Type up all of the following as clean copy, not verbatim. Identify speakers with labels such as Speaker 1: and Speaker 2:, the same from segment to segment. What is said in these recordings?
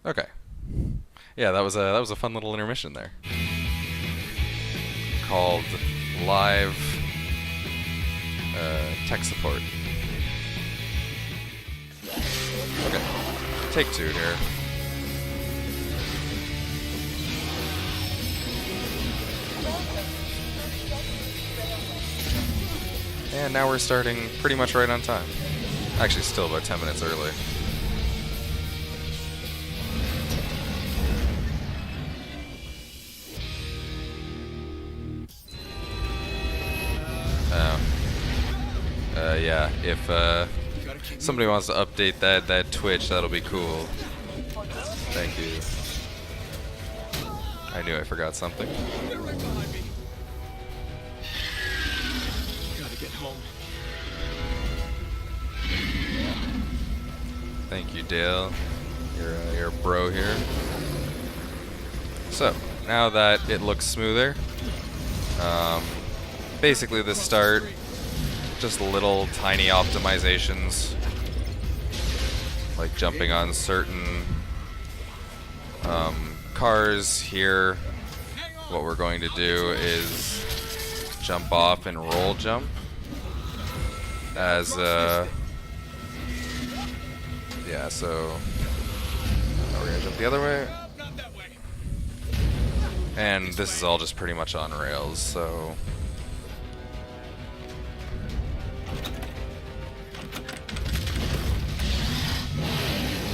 Speaker 1: Okay. Yeah, that was a fun little intermission there. Called live tech support. Okay. Take two here. And now we're starting pretty much right on time. Actually, still about 10 minutes early. Yeah, if somebody wants to update that Twitch, that'll be cool. Thank you. I knew I forgot something.
Speaker 2: Gotta get home.
Speaker 1: Thank you, Dale. You're a bro here. So, now that it looks smoother, basically the start, just little tiny optimizations, like jumping on certain cars here. What we're going to do is jump off and roll jump as yeah, so now we're gonna jump the other way. And this is all just pretty much on rails, so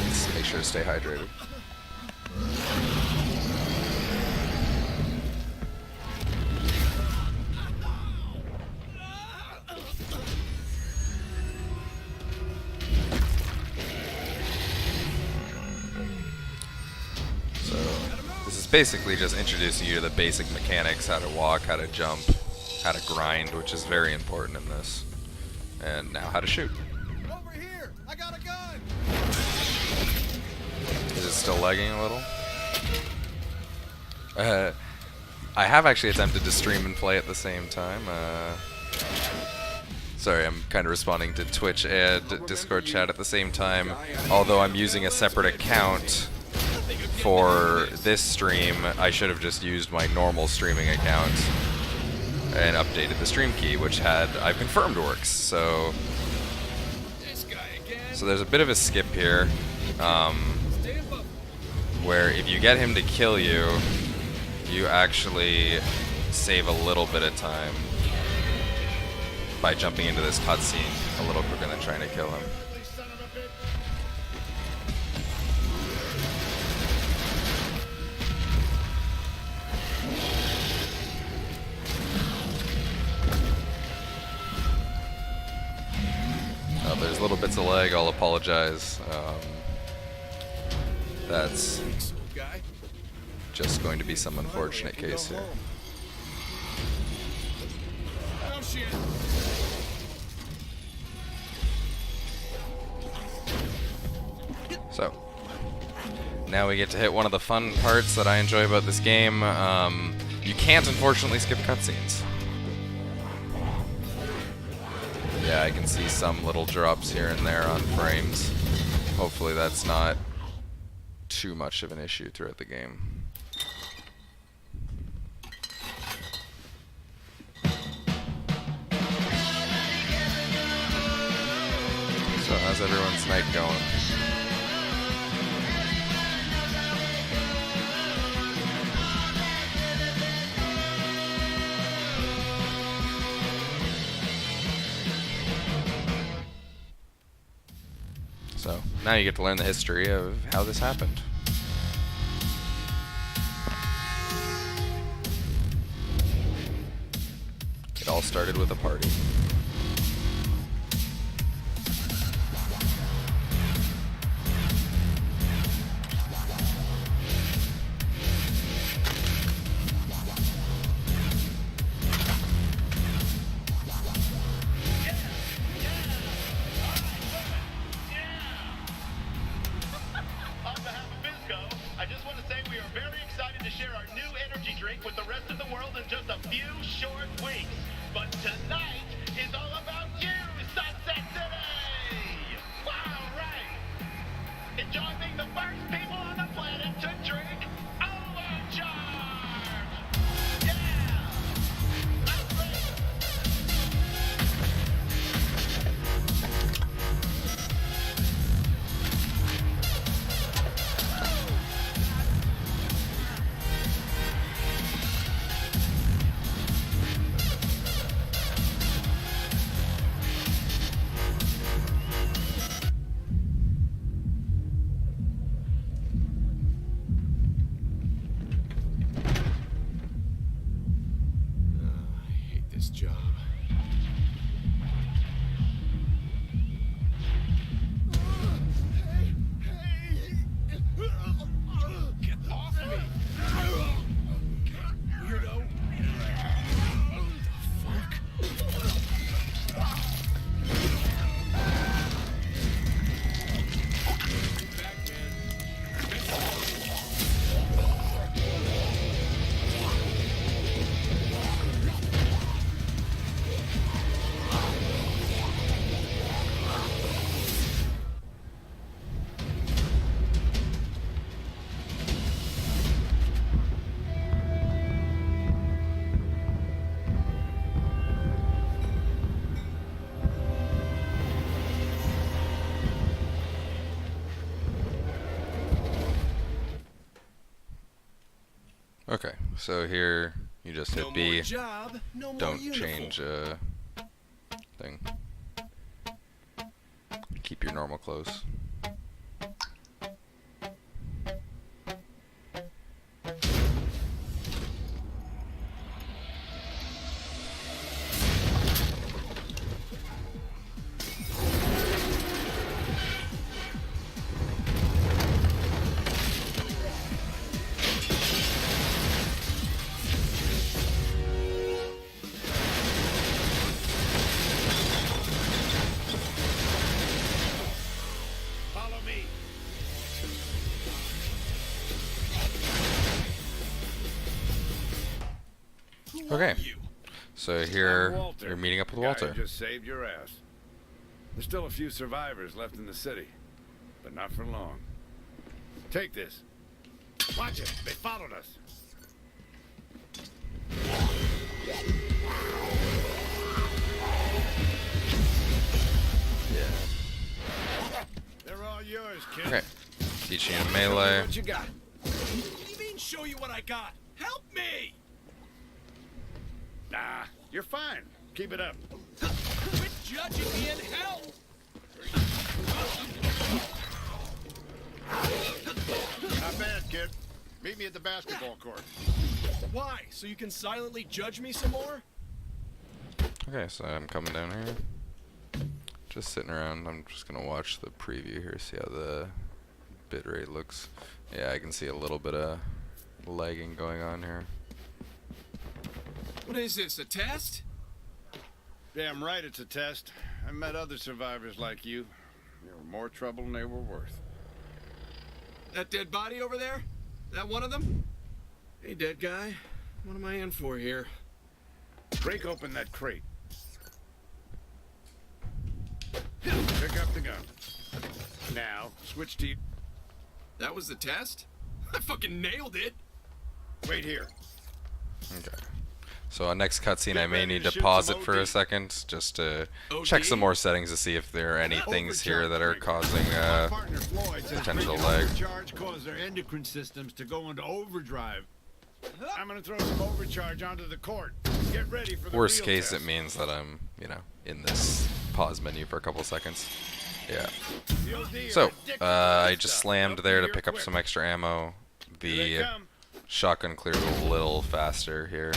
Speaker 1: let's make sure to stay hydrated. Basically just introducing you to the basic mechanics, how to walk, how to jump, how to grind, which is very important in this. And now how to shoot.
Speaker 2: Over here! I got a gun!
Speaker 1: Is it still lagging a little? I have actually attempted to stream and play at the same time. Sorry, I'm kind of responding to Twitch and Discord chat at the same time, although I'm using a separate account for this stream. I should have just used my normal streaming account and updated the stream key, which I've confirmed works. So there's a bit of a skip here, where if you get him to kill you, you actually save a little bit of time by jumping into this cutscene a little quicker than trying to kill him. There's little bits of lag, I'll apologize. That's just going to be some unfortunate case here. So, now we get to hit one of the fun parts that I enjoy about this game. You can't unfortunately skip cutscenes. Yeah, I can see some little drops here and there on frames. Hopefully that's not too much of an issue throughout the game. So how's everyone's night going? So, now you get to learn the history of how this happened. It all started with a party.
Speaker 3: Joining the first people on the planet.
Speaker 1: Okay, so here you just hit
Speaker 2: No
Speaker 1: B.
Speaker 2: more job, no more
Speaker 1: Don't
Speaker 2: uniform.
Speaker 1: change thing. Keep your normal clothes.
Speaker 2: Follow me.
Speaker 1: Okay,
Speaker 2: You.
Speaker 1: so here
Speaker 3: I'm Walter.
Speaker 1: you're meeting up with
Speaker 3: Guy
Speaker 1: Walter.
Speaker 3: who just saved your ass. There's still a few survivors left in the city, but not for long. Take this. Watch it. They followed us.
Speaker 1: Yeah.
Speaker 3: They're all yours, kid.
Speaker 1: Okay, teaching you
Speaker 3: Show me
Speaker 1: melee.
Speaker 3: what you got?
Speaker 2: What do you mean show you what I got? Help me!
Speaker 3: Nah, you're fine. Keep it up.
Speaker 2: Quit judging me and help!
Speaker 3: Not bad, kid. Meet me at the basketball court.
Speaker 2: Why? So you can silently judge me some more?
Speaker 1: Okay, so I'm coming down here. Just sitting around. I'm just gonna watch the preview here, see how the bitrate looks. Yeah, I can see a little bit of lagging going on here.
Speaker 2: What is this, a test?
Speaker 3: Damn right it's a test. I met other survivors like you. They were more trouble than they were worth.
Speaker 2: That dead body over there? That one of them? Hey, dead guy. What am I in for here?
Speaker 3: Break open that crate. Pick up the gun. Now, switch to...
Speaker 2: That was the test? I fucking nailed it!
Speaker 3: Wait here.
Speaker 1: Okay. So on next cutscene, I
Speaker 3: Get
Speaker 1: may
Speaker 3: ready
Speaker 1: need
Speaker 3: to
Speaker 1: to
Speaker 3: shoot
Speaker 1: pause
Speaker 3: some
Speaker 1: it for a
Speaker 3: OD.
Speaker 1: second, just to
Speaker 2: OD?
Speaker 1: check some more settings to see if there are any things here that are causing
Speaker 4: My partner Floyd says
Speaker 1: potential
Speaker 4: making
Speaker 1: lag.
Speaker 4: overcharge cause their endocrine systems to go into overdrive.
Speaker 3: I'm gonna throw some overcharge onto the court. Get ready for the
Speaker 1: Worst
Speaker 3: real
Speaker 1: case,
Speaker 3: test.
Speaker 1: it means that I'm, you know, in this pause menu for a couple seconds. Yeah.
Speaker 3: The OD are
Speaker 1: So,
Speaker 3: addicted to
Speaker 1: I
Speaker 3: this
Speaker 1: just
Speaker 3: stuff.
Speaker 1: slammed
Speaker 3: Help
Speaker 1: there
Speaker 3: me
Speaker 1: to
Speaker 3: here
Speaker 1: pick up
Speaker 3: quick.
Speaker 1: some extra ammo.
Speaker 3: Here they
Speaker 1: The
Speaker 3: come.
Speaker 1: shotgun clears a little faster here.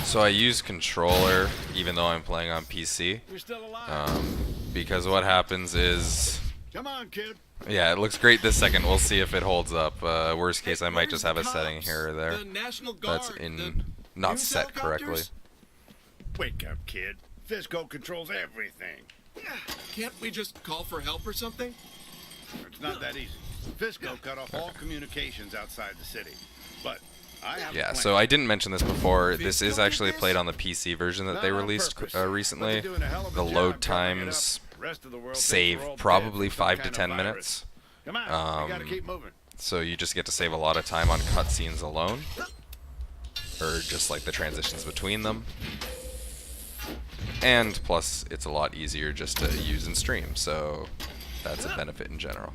Speaker 1: So, I use controller even though I'm playing on PC,
Speaker 3: You're still alive.
Speaker 1: because what happens is,
Speaker 3: Come on, kid.
Speaker 1: yeah, it looks great this second. We'll see if it holds up. Worst case, I might
Speaker 2: Where's
Speaker 1: just
Speaker 2: the
Speaker 1: have a setting
Speaker 2: cops?
Speaker 1: here or there
Speaker 2: The National Guard.
Speaker 1: that's
Speaker 2: the
Speaker 1: in not
Speaker 2: news
Speaker 1: set correctly.
Speaker 2: helicopters?
Speaker 3: Wake up, kid. Fisco controls everything.
Speaker 2: Can't we just call for help or something?
Speaker 3: It's not that easy. Fisco cut off all communications outside the city. But I have a
Speaker 1: Yeah,
Speaker 3: plan.
Speaker 1: so I didn't mention this before. This is
Speaker 2: Fisco did
Speaker 1: actually
Speaker 2: this?
Speaker 1: played on the PC version that
Speaker 3: Not
Speaker 1: they
Speaker 3: on
Speaker 1: released
Speaker 3: purpose,
Speaker 1: recently.
Speaker 3: but they're doing a hell of a
Speaker 1: The
Speaker 3: job
Speaker 1: load
Speaker 3: covering it
Speaker 1: times
Speaker 3: up. Rest of the world thinks
Speaker 1: save
Speaker 3: we're all dead
Speaker 1: probably
Speaker 3: from some
Speaker 1: 5 to
Speaker 3: kind of
Speaker 1: 10
Speaker 3: virus.
Speaker 1: minutes.
Speaker 3: Come on, we gotta keep moving.
Speaker 1: So you just get to save a lot of time on cutscenes alone, or just like the transitions between them. And plus, it's a lot easier just to use and stream, so that's a benefit in general.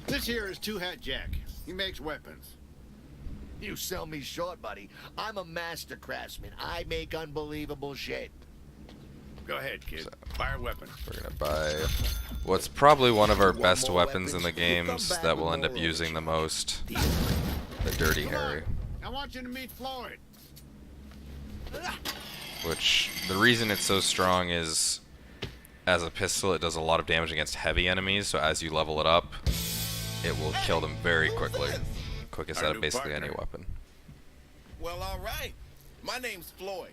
Speaker 3: This here is Two Hat Jack. He makes weapons.
Speaker 5: You sell me short, buddy. I'm a master craftsman. I make unbelievable shit.
Speaker 3: Go ahead, kid. Fire a weapon.
Speaker 1: We're gonna buy what's probably one of our
Speaker 5: Want
Speaker 1: best
Speaker 5: more
Speaker 1: weapons in the
Speaker 5: weapons?
Speaker 1: games
Speaker 5: Come back
Speaker 1: that
Speaker 5: with
Speaker 1: we'll end up
Speaker 5: more
Speaker 1: using the most.
Speaker 5: Deal.
Speaker 1: The Dirty
Speaker 3: Come on.
Speaker 1: Harry.
Speaker 3: I want you to meet Floyd.
Speaker 1: Which, the reason it's so strong is, as a pistol, it does a lot of damage against heavy enemies, so as you level it up, it will kill them very quickly. Quickest
Speaker 3: Our
Speaker 1: out of
Speaker 3: new
Speaker 1: basically any
Speaker 3: partner.
Speaker 1: weapon.
Speaker 2: Well, all right. My name's Floyd.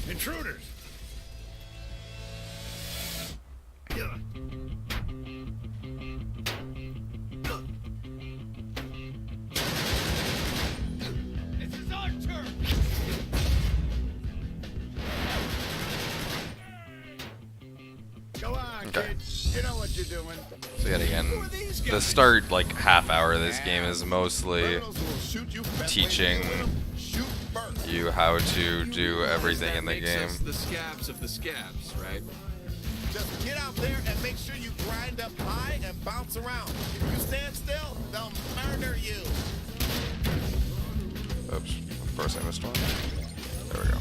Speaker 3: Intruders.
Speaker 2: This is our turn.
Speaker 3: Go on,
Speaker 1: Okay.
Speaker 3: kid. You know what you're doing.
Speaker 1: So yet again, the start like half hour of this game is mostly teaching you how to do everything in the game.
Speaker 2: The scabs of the scabs, right?
Speaker 6: Just get out there and make sure you grind up high and bounce around. If you stand still, they'll murder you.
Speaker 1: Oops, of course I missed one. There we go.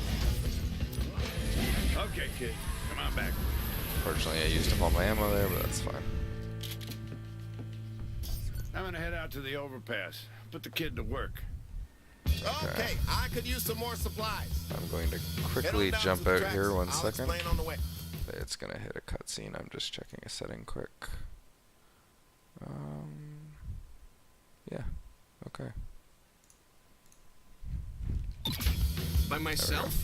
Speaker 3: Okay, kid. Come on back.
Speaker 1: Fortunately, I used up all my ammo there, but that's fine.
Speaker 3: I'm gonna head out to the overpass. Put the kid to work.
Speaker 6: Okay, I could use some more supplies.
Speaker 1: I'm going to
Speaker 6: Head on
Speaker 1: quickly
Speaker 6: down
Speaker 1: jump
Speaker 6: to the
Speaker 1: out
Speaker 6: tracks.
Speaker 1: here 1
Speaker 6: I'll
Speaker 1: second.
Speaker 6: explain on the way.
Speaker 1: It's gonna hit a cutscene. I'm just checking a setting quick. Yeah. Okay.
Speaker 2: By myself?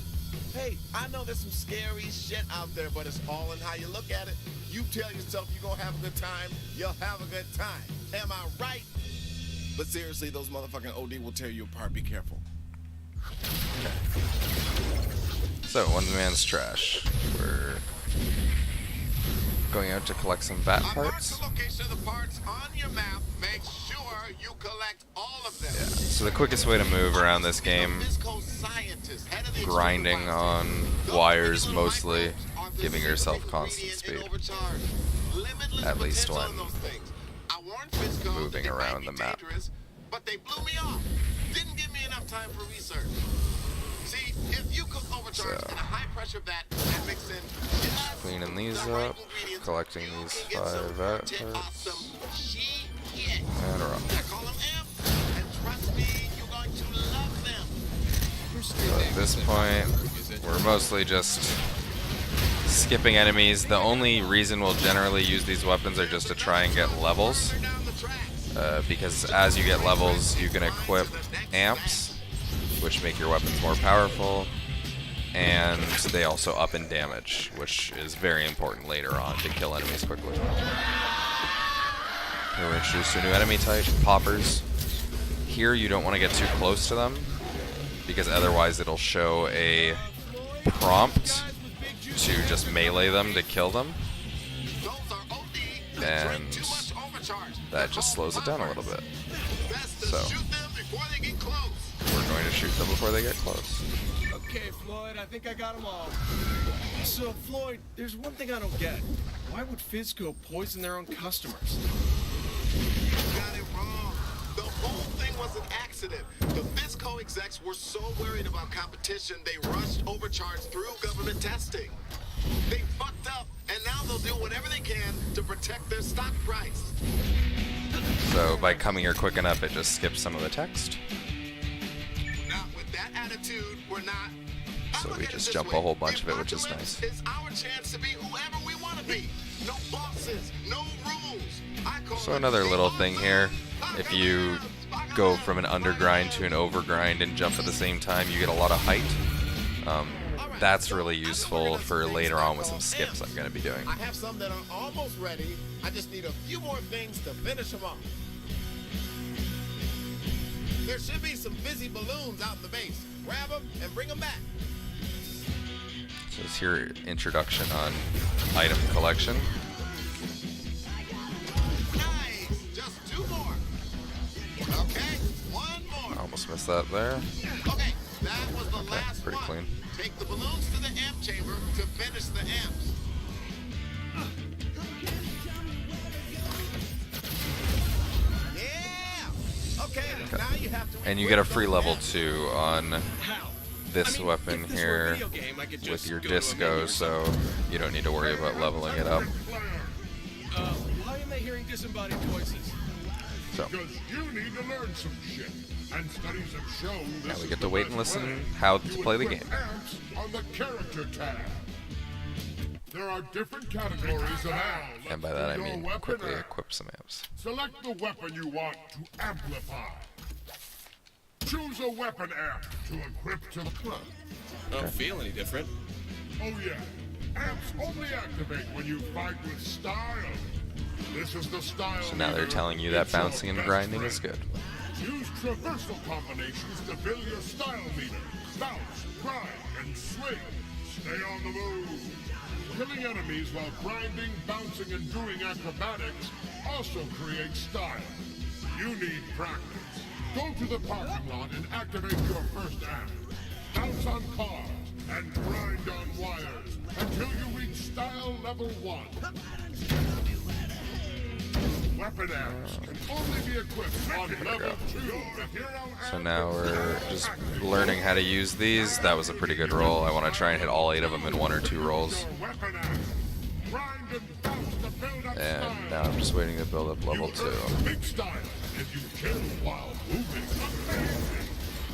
Speaker 6: Hey, I know there's some scary shit out there, but it's all in how you look at it. You tell yourself you're gonna have a good time, you'll have a good time. Am I right? But seriously, those motherfucking OD will tear you apart. Be careful.
Speaker 1: So, one man's trash. We're going out to collect some bat
Speaker 6: I marked
Speaker 1: parts.
Speaker 6: the location of the parts on your map. Make sure you collect all of them.
Speaker 1: Yeah. So the quickest way to move around this game, grinding on wires mostly, giving yourself constant speed. At least when moving around the map.
Speaker 6: But they blew me off. Didn't give me enough time for research. See, if you cook overcharge in a high pressure vat and mix in just
Speaker 1: Cleaning these
Speaker 6: the right
Speaker 1: up,
Speaker 6: ingredients,
Speaker 1: collecting
Speaker 6: you
Speaker 1: these
Speaker 6: can get some
Speaker 1: 5 bat
Speaker 6: pretty
Speaker 1: parts,
Speaker 6: awesome shit.
Speaker 1: and we're off.
Speaker 6: I call them amps, and trust me, you're going to love them.
Speaker 1: So at this point, we're mostly just skipping enemies. The only reason we'll generally use these weapons are just to try and get levels. Because as you get levels, you can equip amps, which make your weapons more powerful, and they also up in damage, which is very important later on to kill enemies quickly. Here we're introduced to a new enemy type, poppers. Here you don't want to get too close to them, because otherwise it'll show a prompt to just melee them to kill them, and that just slows it down a little bit. So we're going to shoot them before they get close.
Speaker 2: Okay, Floyd, I think I got them all. So, Floyd, there's one thing I don't get. Why would Fizco poison their own customers?
Speaker 6: You got it wrong. The whole thing was an accident. The Fizco execs were so worried about competition, they rushed overcharge through government testing. They fucked up, and now they'll do whatever they can to protect their stock price.
Speaker 1: So by coming here quick enough, it just skips some of the text.
Speaker 6: Not with that attitude, we're not.
Speaker 1: So we just jump a whole bunch of it, which is nice.
Speaker 6: It's our chance to be whoever we want to be. No bosses, no rules. I call
Speaker 1: So
Speaker 6: it
Speaker 1: another
Speaker 6: free
Speaker 1: little
Speaker 6: on
Speaker 1: thing
Speaker 6: the
Speaker 1: here,
Speaker 6: road.
Speaker 1: if you go from an undergrind to an overgrind and jump at the same time, you get a lot of height. That's really useful for later on with some skips I'm going to be doing.
Speaker 6: I have some that are almost ready. I just need a few more things to finish them off. There should be some fizzy balloons out in the base. Grab them and bring them back.
Speaker 1: So it's your introduction on item collection.
Speaker 6: Nice. Just 2 more. Okay, 1 more.
Speaker 1: Almost missed that there.
Speaker 6: Okay, that was the last
Speaker 1: pretty
Speaker 6: one.
Speaker 1: clean.
Speaker 6: Take the balloons to the amp chamber to finish the amps. Yeah. Okay. Now you have to.
Speaker 1: And you get a free level 2 on
Speaker 2: How?
Speaker 1: this
Speaker 2: I mean,
Speaker 1: weapon
Speaker 2: if this were a
Speaker 1: here
Speaker 2: video game, I could
Speaker 1: with
Speaker 2: just
Speaker 1: your
Speaker 2: go to a
Speaker 1: disco,
Speaker 2: menu or
Speaker 1: so you don't need to worry about leveling it up.
Speaker 2: Why am I hearing disembodied voices?
Speaker 1: So
Speaker 7: Because you need to learn some shit. And studies have shown this
Speaker 1: now we
Speaker 7: is
Speaker 1: get
Speaker 7: the
Speaker 1: to wait
Speaker 7: best
Speaker 1: and listen
Speaker 7: way
Speaker 1: how to play the
Speaker 7: equip
Speaker 1: game.
Speaker 7: amps on the character tab. There are different categories of amps.
Speaker 1: And by that I
Speaker 7: for your
Speaker 1: mean
Speaker 7: weapon
Speaker 1: quickly
Speaker 7: amp.
Speaker 1: equip some amps.
Speaker 7: Select the weapon you want to amplify. Choose a weapon amp to equip to the club.
Speaker 2: I don't feel any different.
Speaker 7: Oh yeah, amps only activate when you fight with style. This is the style.
Speaker 1: So now they're
Speaker 7: leader.
Speaker 1: telling you that
Speaker 7: It's your
Speaker 1: bouncing and
Speaker 7: best
Speaker 1: grinding
Speaker 7: friend.
Speaker 1: is good.
Speaker 7: Use traversal combinations to build your style meter. Bounce, grind, and swing. Stay on the move. killing enemies while grinding, bouncing, and doing acrobatics also creates style. You need practice. Go to the parking lot and activate your first amp. Bounce on cars and grind on wires until you reach style level 1. Weapon amps can only be equipped on level 2.
Speaker 1: So now we're just learning how to use these. That was a pretty good roll. I want to try and hit all 8 of them in 1 or 2 rolls. And now I'm just waiting to build up level 2.
Speaker 7: Big style if you kill while moving.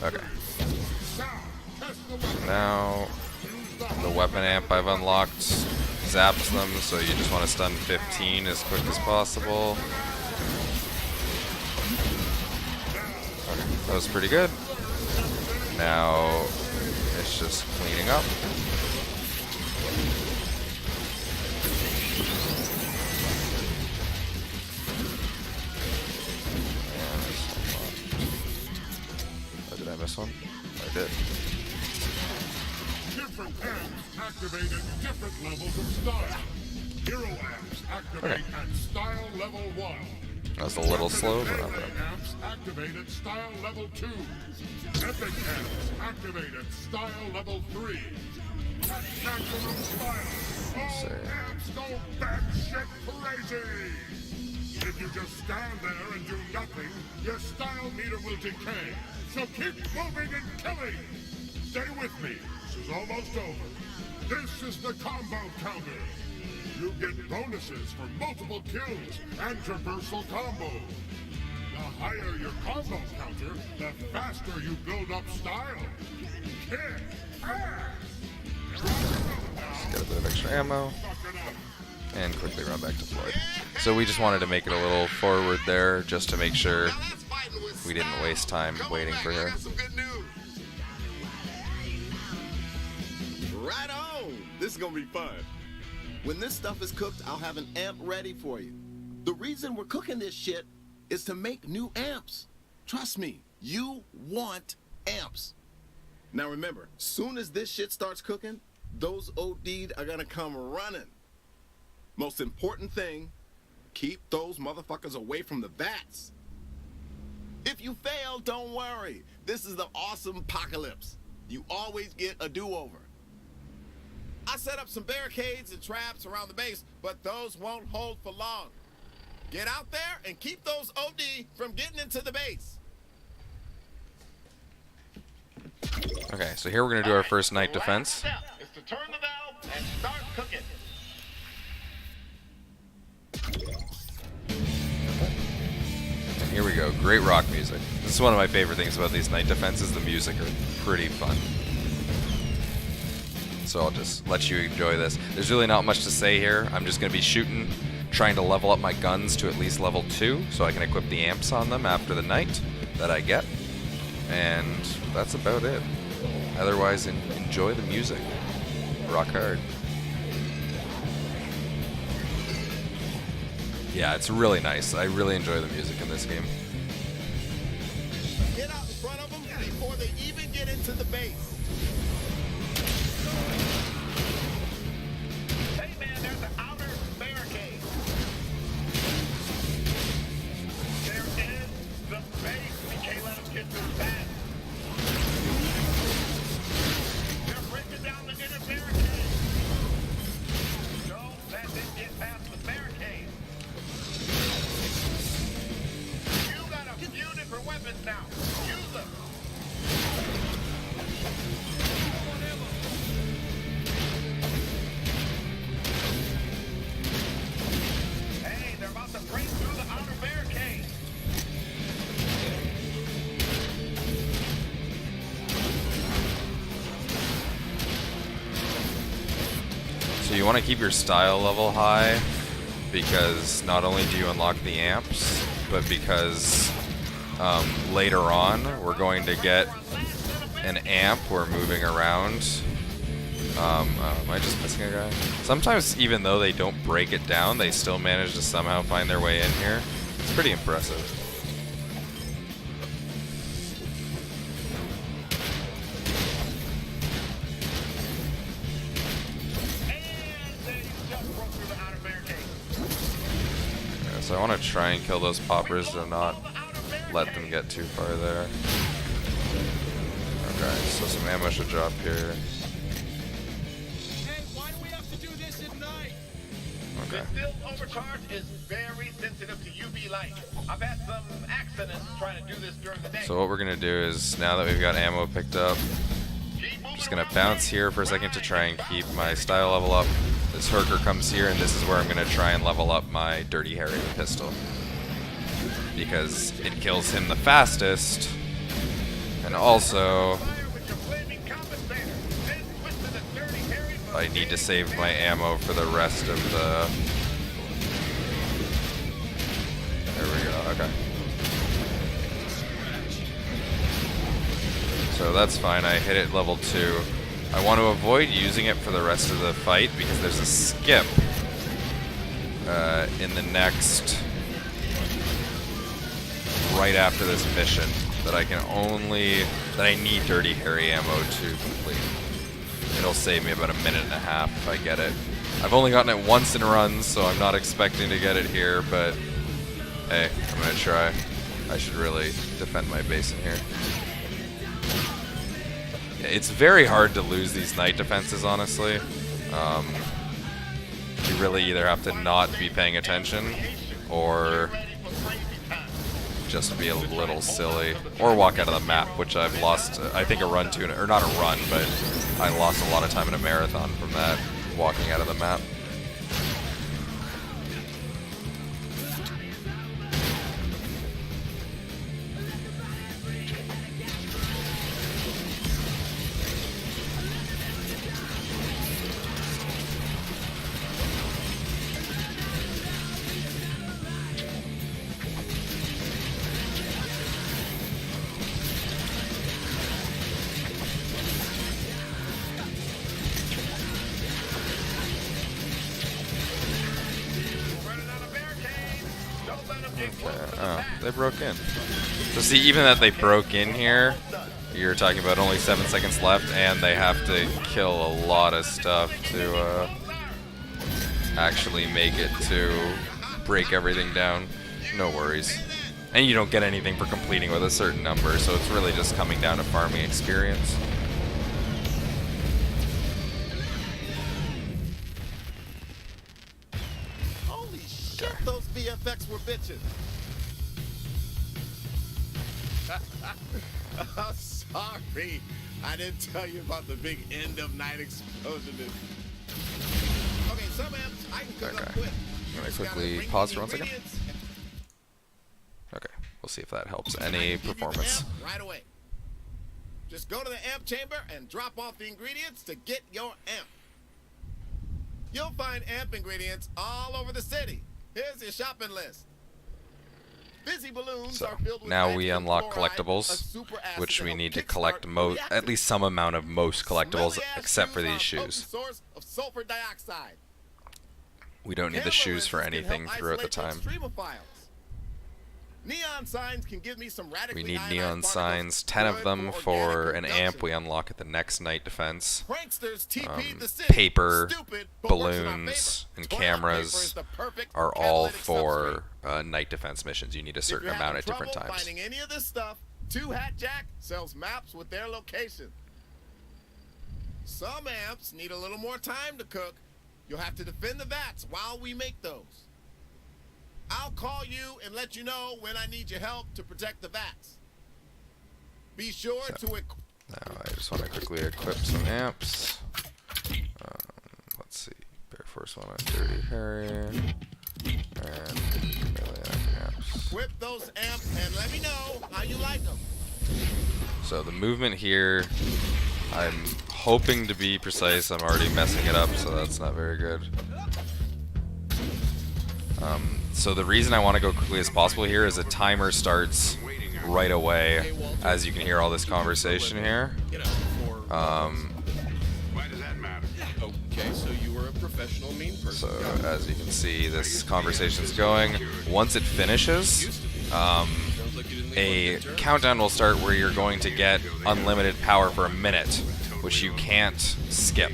Speaker 1: Okay. Now the weapon amp I've unlocked zaps them, so you just want to stun 15 as quick as possible. Okay, that was pretty good. Now it's just cleaning up. Oh, did I miss one? I did.
Speaker 7: Different amps activate at different levels of style. Hero amps activate at style level 1.
Speaker 1: That was a little slow, but I'm
Speaker 7: Melee amps activate at style level 2. Epic amps activate at style level 3. Maximum style. All amps go batshit crazy. If you just stand there and do nothing, your style meter will decay. So keep moving and killing. Stay with me. This is almost over. This is the combo counter. You get bonuses for multiple kills and traversal combos. The higher your combo counter, the faster you build up style. Kick ass!
Speaker 1: Get a bit of extra ammo. And quickly run back to Floyd. So we just wanted to make it a little forward there, just to make sure we didn't waste time waiting for her.
Speaker 8: Right on! This is gonna be fun. When this stuff is cooked, I'll have an amp ready for you. The reason we're cooking this shit is to make new amps. Trust me, you want amps. Now remember, soon as this shit starts cooking, those OD'd are gonna come running. Most important thing, keep those motherfuckers away from the bats. If you fail, don't worry. This is the awesome apocalypse. You always get a do-over. I set up some barricades and traps around the base, but those won't hold for long. Get out there and keep those OD from getting into the base.
Speaker 1: Okay, so here we're going to do our first night defense.
Speaker 5: Step is to turn the valve and start cooking.
Speaker 1: And here we go. Great rock music. This is one of my favorite things about these night defenses. The music are pretty fun. So I'll just let you enjoy this. There's really not much to say here. I'm just going to be shooting, trying to level up my guns to at least level 2 so I can equip the amps on them after the night that I get. And that's about it. Otherwise, enjoy the music. Rock hard. Yeah, it's really nice. I really enjoy the music in this game.
Speaker 5: Get out in front of them before they even get into the base. Hey man, there's an outer barricade. There is the base. We can't let them get through that. They're breaking down the inner barricade. Don't let them get past the barricade. You got a few different weapons now. Use them. Hey, they're about to break through the outer barricade.
Speaker 1: So you want to keep your style level high because not only do you unlock the amps, but because later on we're going to get an amp we're moving around. Am I just missing a guy? Sometimes even though they don't break it down, they still manage to somehow find their way in here. It's pretty impressive.
Speaker 5: And they
Speaker 1: So I want to try and kill those poppers to not let them get too far there. Okay, so some ammo should drop here.
Speaker 2: Hey, why do we have to do this at night?
Speaker 1: Okay.
Speaker 9: This field overcharge is very sensitive to UV light. I've had some accidents trying to do this during the day.
Speaker 1: So what we're gonna do is, now that we've got ammo picked up, I'm just gonna bounce here for a second to try and keep my style level up. This Herker comes here, and this is where I'm gonna try and level up my Dirty Harry pistol, because it kills him the fastest, and also I need to save my ammo for the rest of the... There we go, okay. So that's fine, I hit it level 2. I want to avoid using it for the rest of the fight because there's a skip in the next... right after this mission that I can only... that I need Dirty Harry ammo to complete. It'll save me about a minute and a half if I get it. I've only gotten it once in runs, so I'm not expecting to get it here, but hey, I'm gonna try. I should really defend my base in here. Yeah, it's very hard to lose these night defenses, honestly. You really either have to not be paying attention, or just be a little silly, or walk out of the map, which I've lost, I think, a run to, or not a run, but I lost a lot of time in a marathon from that, walking out of the map. Oh, they broke in. So see, even that they broke in here, you're talking about only 7 seconds left, and they have to kill a lot of stuff to actually make it to break everything down. No worries. And you don't get anything for completing with a certain number, so it's really just coming down to farming experience.
Speaker 8: Holy shit, those VFX were bitches. Sorry, I didn't tell you about the big end of night explosion. Okay, some amps I can cook up quick.
Speaker 1: I'm gonna quickly pause for 1 second. Okay, we'll see if that helps any performance.
Speaker 8: Right away. Just go to the amp chamber and drop off the ingredients to get your amp. You'll find amp ingredients all over the city. Here's your shopping list. Busy balloons
Speaker 1: So
Speaker 8: are filled with
Speaker 1: now we
Speaker 8: nitrogen
Speaker 1: unlock
Speaker 8: chloride, a
Speaker 1: collectibles,
Speaker 8: super acid
Speaker 1: which
Speaker 8: that
Speaker 1: we
Speaker 8: helps
Speaker 1: need to
Speaker 8: kickstart
Speaker 1: collect at least some amount of most collectibles,
Speaker 8: Smelly-ass
Speaker 1: except for
Speaker 8: shoes are
Speaker 1: these
Speaker 8: a potent
Speaker 1: shoes.
Speaker 8: source of sulfur dioxide.
Speaker 1: We don't need the shoes for anything throughout the time.
Speaker 8: Neon signs can give me some radically
Speaker 1: We need
Speaker 8: ionized
Speaker 1: neon
Speaker 8: particles,
Speaker 1: signs, 10 of
Speaker 8: good
Speaker 1: them for
Speaker 8: organic
Speaker 1: an
Speaker 8: reduction.
Speaker 1: amp we unlock at the next night defense.
Speaker 8: Pranksters TP'd the city.
Speaker 1: Paper,
Speaker 8: Stupid, but works in our
Speaker 1: balloons,
Speaker 8: favor.
Speaker 1: and
Speaker 8: Toilet paper
Speaker 1: cameras
Speaker 8: is the perfect
Speaker 1: are all
Speaker 8: catalytic
Speaker 1: for
Speaker 8: substrate.
Speaker 1: night defense missions. You need a
Speaker 8: If
Speaker 1: certain
Speaker 8: you're
Speaker 1: amount
Speaker 8: having
Speaker 1: at different
Speaker 8: trouble
Speaker 1: times.
Speaker 8: finding any of this stuff, Two Hat Jack sells maps with their location. Some amps need a little more time to cook. You'll have to defend the vats while we make those. I'll call you and let you know when I need your help to protect the vats. Be sure to
Speaker 1: Now I just want to quickly equip some amps. Let's see. Bear Force 1 on Dirty Harry. And melee amps.
Speaker 8: equip those amps and let me know how you like them.
Speaker 1: So the movement here, I'm hoping to be precise. I'm already messing it up, so that's not very good. So the reason I want to go quickly as possible here is a timer starts right away, as you can hear all this conversation here.
Speaker 3: Why does that matter?
Speaker 2: Okay, so you were a professional mean person.
Speaker 1: So as you can see, this conversation's going. Once it finishes, a countdown will start where you're going to get unlimited power for a minute, which you can't skip.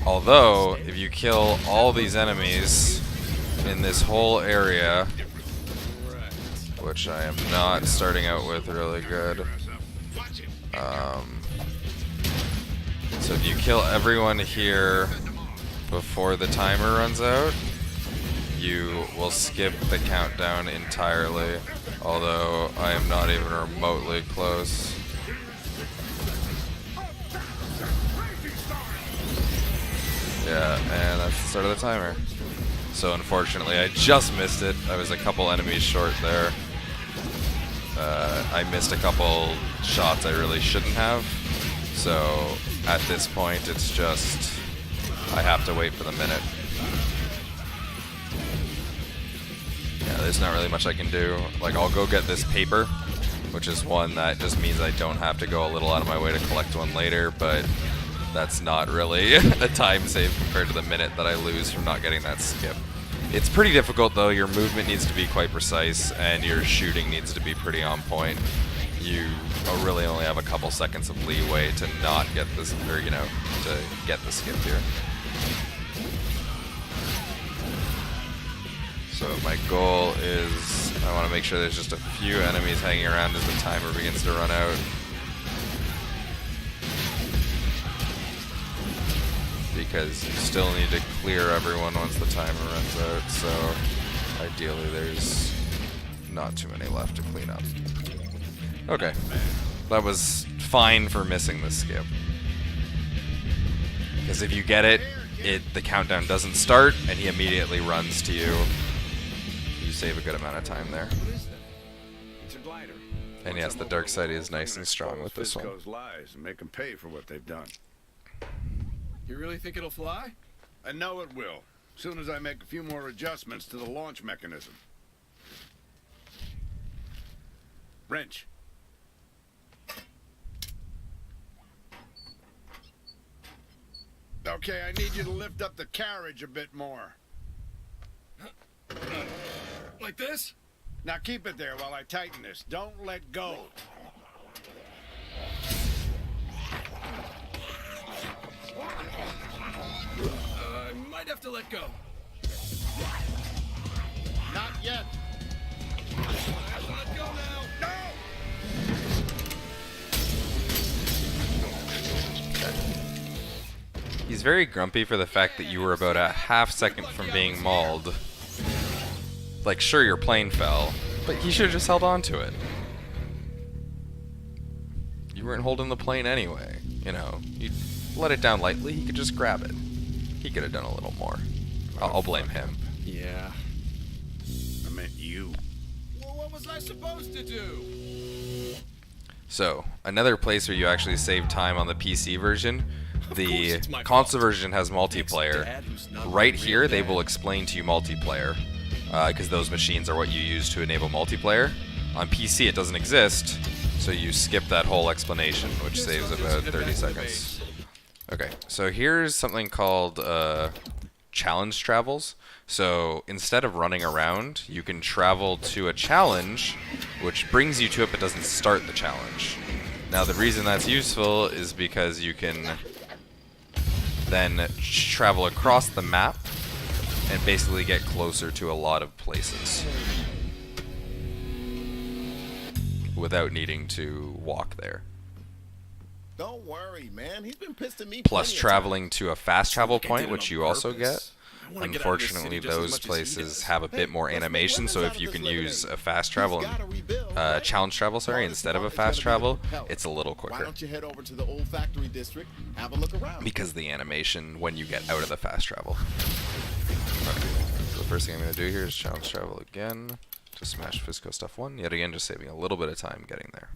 Speaker 1: Although, if you kill all these enemies in this whole area, which I am not starting out with really good. So if you kill everyone here before the timer runs out, you will skip the countdown entirely, although I am not even remotely close. Yeah, and that's the start of the timer. So unfortunately, I just missed it. I was a couple enemies short there. I missed a couple shots I really shouldn't have. So at this point, it's just I have to wait for the minute. Yeah, there's not really much I can do. Like, I'll go get this paper, which is one that just means I don't have to go a little out of my way to collect one later, but that's not really a time save compared to the minute that I lose from not getting that skip. It's pretty difficult though. Your movement needs to be quite precise, and your shooting needs to be pretty on point. You really only have a couple seconds of leeway to not get this, or you know, to get the skip here. So my goal is I want to make sure there's just a few enemies hanging around as the timer begins to run out. Because you still need to clear everyone once the timer runs out, so ideally there's not too many left to clean up. Okay, that was fine for missing the skip. Because if you get it, the countdown doesn't start, and he immediately runs to you. You save a good amount of time there.
Speaker 3: It's a glider.
Speaker 1: And yes, the dark side is nice and strong with this one.
Speaker 3: Fisco's lies and make them pay for what they've done.
Speaker 2: You really think it'll fly?
Speaker 3: I know it will, as soon as I make a few more adjustments to the launch mechanism. Wrench. Okay, I need you to lift up the carriage a bit more.
Speaker 2: Like this?
Speaker 3: Now keep it there while I tighten this. Don't let go.
Speaker 2: I might have to let go.
Speaker 3: Not yet.
Speaker 2: I have to let go now. No!
Speaker 1: He's very grumpy for the fact that you were about a half second from being mauled. Like, sure, your plane fell, but he should have just held on to it. You weren't holding the plane anyway, you know. You let it down lightly, he could just grab it. He could have done a little more. I'll blame him.
Speaker 2: Yeah.
Speaker 3: I meant you.
Speaker 2: Well, what was I supposed to do?
Speaker 1: So, another place where you actually save time on the PC version, the console version has multiplayer. Right here, they will explain to you multiplayer, because those machines are what you use to enable multiplayer. On PC, it doesn't exist, so you skip that whole explanation, which saves about 30 seconds. Okay, so here's something called challenge travels. So instead of running around, you can travel to a challenge, which brings you to it but doesn't start the challenge. Now the reason that's useful is because you can then travel across the map and basically get closer to a lot of places without needing to walk there.
Speaker 8: Don't worry, man. He's been pissed at me.
Speaker 1: Plus traveling to a fast travel point, which you also get. Unfortunately, those places have a bit more animation, so if you can use a fast travel, challenge travel, sorry, instead of a fast travel, it's a little
Speaker 8: Why
Speaker 1: quicker.
Speaker 8: don't you head over to the old factory district, have a look around?
Speaker 1: Because the animation when you get out of the fast travel. Okay, so the first thing I'm going to do here is challenge travel again to smash Fisco Stuff 1. Yet again, just saving a little bit of time getting there.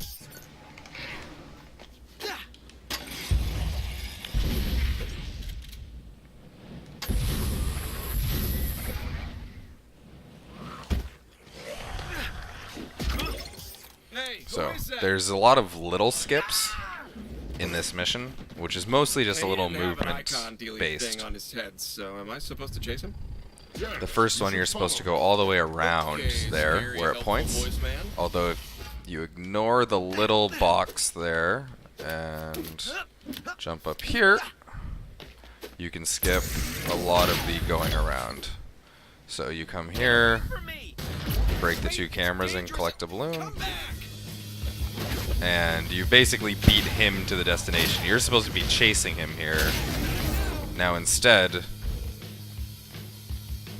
Speaker 1: So, there's a lot of little skips in this mission, which is mostly just a little movement based.
Speaker 2: On his head, so am I supposed to chase him?
Speaker 1: The first one you're supposed to go all the way around there where it points, although if you ignore the little box there and jump up here, you can skip a lot of the going around. So you come here, break the 2 cameras and collect a balloon. And you basically beat him to the destination. You're supposed to be chasing him here. Now instead,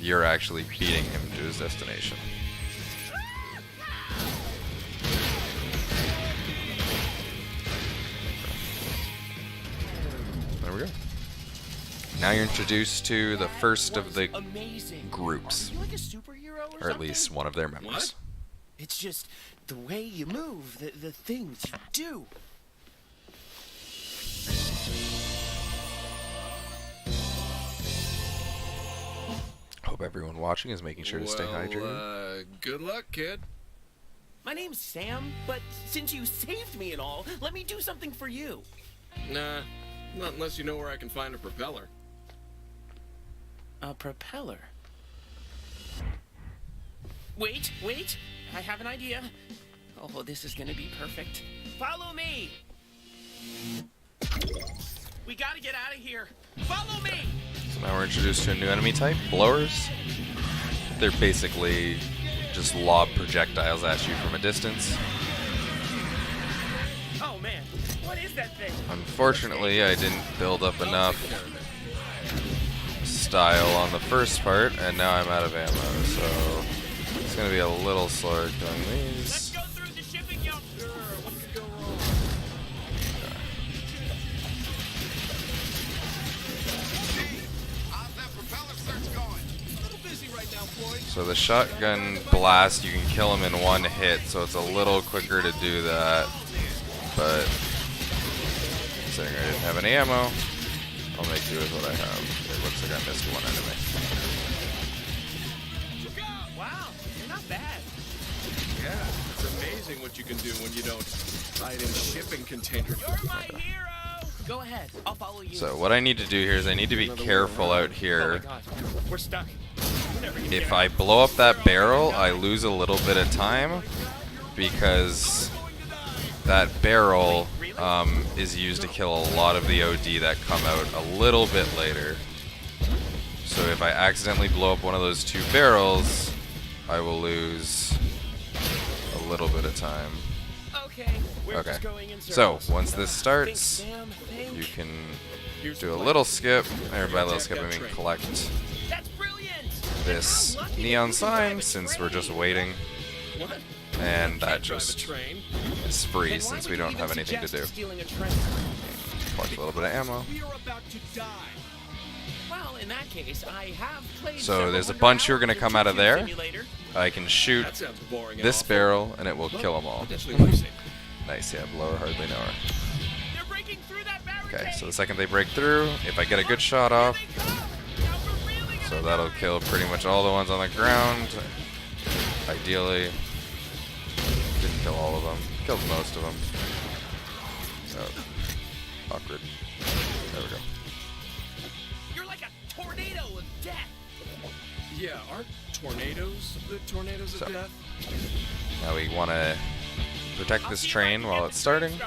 Speaker 1: you're actually beating him to his destination. There we go. Now you're introduced to the first of the groups.
Speaker 10: Are you like a superhero
Speaker 1: Or at least one of their members.
Speaker 2: What?
Speaker 10: It's just the way you move, the things you do.
Speaker 1: Hope everyone watching is making sure to stay hydrated.
Speaker 2: Good luck, kid.
Speaker 10: My name's Sam, but since you saved me and all, let me do something for you.
Speaker 2: Nah, not unless you know where I can find a propeller.
Speaker 10: A propeller? Wait, I have an idea. Oh, this is gonna be perfect. Follow me! We gotta get out of here. Follow me!
Speaker 1: So now we're introduced to a new enemy type, blowers. They're basically just lob projectiles at you from a distance.
Speaker 10: Oh man, what is that thing?
Speaker 1: Unfortunately, I didn't build up enough style on the first part, and now I'm out of ammo, so it's gonna be a little slower killing these.
Speaker 10: Go through the shipping yard.
Speaker 2: What could go wrong?
Speaker 6: How's that propeller search going?
Speaker 2: A little busy right now, Floyd.
Speaker 1: So the shotgun blast, you can kill him in one hit, so it's a little quicker to do that. But considering I didn't have any ammo, I'll make do with what I have. It looks like I missed one enemy.
Speaker 10: Wow, you're not bad.
Speaker 2: Yeah, it's amazing what you can do when you don't hide in shipping containers.
Speaker 10: You're my hero. Go ahead, I'll follow you.
Speaker 1: So what I need to do here is I need to be careful out
Speaker 10: Oh
Speaker 1: here.
Speaker 10: my God, we're stuck.
Speaker 1: If I blow up that barrel, I lose a little bit of time because that barrel is used to kill a lot of the OD that come out a little bit later. So if I accidentally blow up one of those 2 barrels, I will lose a little bit of time.
Speaker 10: Okay, we're
Speaker 1: Okay.
Speaker 10: just going in
Speaker 1: So
Speaker 10: circles.
Speaker 1: once this starts,
Speaker 10: Sam, think.
Speaker 1: you can
Speaker 2: Here's
Speaker 1: do
Speaker 2: the
Speaker 1: a
Speaker 2: plan.
Speaker 1: little skip. And by a little
Speaker 2: Jack
Speaker 1: skip, I
Speaker 2: that
Speaker 1: mean
Speaker 2: train.
Speaker 1: collect
Speaker 10: That's brilliant.
Speaker 1: this
Speaker 10: Lucky
Speaker 1: neon
Speaker 10: you can drive
Speaker 1: sign
Speaker 10: a
Speaker 1: since we're just
Speaker 10: train.
Speaker 1: waiting.
Speaker 2: What?
Speaker 1: And that
Speaker 2: Can't drive a
Speaker 1: just
Speaker 2: train.
Speaker 1: is free
Speaker 10: Then why
Speaker 1: since
Speaker 10: would
Speaker 1: we
Speaker 10: you
Speaker 1: don't
Speaker 10: even
Speaker 1: have anything to
Speaker 10: suggest
Speaker 1: do.
Speaker 10: stealing a train?
Speaker 1: Collect a little bit of ammo.
Speaker 2: We are about to die.
Speaker 10: Well, in that case, I have played
Speaker 1: So
Speaker 10: several
Speaker 1: there's a
Speaker 10: hundred
Speaker 1: bunch who are
Speaker 10: hours
Speaker 1: gonna
Speaker 10: of
Speaker 1: come out of
Speaker 10: Teaching
Speaker 1: there.
Speaker 10: Simulator.
Speaker 1: I can shoot
Speaker 2: That sounds boring. and
Speaker 1: this
Speaker 2: awful.
Speaker 1: barrel and it will kill them all.
Speaker 2: Potentially life-saving.
Speaker 1: Nice, yeah, blower hardly know her.
Speaker 10: They're breaking through that barricade.
Speaker 1: Okay, so the second they break through, if I get a good shot off,
Speaker 10: Here they come. Now we're really
Speaker 1: so
Speaker 10: gonna
Speaker 1: that'll
Speaker 10: die.
Speaker 1: kill pretty much all the ones on the ground. Ideally, didn't kill all of them, killed most of them. So, awkward. There we go.
Speaker 10: You're like a tornado of death.
Speaker 2: Yeah, aren't tornadoes the tornadoes of
Speaker 1: So.
Speaker 2: death?
Speaker 1: Now we want to protect this train while it's starting,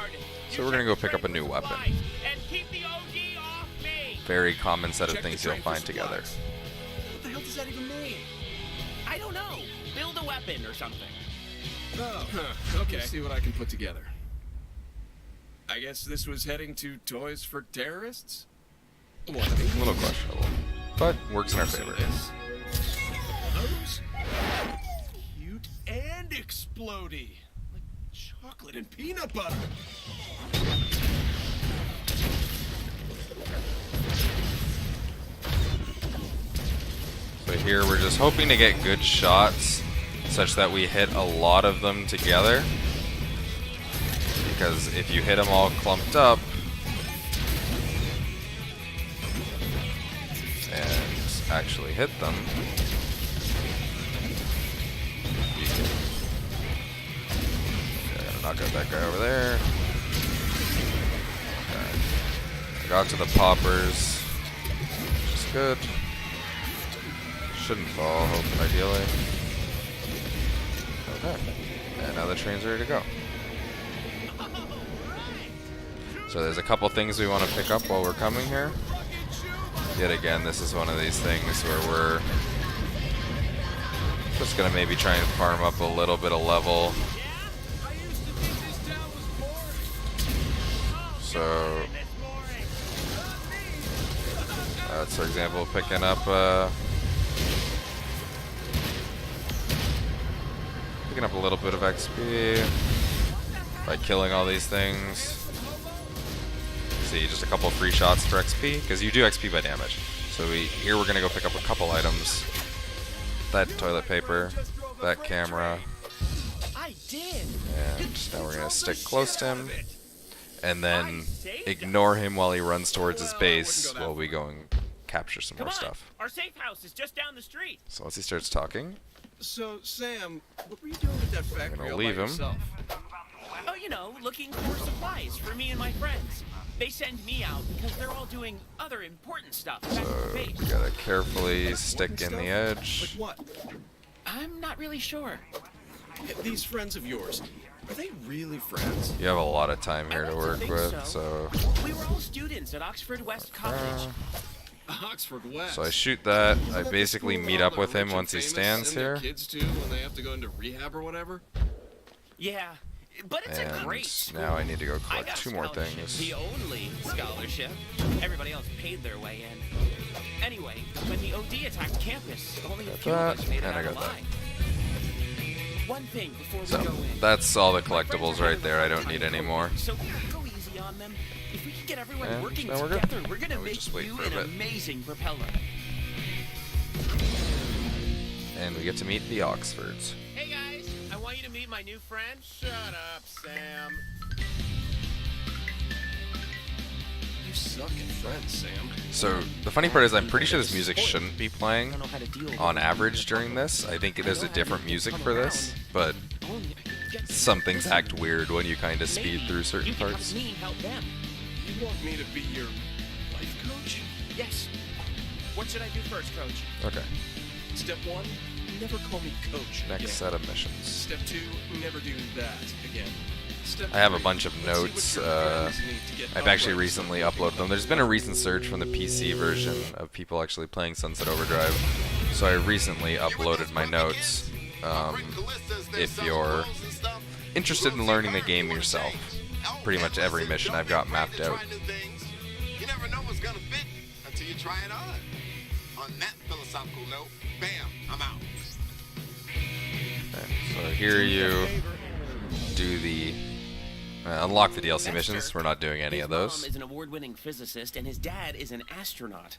Speaker 1: so we're gonna go pick up a new weapon.
Speaker 10: And keep the OD off me.
Speaker 1: Very common set of
Speaker 2: Check the
Speaker 1: things you'll
Speaker 2: train for
Speaker 1: find together.
Speaker 2: supplies. What the hell does that even mean?
Speaker 10: I don't know. Build a weapon or something.
Speaker 2: Oh, huh. Okay. Let's see what I can put together. I guess this was heading to Toys for Terrorists? What?
Speaker 1: A little questionable, but works in our
Speaker 2: So
Speaker 1: favor.
Speaker 2: this. Those? Cute and explodey. Like chocolate and peanut butter.
Speaker 1: So here we're just hoping to get good shots such that we hit a lot of them together. Because if you hit them all clumped up and actually hit them, you can... Okay, I gotta knock out that guy over there. Okay. I got to the poppers, which is good. Shouldn't fall, ideally. Okay. And now the train's ready to go. So there's a couple things we want to pick up while we're coming here. Yet again, this is one of these things where we're Just gonna maybe try and farm up a little bit of level. So that's, for example, picking up a little bit of XP by killing all these things. See, just a couple free shots for XP, because you do XP by damage. So here we're gonna go pick up a couple items. That toilet paper, that camera, and now we're gonna stick close to him, and then ignore him while he runs towards his base while we go and capture some more stuff.
Speaker 10: Our safe house is just down the street.
Speaker 1: So once he starts talking,
Speaker 2: So, Sam, what were you doing with that factory all by
Speaker 1: leave him.
Speaker 2: yourself?
Speaker 10: Oh, you know, looking for supplies for me and my friends. They send me out because they're all doing other important stuff back at the
Speaker 1: so
Speaker 10: base.
Speaker 1: we gotta carefully stick in the edge.
Speaker 2: Like what?
Speaker 10: I'm not really sure.
Speaker 2: These friends of yours, are they really friends?
Speaker 1: You have a lot of time here to work with, so
Speaker 10: We were all students at Oxford West College.
Speaker 2: Oxford West.
Speaker 1: so I shoot that. I
Speaker 2: Isn't
Speaker 1: basically
Speaker 2: that the
Speaker 1: meet
Speaker 2: school
Speaker 1: up
Speaker 2: all
Speaker 1: with
Speaker 2: the
Speaker 1: him
Speaker 2: rich
Speaker 1: once he
Speaker 2: and famous
Speaker 1: stands
Speaker 2: send their
Speaker 1: here.
Speaker 2: kids to when they have to go into rehab or whatever?
Speaker 10: Yeah, but it's a great
Speaker 1: And
Speaker 10: school.
Speaker 1: now I need to go
Speaker 10: I
Speaker 1: collect
Speaker 10: got
Speaker 1: 2 more
Speaker 10: scholarship,
Speaker 1: things.
Speaker 10: The only scholarship. Everybody else paid their way in. Anyway, when the OD attacked campus, only a few of us made it
Speaker 1: and I
Speaker 10: out
Speaker 1: got that.
Speaker 10: alive. One thing before
Speaker 1: So
Speaker 10: we go in.
Speaker 1: that's all the collectibles right there. I don't need any more.
Speaker 10: So go easy on them. If we can get everyone
Speaker 1: And
Speaker 10: working
Speaker 1: now we're good.
Speaker 10: together, we're gonna
Speaker 1: Now we
Speaker 10: make
Speaker 1: just wait
Speaker 10: you
Speaker 1: for a
Speaker 10: an
Speaker 1: bit.
Speaker 10: amazing propeller.
Speaker 1: And we get to meet the Oxfords.
Speaker 10: Hey guys, I want you to meet my new friend.
Speaker 9: Shut up, Sam.
Speaker 2: You suck at friends, Sam.
Speaker 1: So the funny part is I'm pretty sure this music shouldn't be playing
Speaker 10: I don't know how to deal with
Speaker 1: on
Speaker 10: it.
Speaker 1: average during this. I think there's a different music for this, but some things act weird when you kind of speed through certain
Speaker 10: you can
Speaker 1: parts.
Speaker 10: help me help them.
Speaker 2: You want me to be your life coach?
Speaker 10: Yes. What should I do first, Coach?
Speaker 1: Okay,
Speaker 2: Step 1, never call me coach.
Speaker 1: next
Speaker 2: again.
Speaker 1: set of missions.
Speaker 2: Step 2, never do that again. Step
Speaker 1: I have a
Speaker 2: 3,
Speaker 1: bunch of
Speaker 2: let's see
Speaker 1: notes.
Speaker 2: what your friends need to get
Speaker 1: I've actually
Speaker 2: upright.
Speaker 1: recently uploaded them. There's been a recent surge from the PC version of people actually playing Sunset Overdrive, so I recently uploaded my notes. If you're interested in learning the game yourself, pretty much every mission I've got mapped out.
Speaker 6: You never know what's gonna fit until you try it on. On that philosophical note, bam, I'm out.
Speaker 1: Okay, so here you do the unlock the DLC missions. We're not doing any
Speaker 10: His
Speaker 1: of
Speaker 10: mom
Speaker 1: those.
Speaker 10: is an award-winning physicist, and his dad is an astronaut.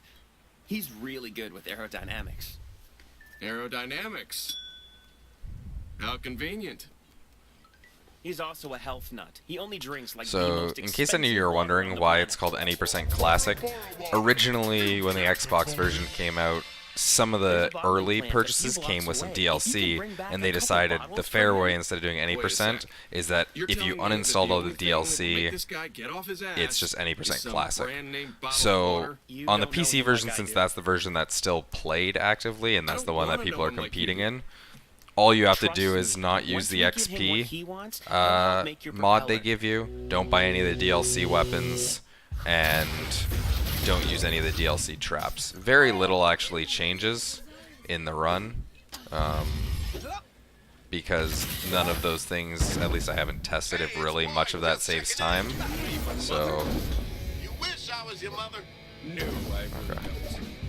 Speaker 10: He's really good with aerodynamics.
Speaker 2: Aerodynamics. How convenient.
Speaker 10: He's also a health nut. He only drinks like the
Speaker 1: So,
Speaker 10: most
Speaker 1: in case any of you
Speaker 10: expensive
Speaker 1: are
Speaker 10: water on
Speaker 1: wondering
Speaker 10: the
Speaker 1: why
Speaker 10: planet.
Speaker 1: it's called Any% Classic, originally when the Xbox version came out, some of the early purchases came with some DLC, and they decided the fair way, instead of doing Any%, is that
Speaker 2: You're
Speaker 1: if
Speaker 2: telling
Speaker 1: you
Speaker 2: me that
Speaker 1: uninstalled all the
Speaker 2: only thing that will make
Speaker 1: DLC,
Speaker 2: this guy get off his ass
Speaker 1: it's just
Speaker 2: is
Speaker 1: Any%
Speaker 2: some
Speaker 1: Classic.
Speaker 2: brand-name bottle of
Speaker 1: So,
Speaker 2: water?
Speaker 10: You
Speaker 1: on the
Speaker 10: don't know
Speaker 1: PC
Speaker 10: him
Speaker 1: version,
Speaker 10: like I
Speaker 1: since
Speaker 10: do.
Speaker 1: that's the version that's still played actively, and that's
Speaker 2: I
Speaker 1: the
Speaker 2: don't
Speaker 1: one that
Speaker 2: wanna
Speaker 1: people
Speaker 2: know
Speaker 1: are
Speaker 2: him like
Speaker 1: competing
Speaker 2: you do.
Speaker 1: in, all you have to
Speaker 10: Trust
Speaker 1: do
Speaker 10: me,
Speaker 1: is not use
Speaker 10: once
Speaker 1: the
Speaker 10: you give him what
Speaker 1: XP
Speaker 10: he wants, I'll help make your
Speaker 1: mod they
Speaker 10: propeller.
Speaker 1: give you. Don't buy any of the DLC weapons, and don't use any of the DLC traps. Very little actually changes in the run, because none of those things, at least I haven't tested if really much of that saves time. So,
Speaker 6: You wish I was your mother.
Speaker 2: No, I really don't.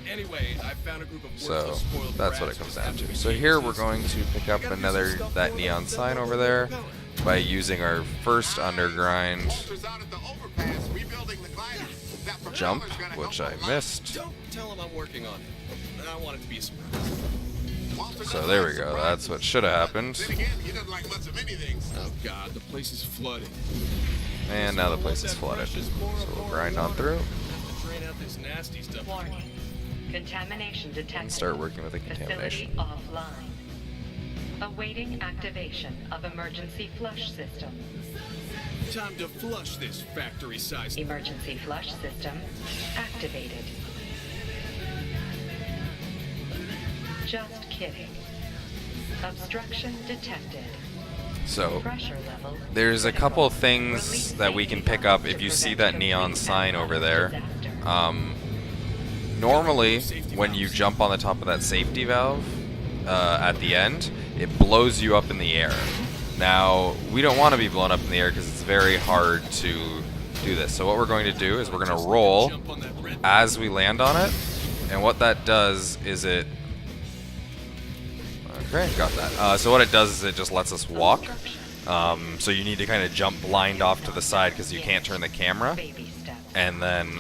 Speaker 2: Anyway, I found a group of
Speaker 1: so
Speaker 2: worthless, spoiled
Speaker 1: that's what
Speaker 2: brats
Speaker 1: it comes
Speaker 2: who
Speaker 1: down
Speaker 2: have
Speaker 1: to.
Speaker 2: be
Speaker 1: So here we're
Speaker 2: geniuses.
Speaker 1: going to pick up another, that neon sign over there, by using our first undergrind
Speaker 6: Walter's out at the overpass rebuilding the glider. That
Speaker 1: jump,
Speaker 6: propeller's gonna
Speaker 1: which
Speaker 6: help
Speaker 1: I
Speaker 6: a lot.
Speaker 1: missed.
Speaker 2: Don't tell him I'm working on it. I want it to be a surprise.
Speaker 6: Walter
Speaker 1: So
Speaker 6: doesn't
Speaker 1: there
Speaker 6: like
Speaker 1: we go,
Speaker 6: surprises.
Speaker 1: that's what should have happened.
Speaker 6: Then again, he doesn't like much of anything.
Speaker 2: Oh God, the place is flooded.
Speaker 1: And now the place is flooded. So we'll grind on through
Speaker 2: Drain out this nasty stuff.
Speaker 11: Warning. Contamination detected.
Speaker 1: and start working with the contamination.
Speaker 11: Facility offline. Awaiting activation of emergency flush system.
Speaker 2: Time to flush this factory-sized.
Speaker 11: Emergency flush system activated. Just kidding. Obstruction detected.
Speaker 1: So
Speaker 11: Pressure level.
Speaker 1: there's a
Speaker 11: critical.
Speaker 1: couple things
Speaker 11: Release
Speaker 1: that we can
Speaker 11: safety
Speaker 1: pick up
Speaker 11: valve
Speaker 1: if
Speaker 11: to
Speaker 1: you see
Speaker 11: prevent
Speaker 1: that neon
Speaker 11: complete
Speaker 1: sign over there.
Speaker 11: disaster.
Speaker 1: Normally, when you jump on the top of that safety valve, at the end, it blows you up in the air. Now, we don't want to be blown up in the air because it's very hard to do this. So what we're going to do is we're going to roll as we land on it. And what that does is it... Okay, got that. So what it does is it just lets us walk. So you need to kind of jump blind off to the side because you can't turn the camera. And then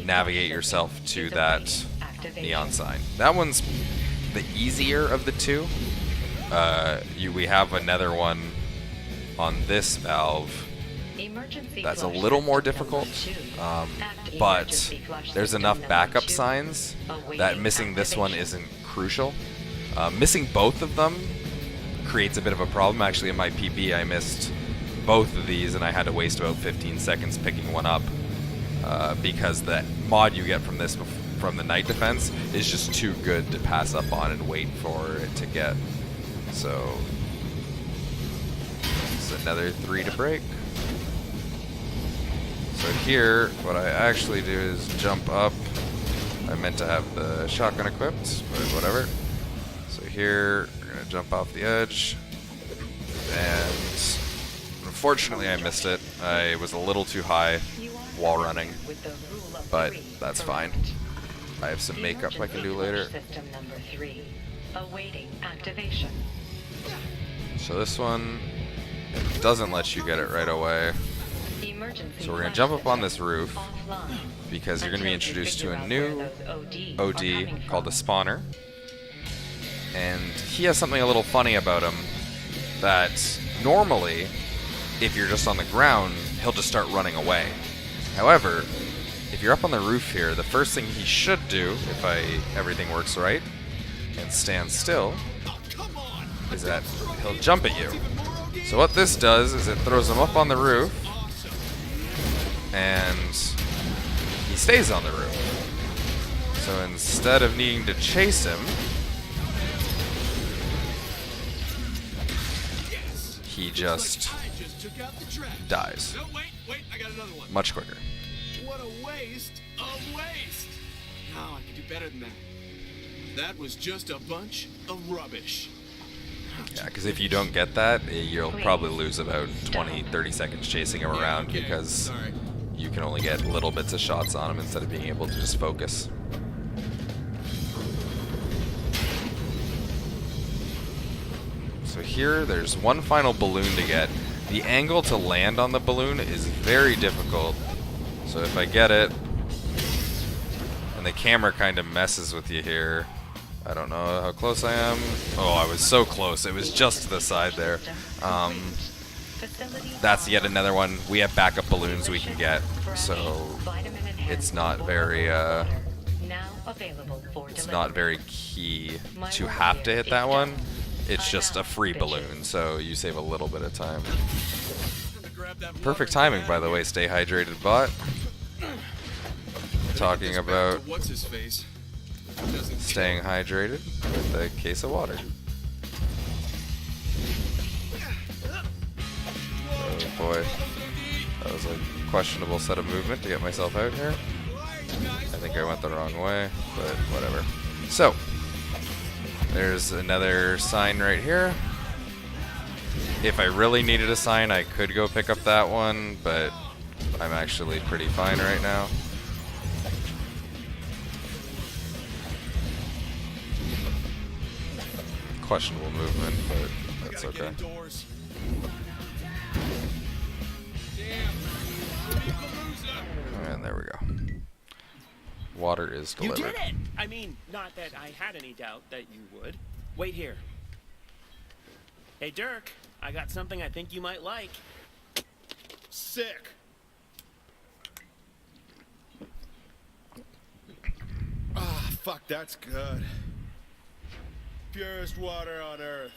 Speaker 1: navigate yourself to that neon sign. That one's the easier of the two. We have another one on this valve that's a little more difficult, but there's enough backup signs that missing this one isn't crucial. Missing both of them creates a bit of a problem. Actually, in my PB, I missed both of these, and I had to waste about 15 seconds picking one up because the mod you get from this, from the night defense, is just too good to pass up on and wait for it to get. So, it's another 3 to break. So here, what I actually do is jump up. I meant to have the shotgun equipped, but whatever. So here, we're going to jump off the edge. And unfortunately, I missed it. I was a little too high while running, but that's fine. I have some makeup I can do later.
Speaker 11: System number 3, awaiting activation.
Speaker 1: So this one, it doesn't let you get it right away. So we're going to jump up on this roof because you're going to be introduced to a new OD called a spawner. And he has something a little funny about him that normally, if you're just on the ground, he'll just start running away. However, if you're up on the roof here, the first thing he should do, if everything works right, and stand still, is that he'll jump at you. So what this does is it throws him up on the roof, and he stays on the roof. So instead of needing to chase him, he just dies. Much quicker.
Speaker 2: What a waste of waste! No, I can do better than that. That was just a bunch of rubbish.
Speaker 1: Yeah, because if you don't get that, you'll probably lose about 20-30 seconds chasing him around because you can only get little bits of shots on him instead of being able to just focus. So here, there's one final balloon to get. The angle to land on the balloon is very difficult. So if I get it, and the camera kind of messes with you here, I don't know how close I am. Oh, I was so close. It was just to the side there. That's yet another one. We have backup balloons we can get, so it's not very key to have to hit that one. It's just a free balloon, so you save a little bit of time. Perfect timing, by the way. Stay hydrated, bot. Talking about staying hydrated with a case of water. Oh boy, that was a questionable set of movement to get myself out here. I think I went the wrong way, but whatever. So, there's another sign right here. If I really needed a sign, I could go pick up that one, but I'm actually pretty fine right now. Questionable movement, but that's okay. And there we go. Water is delivered.
Speaker 10: You did it! I mean, not that I had any doubt that you would. Wait here. Hey, Dirk, I got something I think you might like.
Speaker 2: Sick.
Speaker 3: Ah, fuck, that's good. Purest water on earth.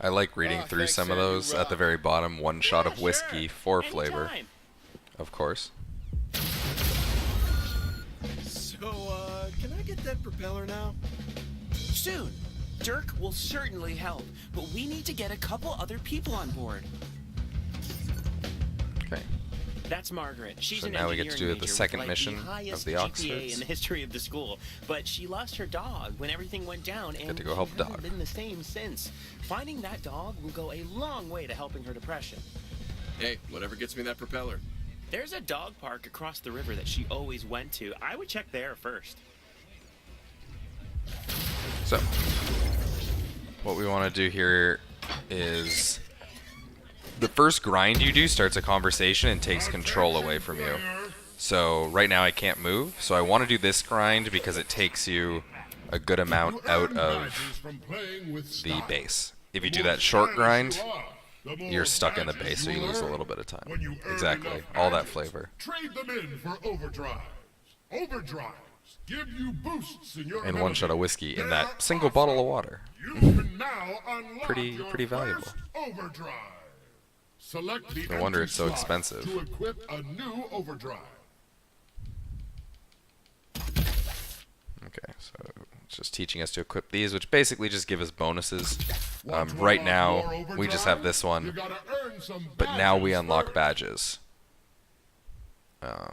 Speaker 1: I like reading through some of those. At the very bottom, one shot of whiskey for flavor. Of course.
Speaker 2: So, can I get that propeller now?
Speaker 10: Soon. Dirk will certainly help, but we need to get a couple other people on board.
Speaker 1: Okay.
Speaker 10: That's Margaret. She's
Speaker 1: So
Speaker 10: an
Speaker 1: now we get to
Speaker 10: engineering
Speaker 1: do the
Speaker 10: major
Speaker 1: second
Speaker 10: with,
Speaker 1: mission
Speaker 10: the
Speaker 1: of
Speaker 10: highest
Speaker 1: the
Speaker 10: GPA
Speaker 1: Oxfords.
Speaker 10: in the history of the school. But she lost her dog when everything went down, and
Speaker 1: to go help
Speaker 10: she
Speaker 1: the
Speaker 10: hasn't
Speaker 1: dog.
Speaker 10: been the same since. Finding that dog will go a long way to helping her depression.
Speaker 2: Hey, whatever gets me that propeller.
Speaker 10: There's a dog park across the river that she always went to. I would check there first.
Speaker 1: So, what we want to do here is the first grind you do starts a conversation and takes control away from you. So right now I can't move, so I want to do this grind because it takes you a good amount out of the base. If you do that short grind, you're stuck in the base, so you lose a little bit of time. Exactly, all that flavor.
Speaker 7: Trade them in for overdrives. Overdrives give you boosts in your
Speaker 1: And one shot of
Speaker 7: ability.
Speaker 1: whiskey in
Speaker 7: They're
Speaker 1: that single bottle of water.
Speaker 7: You can now unlock
Speaker 1: Pretty
Speaker 7: your
Speaker 1: valuable.
Speaker 7: first overdrive. Select the
Speaker 1: No wonder
Speaker 7: entry
Speaker 1: it's so
Speaker 7: slot
Speaker 1: expensive.
Speaker 7: to equip a new overdrive.
Speaker 1: Okay, so it's just teaching us to equip these, which basically just give us bonuses. Right now, we just have this one, but now we unlock badges.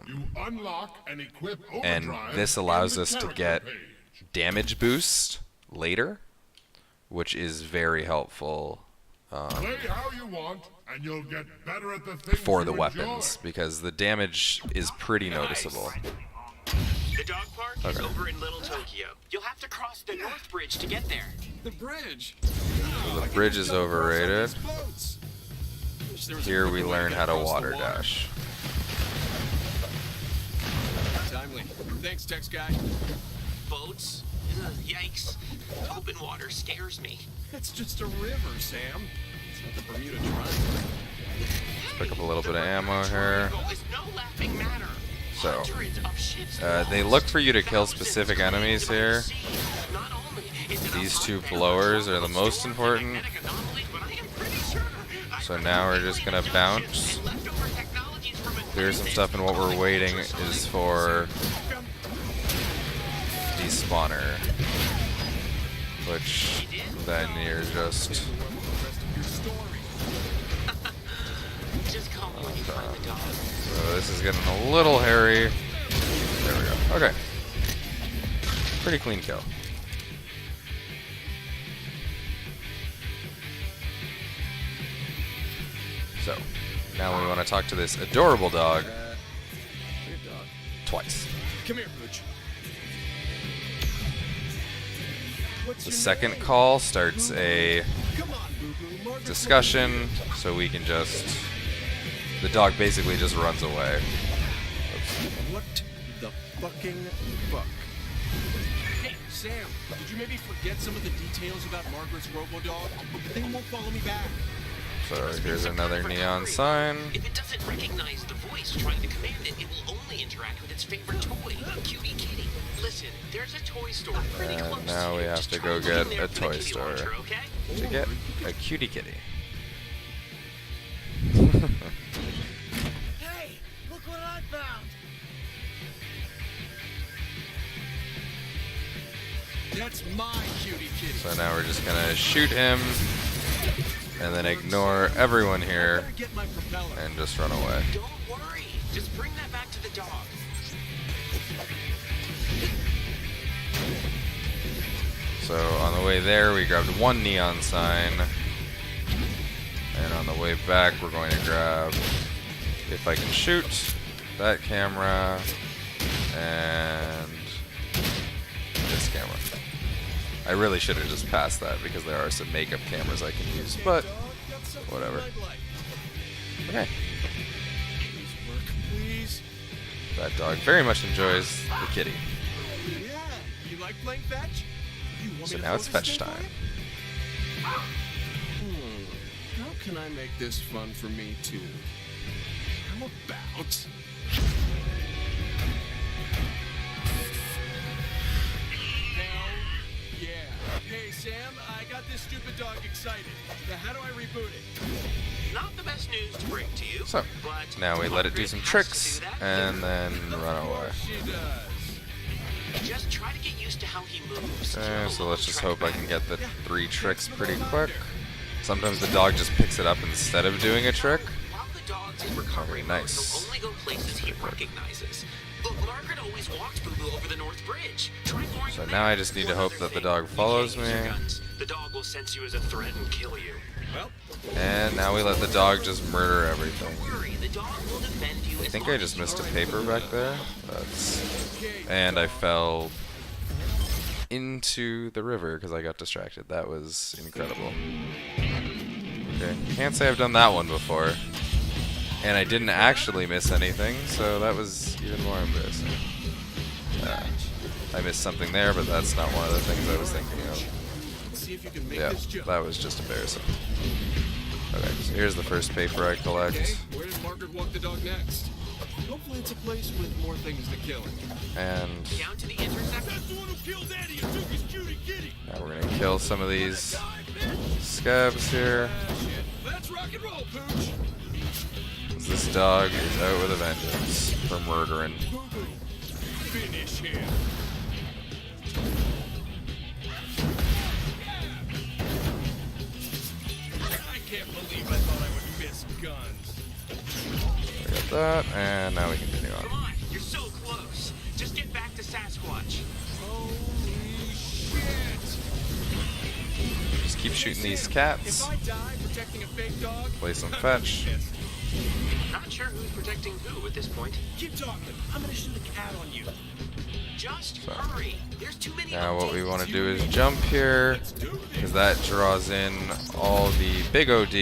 Speaker 7: You unlock and equip
Speaker 1: And
Speaker 7: overdrive
Speaker 1: this allows
Speaker 7: in the
Speaker 1: us to
Speaker 7: character
Speaker 1: get
Speaker 7: page.
Speaker 1: damage boost later, which is very helpful
Speaker 7: Play how you want, and you'll get better at the things
Speaker 1: for the
Speaker 7: you
Speaker 1: weapons, because the damage is pretty noticeable.
Speaker 10: The dog park is over in Little Tokyo. You'll have to cross the North Bridge to get there.
Speaker 2: The bridge.
Speaker 1: So the bridge is overrated.
Speaker 2: Boats. Wish there was a
Speaker 1: Here we
Speaker 2: quicker way
Speaker 1: learn
Speaker 2: get
Speaker 1: how to
Speaker 2: across the
Speaker 1: water
Speaker 2: water.
Speaker 1: dash.
Speaker 2: Timely. Thanks, Tex guy.
Speaker 10: Boats? Ugh, yikes. Open water scares me.
Speaker 2: It's just a river, Sam. It's not the Bermuda Triangle.
Speaker 1: Let's pick up a little bit of ammo here.
Speaker 10: It's no laughing matter.
Speaker 1: So,
Speaker 10: Hundreds of ships
Speaker 1: they look for you to kill specific enemies here. These two blowers are the most important. So now we're just gonna bounce. Clear some stuff, and what we're waiting is for despawner, which then you're just so this is getting a little hairy. There we go. Okay. Pretty clean kill. So, now we want to talk to this adorable dog
Speaker 2: Good dog.
Speaker 1: twice.
Speaker 2: Come here, Pooch. What's
Speaker 1: The
Speaker 2: your
Speaker 1: second
Speaker 2: name?
Speaker 1: call starts a
Speaker 2: Come on, Boo-Boo. Margaret's
Speaker 1: discussion, so we can just... The dog basically just runs away.
Speaker 2: What the fucking fuck? Hey, Sam, did you maybe forget some of the details about Margaret's robo-dog? The thing won't follow me back.
Speaker 1: So here's another neon sign.
Speaker 10: If it doesn't recognize the voice trying to command it, it will only interact with its favorite toy, Cutie Kitty. Listen, there's a toy store pretty close
Speaker 1: And now
Speaker 10: to
Speaker 1: we
Speaker 10: you.
Speaker 1: have
Speaker 10: Just
Speaker 1: to
Speaker 10: try
Speaker 1: go
Speaker 10: and
Speaker 1: get
Speaker 10: look in there
Speaker 1: a
Speaker 10: for the
Speaker 1: toy
Speaker 10: kitty
Speaker 1: store
Speaker 10: launcher, okay?
Speaker 1: to get a cutie kitty.
Speaker 10: Hey, look what I found!
Speaker 2: That's my cutie kitty.
Speaker 1: So now we're just gonna shoot him, and then ignore everyone here,
Speaker 2: Better get my propeller.
Speaker 1: and just run away.
Speaker 10: Don't worry, just bring that back to the dog.
Speaker 1: So on the way there, we grabbed one neon sign, and on the way back, we're going to grab, if I can shoot, that camera, and this camera. I really should have just passed that because there are some makeup cameras I can use, but whatever. Okay.
Speaker 2: Please work, please.
Speaker 1: That dog very much enjoys the kitty.
Speaker 2: Yeah, you like playing fetch? You want
Speaker 1: So
Speaker 2: me to
Speaker 1: now it's
Speaker 2: focus
Speaker 1: fetch
Speaker 2: there for
Speaker 1: time.
Speaker 2: you? How can I make this fun for me too? How about... Hell yeah. Hey Sam, I got this stupid dog excited. Now how do I reboot it?
Speaker 10: Not the best news to bring to you,
Speaker 1: So
Speaker 10: but
Speaker 1: now we let it do some tricks, and then run away.
Speaker 2: She does.
Speaker 10: just try to get used to how he moves.
Speaker 1: Okay, so let's just hope I can get the 3 tricks pretty quick. Sometimes the dog just picks it up instead of doing a trick.
Speaker 10: While the dog
Speaker 12: once he's recovering,
Speaker 1: nice.
Speaker 12: he'll only go places he recognizes. Look, Margaret always walked Boo Boo over the North Bridge. Try boring
Speaker 1: So
Speaker 12: him
Speaker 1: now
Speaker 12: out.
Speaker 1: I just need to
Speaker 12: One
Speaker 1: hope
Speaker 12: other
Speaker 1: that the
Speaker 12: thing,
Speaker 1: dog
Speaker 12: you
Speaker 1: follows
Speaker 12: can't use your
Speaker 1: me.
Speaker 12: guns. The dog will sense you as a threat and kill you.
Speaker 2: Well,
Speaker 1: And now we let the dog just murder everything.
Speaker 12: Don't worry, the dog will defend you.
Speaker 1: I
Speaker 12: as
Speaker 1: think
Speaker 12: long
Speaker 1: I just
Speaker 12: as
Speaker 1: missed a
Speaker 12: you
Speaker 1: paper back there. And I fell into the river because I got distracted. That was incredible. Okay, can't say I've done that one before. And I didn't actually miss anything, so that was even more embarrassing. I missed something there, but that's not one of the things I was thinking of.
Speaker 2: see if you can make
Speaker 1: Yeah,
Speaker 2: this jump.
Speaker 1: that was just embarrassing. Okay, so here's the first paper I collect.
Speaker 2: Okay, where did Margaret walk the dog next? Hopefully it's a place with more things to kill him.
Speaker 1: And
Speaker 12: Down to the intersection.
Speaker 2: That's the one who killed Eddie and took his cutie kitty.
Speaker 1: now we're gonna kill some of these scabs here.
Speaker 2: Let's rock and roll, Pooch.
Speaker 1: This dog is out with a vengeance for murdering.
Speaker 2: Finish him. I can't believe I thought I would miss guns.
Speaker 1: We got that, and now we continue
Speaker 12: Come
Speaker 1: on.
Speaker 12: on, you're so close. Just get back to Sasquatch.
Speaker 2: Holy shit.
Speaker 1: Just keep shooting these
Speaker 2: If
Speaker 1: cats.
Speaker 2: I die protecting a fake dog,
Speaker 1: Play some fetch.
Speaker 12: Not sure who's protecting who at this point.
Speaker 2: Keep talking. I'm gonna shoot a cat on you.
Speaker 12: Just hurry. There's too many.
Speaker 1: Now what we
Speaker 12: updates.
Speaker 1: want to do is jump here, because that draws in all the big OD.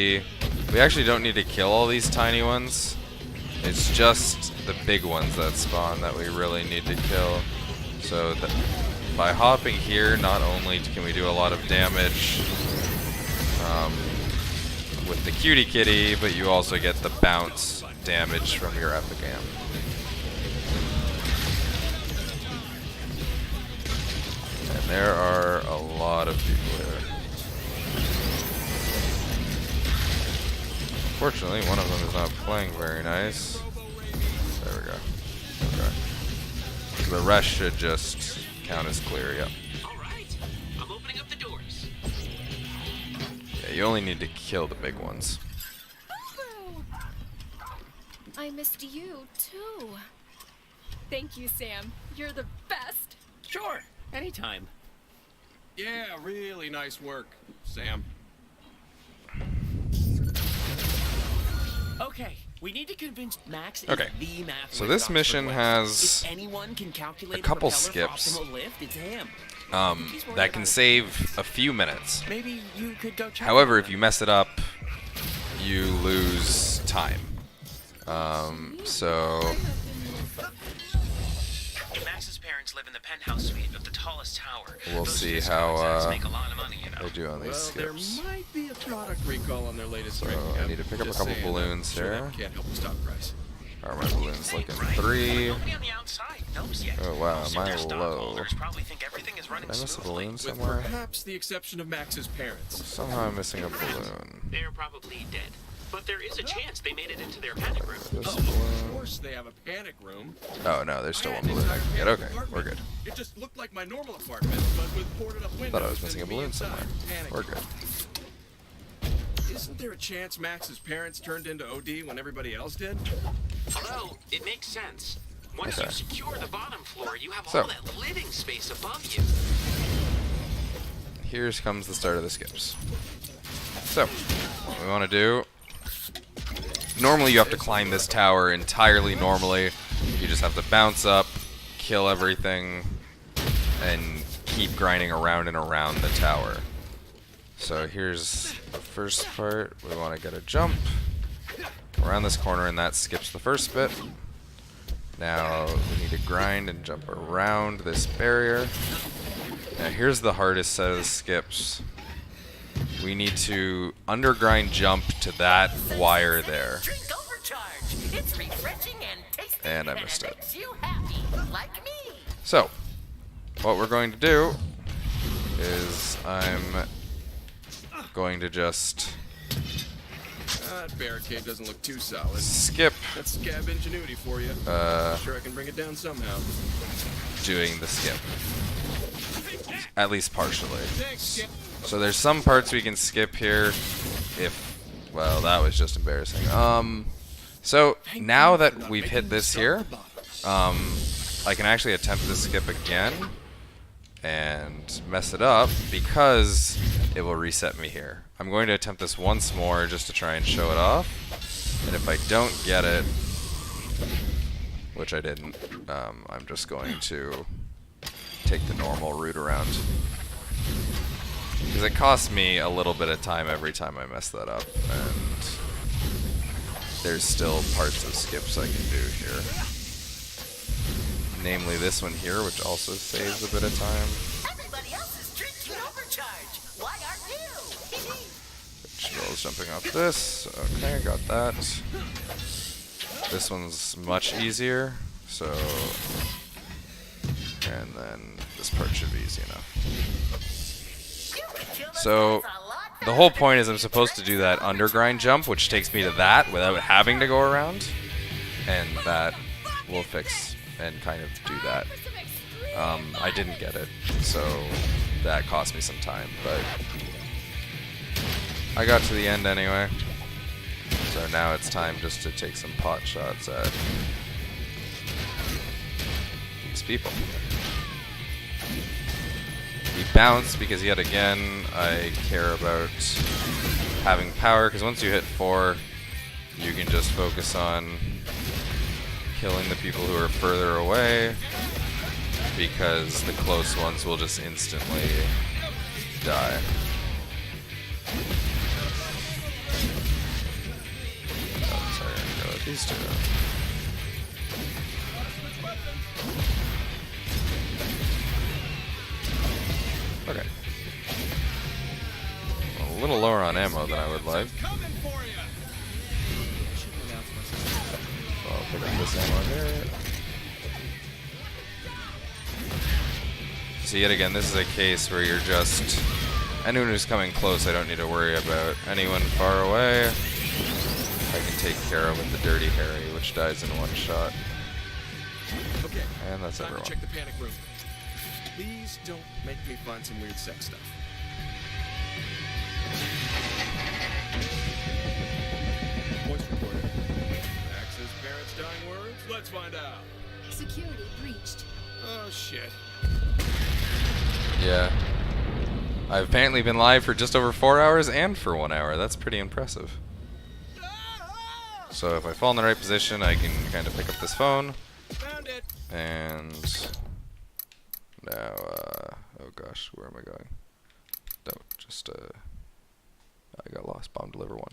Speaker 1: We actually don't need to kill all these tiny ones. It's just the big ones that spawn that we really need to kill. So by hopping here, not only can we do a lot of damage with the cutie kitty, but you also get the bounce damage from your epic amp. And there are a lot of people here. Fortunately, one of them is not playing very nice. There we go. Okay. So the rest should just count as clear, yep.
Speaker 12: All right. I'm opening up the doors.
Speaker 1: Yeah, you only need to kill the big ones.
Speaker 13: I missed you, too. Thank you, Sam. You're the best.
Speaker 10: Sure, anytime.
Speaker 2: Yeah, really nice work, Sam.
Speaker 10: Okay, we need to convince Max is
Speaker 1: Okay,
Speaker 10: the math
Speaker 1: so
Speaker 10: whiz
Speaker 1: this
Speaker 10: Oxford
Speaker 1: mission
Speaker 10: West.
Speaker 1: has
Speaker 10: If anyone can calculate
Speaker 1: a couple
Speaker 10: propeller for
Speaker 1: skips.
Speaker 10: optimal lift, it's him.
Speaker 1: That can save a few minutes.
Speaker 10: Maybe you could go check.
Speaker 1: However, if you mess it up, you lose time. So
Speaker 12: Max's parents live in the penthouse suite of the tallest tower.
Speaker 1: we'll
Speaker 12: Those
Speaker 1: see
Speaker 12: Fisk
Speaker 1: how
Speaker 12: execs make a lot of money, you know.
Speaker 1: they do on these
Speaker 2: Well,
Speaker 1: skips.
Speaker 2: there might be a product recall on their latest
Speaker 1: So
Speaker 2: drink.
Speaker 1: I need to pick up a
Speaker 2: Just
Speaker 1: couple
Speaker 2: saying,
Speaker 1: balloons
Speaker 2: I'm sure
Speaker 1: here.
Speaker 2: that can't help the stock price.
Speaker 1: Are my balloons looking 3?
Speaker 12: Nobody on the outside knows yet.
Speaker 1: Oh wow,
Speaker 12: Most
Speaker 1: am
Speaker 12: of
Speaker 1: I
Speaker 12: their
Speaker 1: low?
Speaker 12: stockholders probably think everything is running
Speaker 1: Did I miss a
Speaker 12: smoothly.
Speaker 1: balloon
Speaker 2: With
Speaker 1: somewhere?
Speaker 2: perhaps the exception of Max's parents.
Speaker 1: Somehow I'm missing a balloon.
Speaker 12: They're probably dead. But there is a chance they made it into their panic room.
Speaker 1: This
Speaker 2: Of
Speaker 1: balloon.
Speaker 2: course they have a panic room.
Speaker 1: Oh no, there's still
Speaker 2: I
Speaker 1: one
Speaker 2: had an
Speaker 1: balloon I
Speaker 2: entire
Speaker 1: can get.
Speaker 2: panic
Speaker 1: Okay,
Speaker 2: apartment.
Speaker 1: we're good.
Speaker 2: It just looked like my normal apartment, but with boarded up windows.
Speaker 1: Thought I was missing a
Speaker 2: and me
Speaker 1: balloon
Speaker 2: inside,
Speaker 1: somewhere.
Speaker 2: panicking.
Speaker 1: We're good.
Speaker 2: Isn't there a chance Max's parents turned into OD when everybody else did?
Speaker 12: Although, it makes sense. Once
Speaker 1: Okay.
Speaker 12: you secure the bottom floor, you have
Speaker 1: So.
Speaker 12: all that living space above you.
Speaker 1: Here comes the start of the skips. So, what we want to do... Normally you have to climb this tower entirely normally. You just have to bounce up, kill everything, and keep grinding around and around the tower. So here's the first part. We want to get a jump around this corner, and that skips the first bit. Now we need to grind and jump around this barrier. Now here's the hardest set of skips. We need to undergrind jump to that wire there.
Speaker 14: Drink overcharge. It's refreshing and tasty.
Speaker 1: And I missed it.
Speaker 14: Makes you happy, like me.
Speaker 1: So, what we're going to do is I'm going to just
Speaker 2: That barricade doesn't look too solid.
Speaker 1: skip
Speaker 2: That's scab ingenuity for you. Sure I can bring it down somehow.
Speaker 1: doing the skip. At least partially.
Speaker 2: Thanks, Skip.
Speaker 1: So there's some parts we can skip here if, well, that was just embarrassing. So now that we've hit this here, I can actually attempt this skip again and mess it up because it will reset me here. I'm going to attempt this once more just to try and show it off. And if I don't get it, which I didn't, I'm just going to take the normal route around. Because it costs me a little bit of time every time I mess that up, and there's still parts of skips I can do here. Namely this one here, which also saves a bit of time.
Speaker 14: Everybody else is drinking overcharge. Why aren't you?
Speaker 1: Which rolls jumping off this. Okay, got that. This one's much easier, so... And then this part should be easy enough. So, the whole point is I'm supposed to do that undergrind jump, which takes me to that without having to go around. And that will fix and kind of do that. I didn't get it, so that cost me some time, but I got to the end anyway. So now it's time just to take some pot shots at these people. We bounce because yet again I care about having power, because once you hit 4 you can just focus on killing the people who are further away, because the close ones will just instantly die. Oh, sorry, I'm gonna go with these two. Okay. A little lower on ammo than I would like. So I'll pick up this ammo here. So yet again, this is a case where you're just... Anyone who's coming close, I don't need to worry about. Anyone far away, I can take care of with the Dirty Harry, which dies in one shot.
Speaker 2: Okay.
Speaker 1: And that's
Speaker 2: Time
Speaker 1: everyone.
Speaker 2: to check the panic room. Please don't make me find some weird sex stuff. Voice recorder. Max's parents' dying words? Let's find out.
Speaker 13: Security breached.
Speaker 2: Oh, shit.
Speaker 1: Yeah. I've apparently been live for just over 4 hours and for 1 hour. That's pretty impressive. So if I fall in the right position, I can kind of pick up this phone.
Speaker 2: Found it.
Speaker 1: And now, oh gosh, where am I going? Don't, just, I got lost. Bomb deliver 1.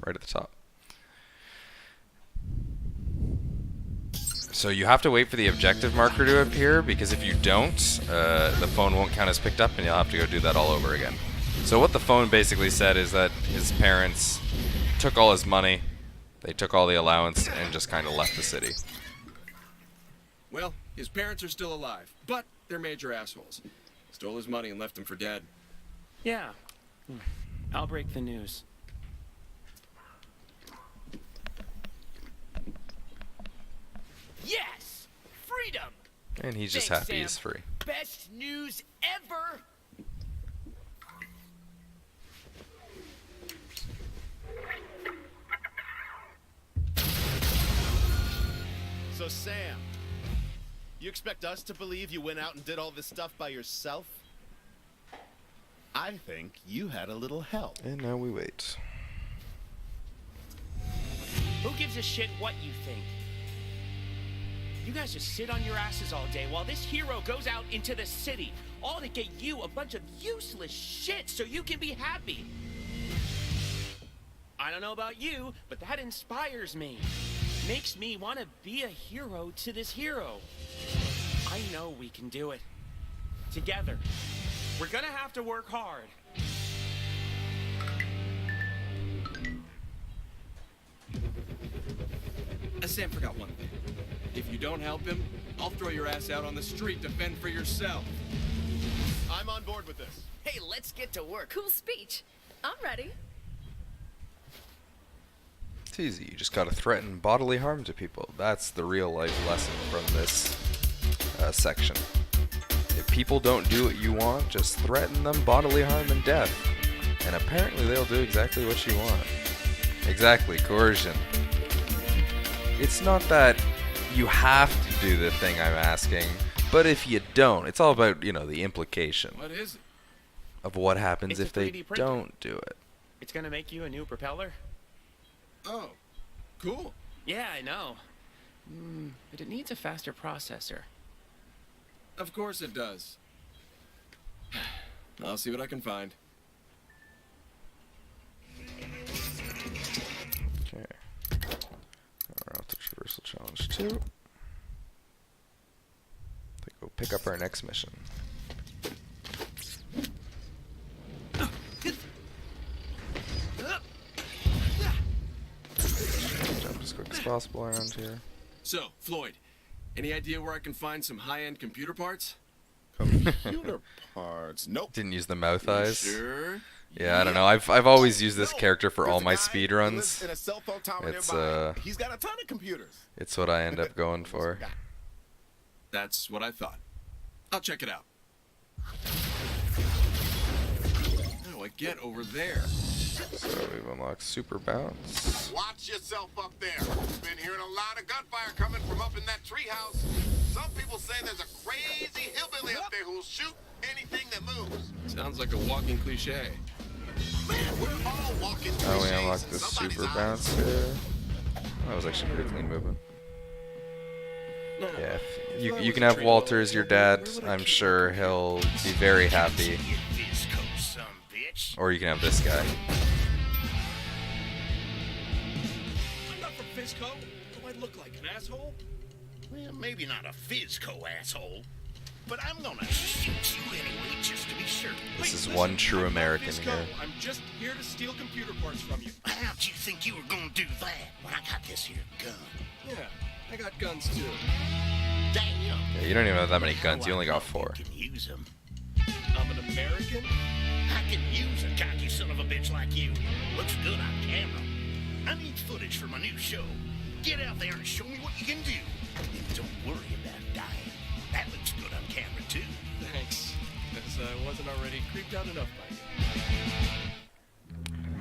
Speaker 1: Right at the top. So you have to wait for the objective marker to appear, because if you don't, the phone won't count as picked up and you'll have to go do that all over again. So what the phone basically said is that his parents took all his money, they took all the allowance, and just kind of left the city.
Speaker 2: Well, his parents are still alive, but they're major assholes. Stole his money and left him for dead.
Speaker 10: Yeah. I'll break the news.
Speaker 14: Yes! Freedom!
Speaker 1: And he's just
Speaker 14: Thanks,
Speaker 1: happy
Speaker 14: Sam.
Speaker 1: he's free.
Speaker 14: Best news ever!
Speaker 15: So, Sam, you expect us to believe you went out and did all this stuff by yourself? I think you had a little help.
Speaker 1: And now we wait.
Speaker 10: Who gives a shit what you think? You guys just sit on your asses all day while this hero goes out into the city, all to get you a bunch of useless shit so you can be happy. I don't know about you, but that inspires me. Makes me want to be a hero to this hero. I know we can do it. Together. We're gonna have to work hard.
Speaker 2: Sam forgot one thing. If you don't help him, I'll throw your ass out on the street to fend for yourself.
Speaker 15: I'm on board with this.
Speaker 14: Hey, let's get to work.
Speaker 13: Cool speech. I'm ready.
Speaker 1: It's easy. You just gotta threaten bodily harm to people. That's the real life lesson from this section. If people don't do what you want, just threaten them bodily harm and death. And apparently they'll do exactly what you want. Exactly, coercion. it's not that you have to do the thing I'm asking, but if you don't, it's all about, you know, the implication.
Speaker 2: What is it?
Speaker 1: Of what happens
Speaker 10: It's
Speaker 1: if
Speaker 10: a
Speaker 1: they
Speaker 10: 3D printer.
Speaker 1: don't do it.
Speaker 10: It's gonna make you a new propeller?
Speaker 2: Oh, cool.
Speaker 10: Yeah, I know. But it needs a faster processor.
Speaker 2: Of course it does. I'll see what I can find.
Speaker 1: Okay. We're off to Traversal Challenge 2. Let's go pick up our next mission. Jump as quick as possible around here.
Speaker 2: So, Floyd, any idea where I can find some high-end computer parts?
Speaker 8: Computer parts? Nope.
Speaker 1: Didn't use the mouth eyes.
Speaker 2: Sure.
Speaker 1: Yeah, I don't know. I've always used this character for all my speed runs.
Speaker 8: In a cell phone tower
Speaker 1: It's
Speaker 8: nearby. He's got a ton of computers.
Speaker 1: It's what I end up going for.
Speaker 2: That's what I thought. I'll check it out. How do I get over there?
Speaker 1: So we've unlocked Super Bounce.
Speaker 6: Watch yourself up there. Been hearing a lot of gunfire coming from up in that treehouse. Some people say there's a crazy hillbilly up there who'll shoot anything that moves.
Speaker 2: Sounds like a walking cliche.
Speaker 6: Man, we're all walking
Speaker 1: Oh, we
Speaker 6: cliches
Speaker 1: unlocked
Speaker 6: in
Speaker 1: the
Speaker 6: somebody's
Speaker 1: Super
Speaker 6: eyes.
Speaker 1: Bounce here. That was actually pretty clean movement. Yeah, you can have Walter as your dad. I'm sure he'll be very happy. Or you can have this guy.
Speaker 2: I'm not from Fizco. Do I look like an asshole?
Speaker 5: Well, maybe not a Fizco asshole, but I'm gonna shoot you anyway just to be sure.
Speaker 1: This is one true American
Speaker 2: Fizco,
Speaker 1: here.
Speaker 2: I'm just here to steal computer parts from you.
Speaker 5: How'd you think you were gonna do that when I got this here gun?
Speaker 2: Yeah, I got guns too.
Speaker 5: Damn.
Speaker 1: Yeah, you don't even have that many guns. You only got 4.
Speaker 5: Can use them.
Speaker 2: I'm an American?
Speaker 5: I can use a cocky son of a bitch like you. Looks good on camera. I need footage for my new show. Get out there and show me what you can do. And don't worry about dying. That looks good on camera too.
Speaker 2: Thanks. Because I wasn't already creeped out enough by you.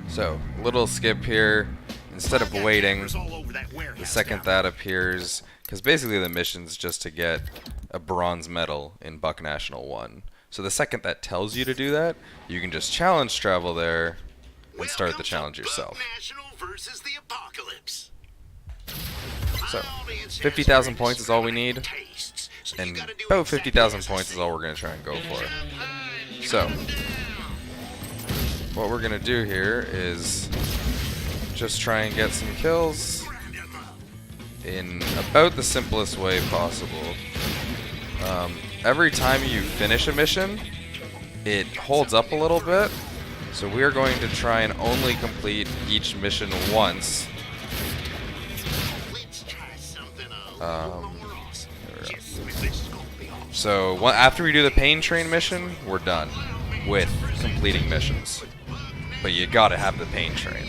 Speaker 1: So, little skip here. Instead of waiting, the second that appears, because basically the mission's just to get a bronze medal in Buck National 1. So the second that tells you to do that, you can just challenge travel there and start the challenge yourself.
Speaker 5: National versus the apocalypse.
Speaker 1: So, 50,000 points is all we need, and about 50,000 points is all we're going to try and go for. So, what we're going to do here is just try and get some kills in about the simplest way possible. Every time you finish a mission, it holds up a little bit, so we're going to try and only complete each mission once. So after we do the pain train mission, we're done with completing missions. But you gotta have the pain train.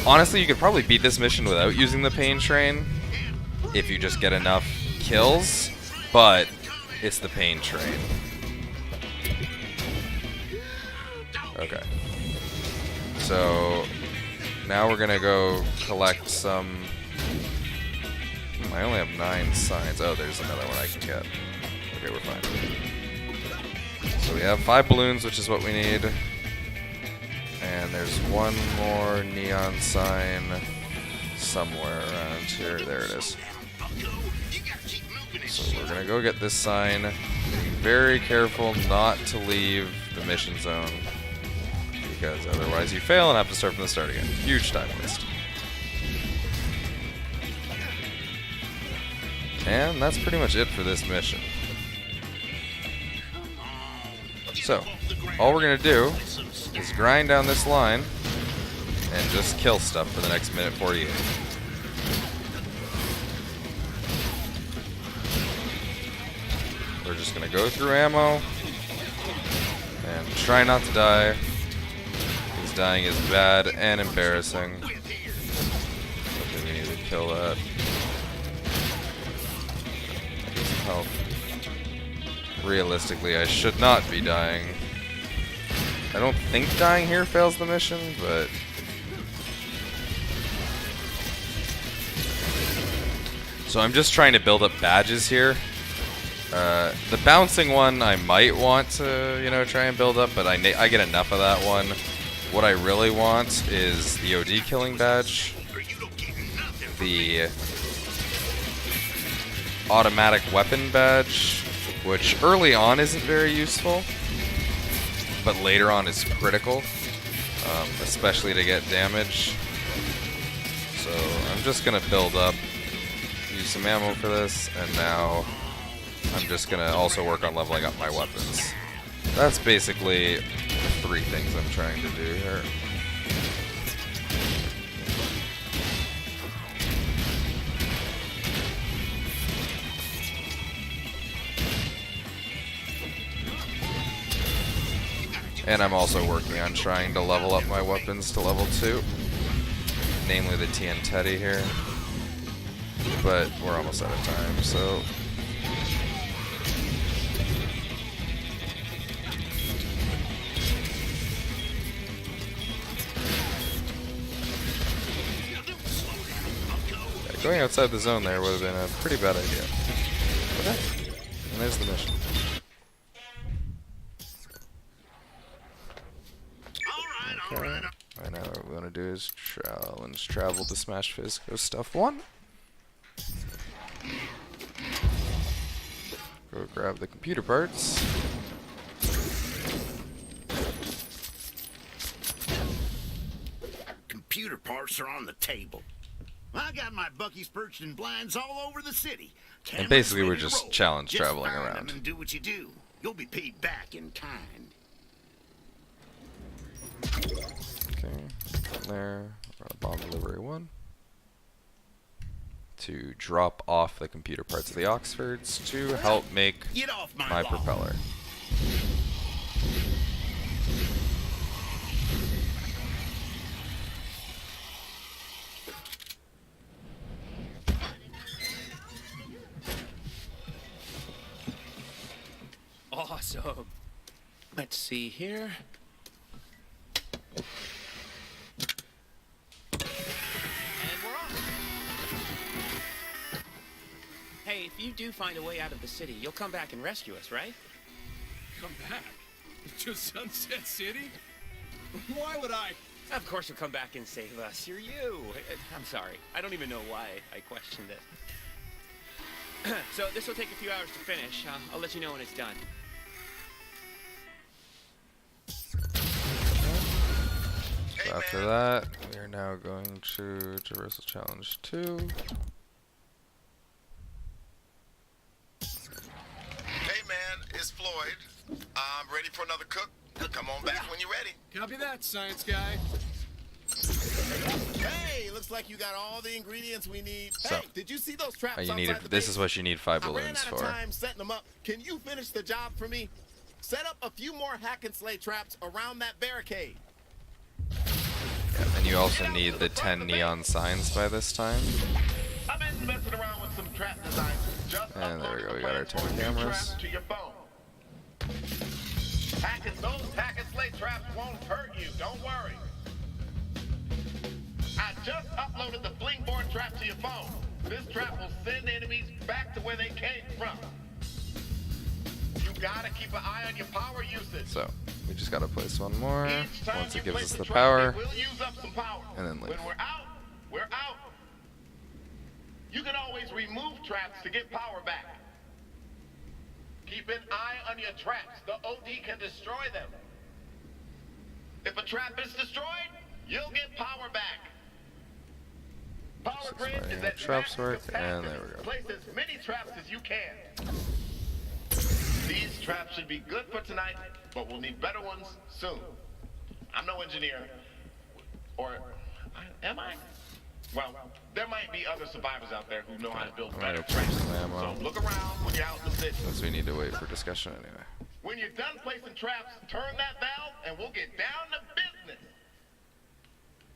Speaker 1: Honestly, you could probably beat this mission without using the pain train if you just get enough kills, but it's the pain train. Okay. So now we're gonna go collect some. I only have 9 signs. Oh, there's another one I can get. Okay, we're fine. So we have 5 balloons, which is what we need. And there's one more neon sign somewhere around here. There it is. So we're gonna go get this sign. Be very careful not to leave the mission zone, because otherwise you fail and have to start from the start again. Huge time waste. And that's pretty much it for this mission. So, all we're gonna do is grind down this line and just kill stuff for the next minute 48. We're just gonna go through ammo and try not to die, because dying is bad and embarrassing. Hopefully we need to kill that. Get some health. Realistically, I should not be dying. I don't think dying here fails the mission, but So I'm just trying to build up badges here. The bouncing one I might want to, you know, try and build up, but I get enough of that one. What I really want is the OD killing badge, the automatic weapon badge, which early on isn't very useful, but later on is critical, especially to get damage. So I'm just gonna build up, use some ammo for this, and now I'm just gonna also work on leveling up my weapons. That's basically the 3 things I'm trying to do here. And I'm also working on trying to level up my weapons to level 2. Namely the TN Teddy here. But we're almost out of time, so... Yeah, going outside the zone there would have been a pretty bad idea. Okay. And there's the mission. Okay. Right now what we want to do is challenge travel to Smash Fizz Go Stuff 1. Go grab the computer parts.
Speaker 5: Computer parts are on the table. I got my Bucky's perched in blinds all over the city.
Speaker 1: And basically we're just challenge traveling around.
Speaker 5: And do what you do. You'll be paid back in kind.
Speaker 1: Okay, there, bomb delivery 1. To drop off the computer parts of the Oxfords to help make my propeller.
Speaker 10: Awesome. Let's see here. Hey, if you do find a way out of the city, you'll come back and rescue us, right?
Speaker 2: Come back? To Sunset City? Why would I?
Speaker 10: Of course you'll come back and save us. You're you. I'm sorry. I don't even know why I questioned it. So this will take a few hours to finish. I'll let you know when it's done.
Speaker 1: So after that, we are now going to Traversal Challenge 2.
Speaker 6: Hey man, it's Floyd. I'm ready for another cook. Come on back when you're ready.
Speaker 2: Copy that, science guy.
Speaker 15: Hey, looks like you got all the ingredients we need.
Speaker 1: So,
Speaker 15: hey, did you see those traps
Speaker 1: you
Speaker 15: outside
Speaker 1: need
Speaker 15: the
Speaker 1: this
Speaker 15: base?
Speaker 1: is what you need 5
Speaker 15: I ran
Speaker 1: balloons
Speaker 15: out of
Speaker 1: for.
Speaker 15: time setting them up. Can you finish the job for me? Set up a few more hack and slay traps around that barricade.
Speaker 1: And you also need the 10 neon signs by this time.
Speaker 9: I've been messing around with some trap designs.
Speaker 1: And there we go, we got our 10 cameras.
Speaker 9: To your phone. Those hack and slay traps won't hurt you, don't worry. I just uploaded the fling board trap to your phone. This trap will send enemies back to where they came from. You gotta keep an eye on your power usage.
Speaker 1: So, we just gotta place one more. Once it gives us the
Speaker 9: trap,
Speaker 1: power.
Speaker 9: we'll use up some power.
Speaker 1: And then leave.
Speaker 9: When we're out, we're out. You can always remove traps to get power back. Keep an eye on your traps. The OD can destroy them. If a trap is destroyed, you'll get power back. Power grid is at
Speaker 1: traps
Speaker 9: max
Speaker 1: work,
Speaker 9: capacity.
Speaker 1: and there we go.
Speaker 9: Place as many traps as you can. These traps should be good for tonight, but we'll need better ones soon. I'm no engineer. Or am I? Well, there might be other survivors out there who know how to build better traps. So look around when you're out in the city.
Speaker 1: Since we need to wait for discussion anyway.
Speaker 9: When you're done placing traps, turn that valve and we'll get down to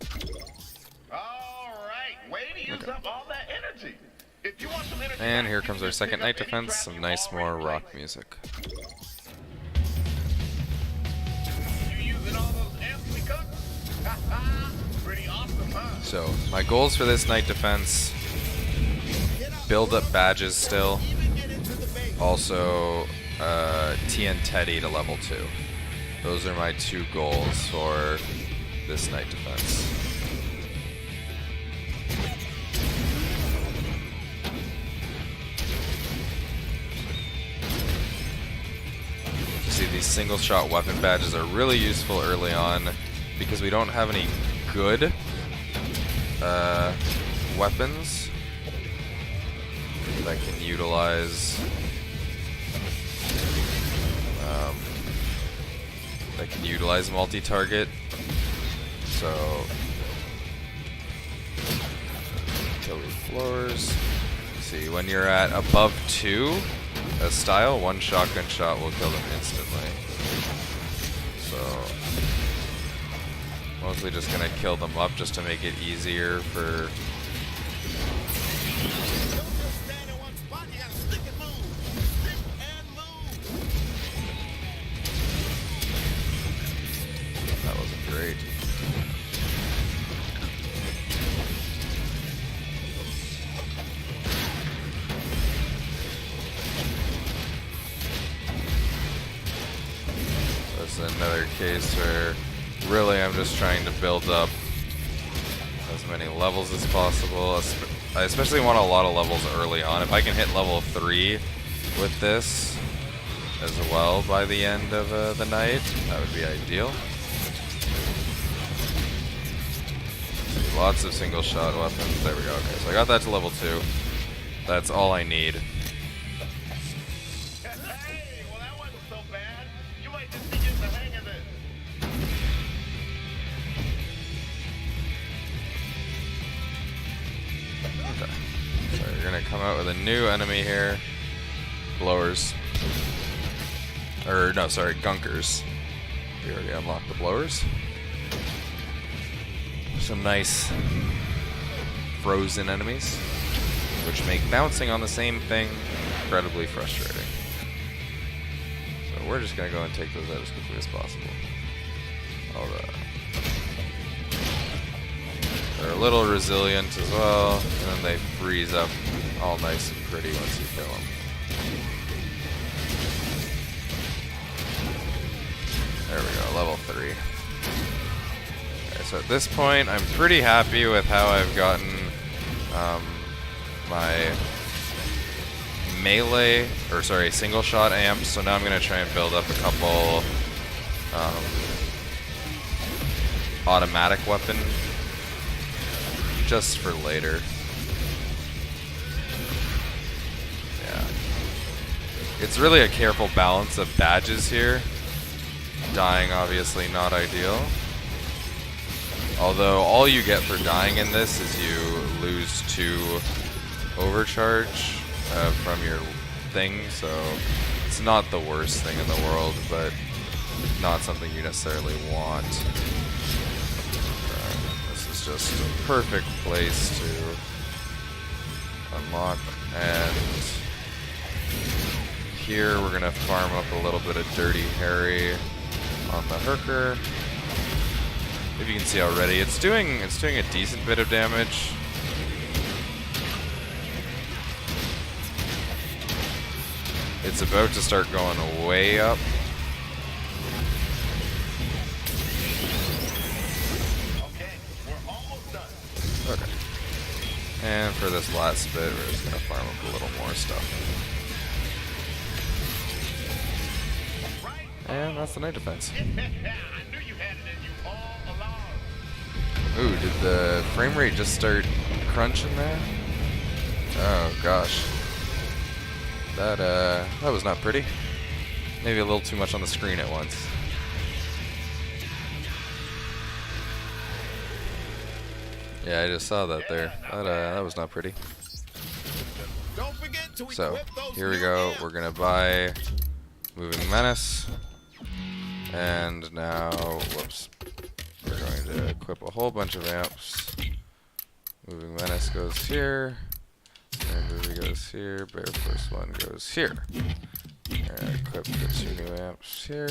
Speaker 9: business. All right, way to use up all that energy. If you want some energy,
Speaker 1: And here comes our second night defense, some nice more rock music.
Speaker 9: You using all those amps we cooked? Pretty awesome, huh?
Speaker 1: So, my goals for this night defense.
Speaker 15: Get out
Speaker 1: build up badges still. Also, TN Teddy to level 2. Those are my 2 goals for this night defense. You see, these single shot weapon badges are really useful early on because we don't have any good weapons that can utilize multi-target. So kill these floors. See, when you're at above 2 a style, 1 shotgun shot will kill them instantly. So mostly just gonna kill them up just to make it easier for that wasn't great. This is another case where really I'm just trying to build up as many levels as possible. I especially want a lot of levels early on. If I can hit level 3 with this as well by the end of the night, that would be ideal. Lots of single shot weapons. There we go. Okay, so I got that to level 2. That's all I need.
Speaker 9: Hey, well that wasn't so bad. You might just be getting the hang of this.
Speaker 1: Okay. So you're gonna come out with a new enemy here. Blowers. Or no, sorry, gunkers. We already unlocked the blowers. Some nice frozen enemies, which make bouncing on the same thing incredibly frustrating. So we're just gonna go and take those out as quickly as possible. They're a little resilient as well, and then they freeze up all nice and pretty once you kill them. There we go, level 3. Okay, so at this point, I'm pretty happy with how I've gotten my melee, or sorry, single shot amps. So now I'm gonna try and build up a couple automatic weapon just for later. Yeah. It's really a careful balance of badges here. Dying, obviously not ideal. Although all you get for dying in this is you lose 2 overcharge from your thing, so it's not the worst thing in the world, but not something you necessarily want. This is just a perfect place to unlock, and here we're gonna farm up a little bit of Dirty Harry on the Hooker. If you can see already, it's doing a decent bit of damage. It's about to start going way up. Okay. And for this last bit, we're just gonna farm up a little more stuff. And that's the night defense. Ooh, did the frame rate just start crunching there? Oh gosh. That was not pretty. Maybe a little too much on the screen at once. Yeah, I just saw that there. That was not pretty. So, here we go. We're gonna buy Moving Menace. And now, whoops. We're going to equip a whole bunch of amps. Moving Menace goes here. And Movie goes here. Bear Force 1 goes here. And equip the 2 new amps here.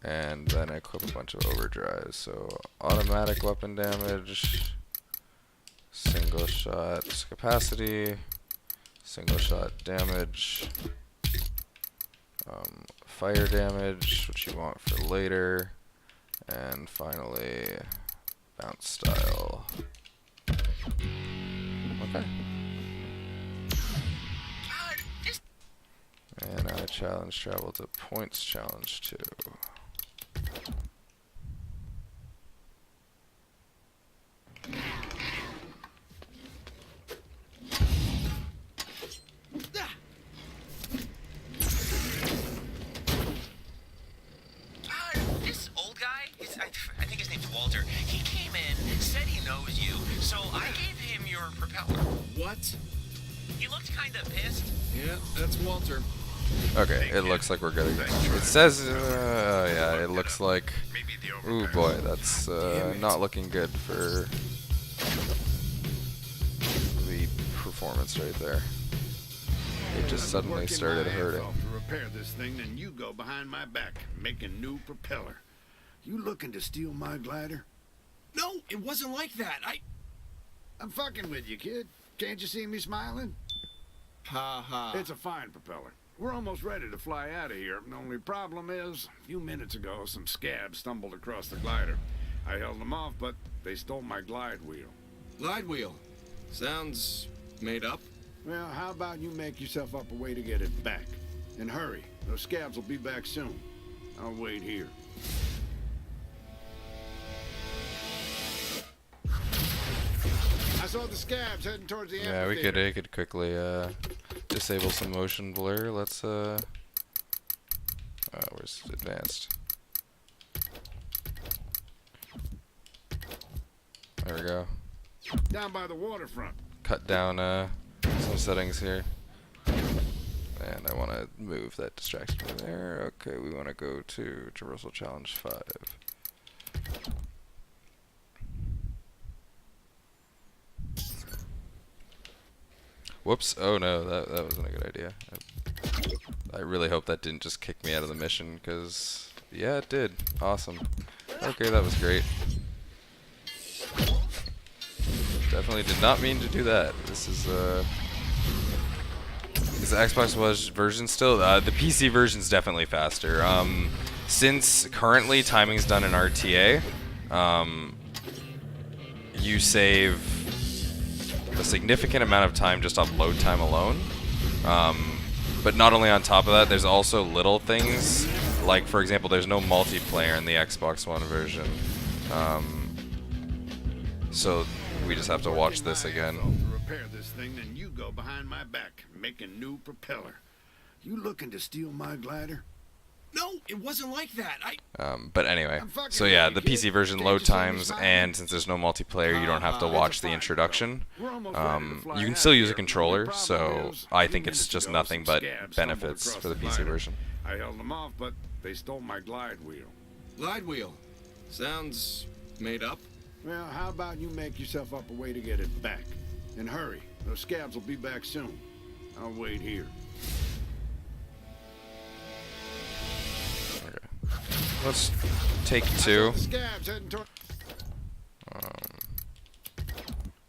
Speaker 1: And then equip a bunch of overdrives. So automatic weapon damage, single shot capacity, single shot damage, fire damage, which you want for later, and finally bounce style. Okay. And now challenge travel to points challenge 2.
Speaker 12: This old guy, I think his name's Walter, he came in, said he knows you, so I gave him your propeller.
Speaker 2: What?
Speaker 12: He looked kinda pissed.
Speaker 2: Yeah, that's Walter.
Speaker 1: Okay, it looks like we're getting. It says, yeah, it looks like. Ooh boy, that's not looking good for the performance right there. It just suddenly started hurting.
Speaker 3: To repair this thing, then you go behind my back, making new propeller. You looking to steal my glider?
Speaker 2: No, it wasn't like that.
Speaker 3: I'm fucking with you, kid. Can't you see me smiling?
Speaker 2: Ha ha.
Speaker 3: It's a fine propeller. We're almost ready to fly out of here. The only problem is, a few minutes ago, some scabs stumbled across the glider. I held them off, but they stole my glide wheel.
Speaker 2: Glide wheel. Sounds made up.
Speaker 3: Well, how about you make yourself up a way to get it back? And hurry. Those scabs will be back soon. I'll wait here. I saw the scabs heading towards the
Speaker 1: Yeah, we could quickly disable some motion blur. Let's where's advanced? There we go.
Speaker 3: Down by the waterfront.
Speaker 1: Cut down some settings here. And I want to move that distraction from there. Okay, we want to go to Traversal Challenge 5. Whoops. Oh no, that wasn't a good idea. I really hope that didn't just kick me out of the mission, because yeah, it did. Awesome. Okay, that was great. Definitely did not mean to do that. This is the Xbox version still? The PC version's definitely faster. Since currently timing's done in RTA, you save a significant amount of time just on load time alone. But not only on top of that, there's also little things, like for example, there's no multiplayer in the Xbox One version. So we just have to watch this again.
Speaker 3: To repair this thing, then you go behind my back, making new propeller. You looking to steal my glider?
Speaker 2: No, it wasn't like that.
Speaker 1: But anyway, so yeah, the PC version load times, and since there's no multiplayer, you don't have to watch the introduction. You can still use a controller, so I think it's just nothing but benefits for the PC version.
Speaker 3: I held them off, but they stole my glide wheel.
Speaker 2: Glide wheel. Sounds made up.
Speaker 3: Well, how about you make yourself up a way to get it back? And hurry. Those scabs will be back soon. I'll wait here.
Speaker 1: Okay. Let's take 2.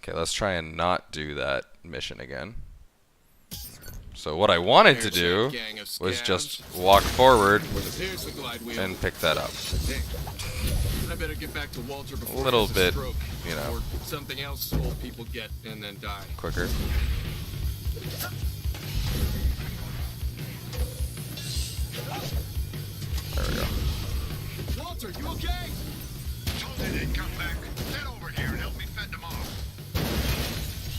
Speaker 1: Okay, let's try and not do that mission again. So what I wanted to do was just walk forward and pick that up.
Speaker 2: I better get back to Walter before
Speaker 1: a little
Speaker 2: he has
Speaker 1: bit,
Speaker 2: stroke,
Speaker 1: you know,
Speaker 2: or something else old people get and then die.
Speaker 1: Quicker. There we go.
Speaker 2: Walter, you okay?
Speaker 7: Told they didn't come back. Get over here and help me fend them off.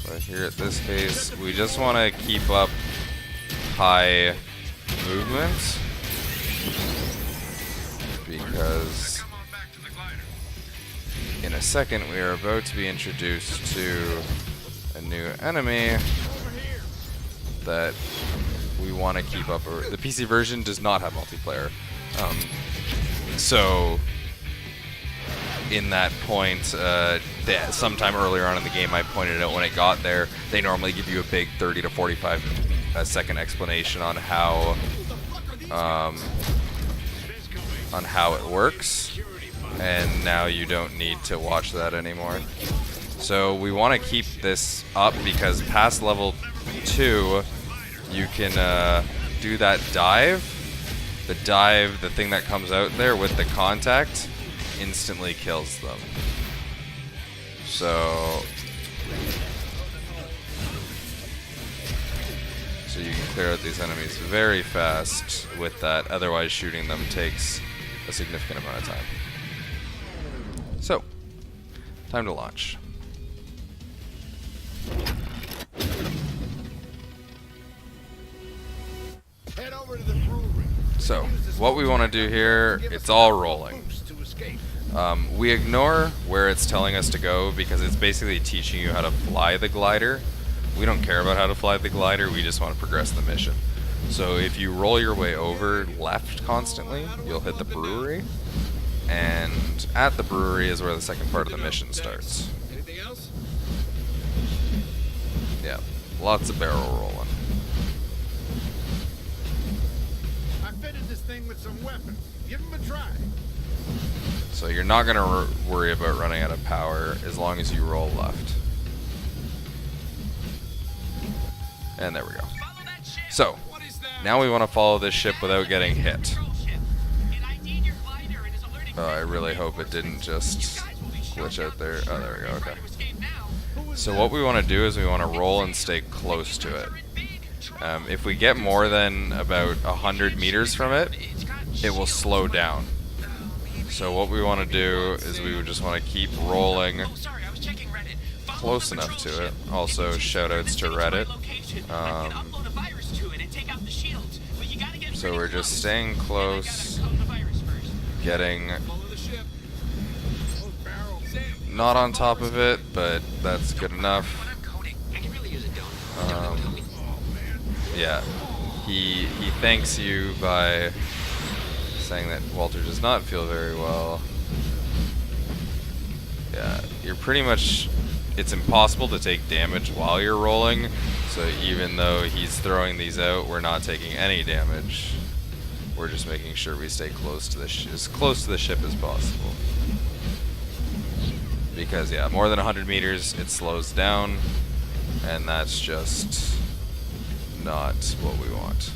Speaker 1: So here at this case, we just want to keep up high movement, because in a second we are about to be introduced to a new enemy that we want to keep up. The PC version does not have multiplayer, so in that point, sometime earlier on in the game I pointed out when it got there, they normally give you a big 30 to 45 second explanation on how it works, and now you don't need to watch that anymore. So we want to keep this up because past level 2, you can do that dive. The dive, the thing that comes out there with the contact, instantly kills them. So you can clear out these enemies very fast with that, otherwise shooting them takes a significant amount of time. So, time to launch.
Speaker 4: Head over to the brewery.
Speaker 1: So, what we want to do here, it's all rolling. We ignore where it's telling us to go because it's basically teaching you how to fly the glider. We don't care about how to fly the glider, we just want to progress the mission. So if you roll your way over left constantly, you'll hit the brewery, and at the brewery is where the second part of the mission starts.
Speaker 2: Anything else?
Speaker 1: Yeah, lots of barrel rolling.
Speaker 4: I fitted this thing with some weapons. Give them a try.
Speaker 1: So you're not going to worry about running out of power as long as you roll left. And there we go. So, now we want to follow this ship without getting hit. Oh, I really hope it didn't just glitch out there. Oh, there we go, okay. So what we want to do is we want to roll and stay close to it. If we get more than about 100 meters from it, it will slow down. So what we want to do is we would just want to keep rolling close enough to it. Also, shoutouts to Reddit. So we're just staying close, getting not on top of it, but that's good enough. Yeah, he thanks you by saying that Walter does not feel very well. Yeah, you're pretty much, it's impossible to take damage while you're rolling, so even though he's throwing these out, we're not taking any damage. We're just making sure we stay close to the as close to the ship as possible. Because yeah, more than 100 meters, it slows down, and that's just not what we want.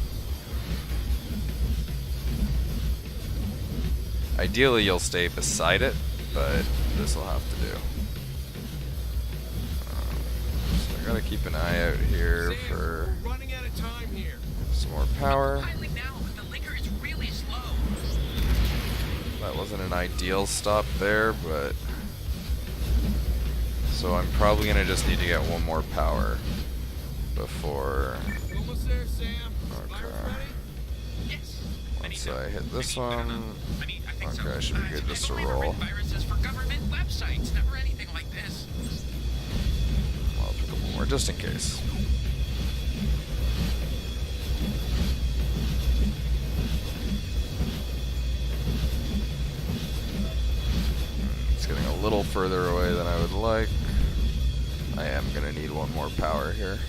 Speaker 1: Ideally, you'll stay beside it, but this will have to do. So I gotta keep an eye out here for some more power. That wasn't an ideal stop there, but so I'm probably gonna just need to get one more power before. Okay. Once I hit this one, okay, I should be good just to roll. I'll pick up one more just in case. It's getting a little further away than I would like. I am gonna need one more power here.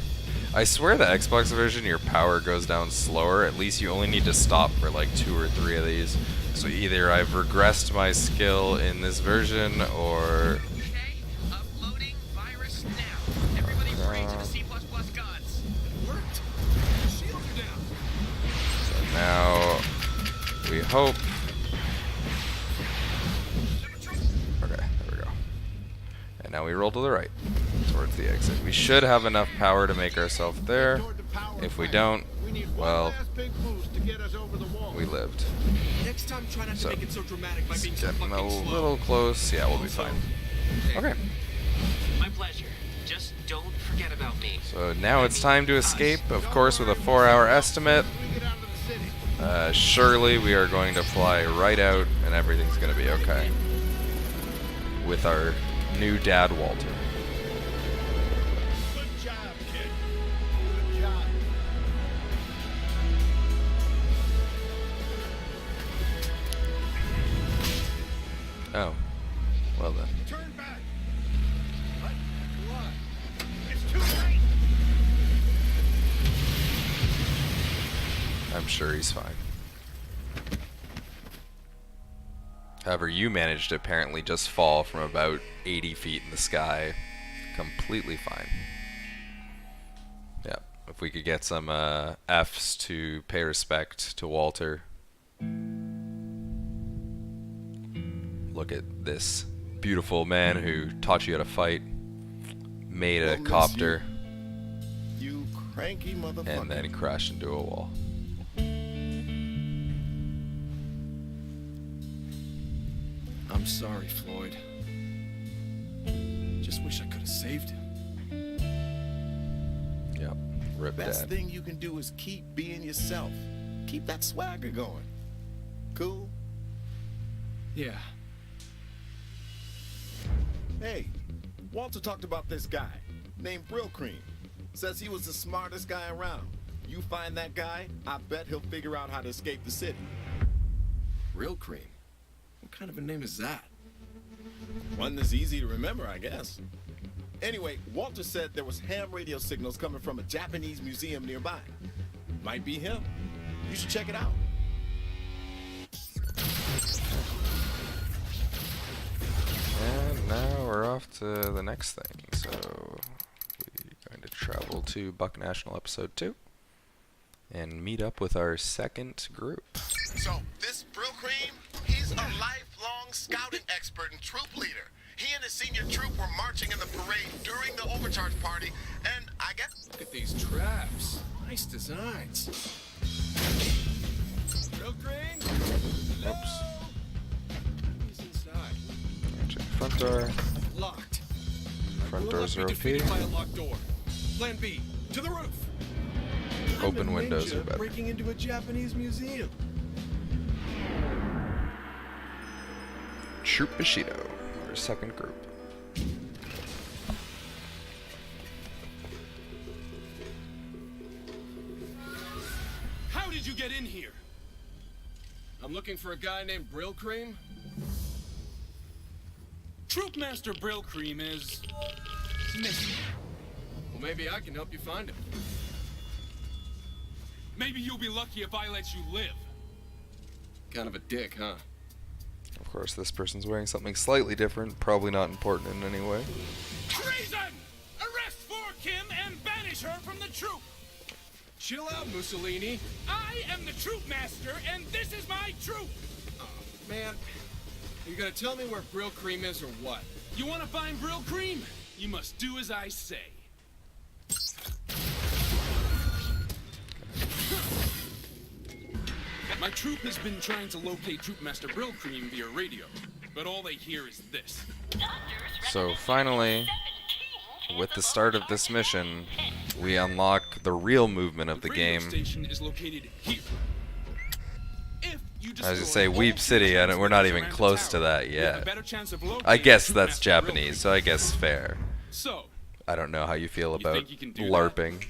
Speaker 1: I swear the Xbox version, your power goes down slower. At least you only need to stop for like 2 or 3 of these. So either I've regressed my skill in this version, or... So now we hope... Okay, there we go. And now we roll to the right, towards the exit. We should have enough power to make ourselves there. If we don't, well, we lived.
Speaker 2: Next time, try not to
Speaker 1: So,
Speaker 2: make it so dramatic by being so
Speaker 1: getting a
Speaker 2: fucking slow.
Speaker 1: little close. Yeah, we'll be fine. Okay.
Speaker 12: My pleasure. Just don't forget about me.
Speaker 1: So now it's time to escape, of course, with a 4-hour estimate. Surely we are going to fly right out, and everything's going to be okay. With our new dad, Walter.
Speaker 4: Good job, kid. Good job.
Speaker 1: Oh. Well then.
Speaker 4: Turn back. What? It's too late.
Speaker 1: I'm sure he's fine. However, you managed to apparently just fall from about 80 feet in the sky completely fine. Yeah, if we could get some Fs to pay respect to Walter. Look at this beautiful man who taught you how to fight, made a copter,
Speaker 8: You cranky motherfucker.
Speaker 1: and then he crashed into a wall.
Speaker 2: I'm sorry, Floyd. Just wish I could have saved him.
Speaker 1: Yep, rip
Speaker 8: Best
Speaker 1: dad.
Speaker 8: thing you can do is keep being yourself. Keep that swagger going. Cool?
Speaker 2: Yeah.
Speaker 8: Hey, Walter talked about this guy named Brill Cream. Says he was the smartest guy around. You find that guy, I bet he'll figure out how to escape the city.
Speaker 2: Real Cream? What kind of a name is that?
Speaker 8: One that's easy to remember, I guess. Anyway, Walter said there was ham radio signals coming from a Japanese museum nearby. Might be him. You should check it out.
Speaker 1: And now we're off to the next thing. So we're going to travel to Buck National Episode 2 and meet up with our second group.
Speaker 6: So, this Brill Cream, he's a lifelong scouting expert and troop leader. He and his senior troop were marching in the parade during the overcharge party, and I guess...
Speaker 2: Look at these traps. Nice designs. Real Cream?
Speaker 1: Oops.
Speaker 2: He's inside.
Speaker 1: Check the front door.
Speaker 2: Locked.
Speaker 1: Front
Speaker 2: Will
Speaker 1: doors
Speaker 2: not
Speaker 1: are
Speaker 2: be
Speaker 1: okay.
Speaker 2: defeated by a locked door. Plan B. To the roof.
Speaker 1: Open
Speaker 2: I'm a
Speaker 1: windows
Speaker 2: ninja
Speaker 1: are better.
Speaker 2: breaking into a Japanese museum.
Speaker 1: Troop Bushido, our second group.
Speaker 2: How did you get in here? I'm looking for a guy named Brill Cream. Troop Master Brill Cream is missing. Well, maybe I can help you find him. Maybe you'll be lucky if I let you live. Kind of a dick, huh?
Speaker 1: Of course, this person's wearing something slightly different, probably not important in any way.
Speaker 2: Treason! Arrest for Kim and banish her from the troop! Chill out, Mussolini. I am the troop master, and this is my troop! Oh, man. Are you gonna tell me where Brill Cream is or what? You wanna find Brill Cream? You must do as I say. My troop has been trying to locate Troop Master Brill Cream via radio, but all they hear is this.
Speaker 1: So finally, with the start of this mission, we unlock the real movement of the
Speaker 2: Radio
Speaker 1: game.
Speaker 2: station is located here. If you
Speaker 1: As you say, Weeb City, and we're not even close to that
Speaker 2: you have a
Speaker 1: yet.
Speaker 2: better chance of locating
Speaker 1: I guess
Speaker 2: Troop
Speaker 1: that's
Speaker 2: Master Brill Cream.
Speaker 1: Japanese, so I guess fair.
Speaker 2: So,
Speaker 1: I don't know how you feel about
Speaker 2: think you can do that?
Speaker 1: LARPing.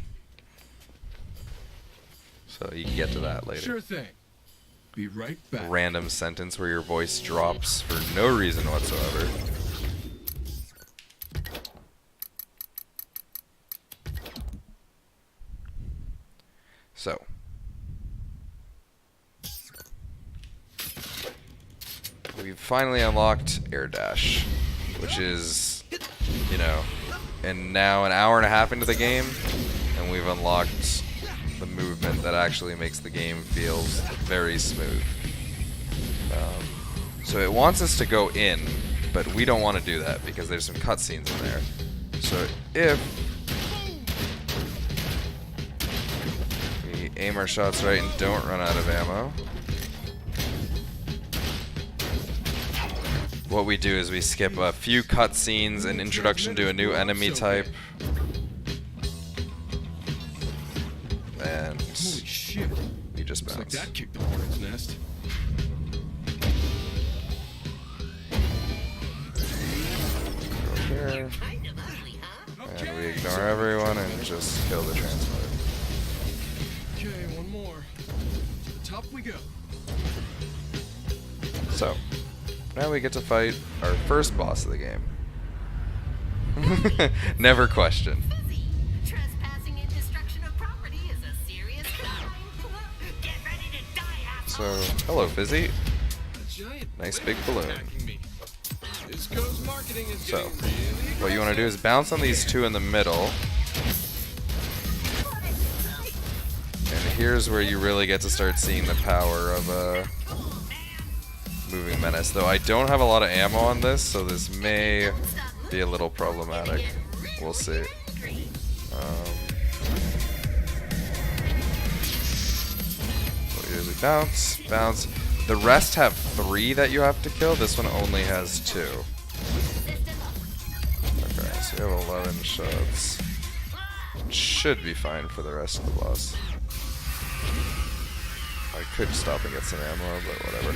Speaker 1: So you can get to that later.
Speaker 2: sure thing. Be right back.
Speaker 1: Random sentence where your voice drops for no reason whatsoever. So. We've finally unlocked Air Dash, which is, you know, and now an hour and a half into the game, and we've unlocked the movement that actually makes the game feel very smooth. So it wants us to go in, but we don't want to do that because there's some cutscenes in there. So if we aim our shots right and don't run out of ammo, what we do is we skip a few cutscenes, an introduction to a new enemy type, and
Speaker 2: Holy shit.
Speaker 1: you just
Speaker 2: Looks like
Speaker 1: bounce.
Speaker 2: that kicked the hornet's nest.
Speaker 1: Go here, and we ignore everyone and just kill the transmitter.
Speaker 2: Okay, one more. To the top we go.
Speaker 1: So, now we get to fight our first boss of the game. Never question.
Speaker 14: Trespassing and destruction of property is a serious crime. Get ready to die,
Speaker 1: So, hello, Fizzy.
Speaker 2: A giant
Speaker 1: Nice
Speaker 2: whale
Speaker 1: big balloon.
Speaker 2: attacking me. Cisco's marketing is
Speaker 1: So,
Speaker 2: getting really
Speaker 1: what you want to do is bounce on these two in the middle. And here's where you really get to start seeing the power of a moving menace. Though I don't have a lot of ammo on this, so this may be a little problematic. We'll see. So usually bounce, bounce. The rest have 3 that you have to kill. This one only has 2. Okay, so you have 11 shots. Should be fine for the rest of the boss. I could stop and get some ammo, but whatever.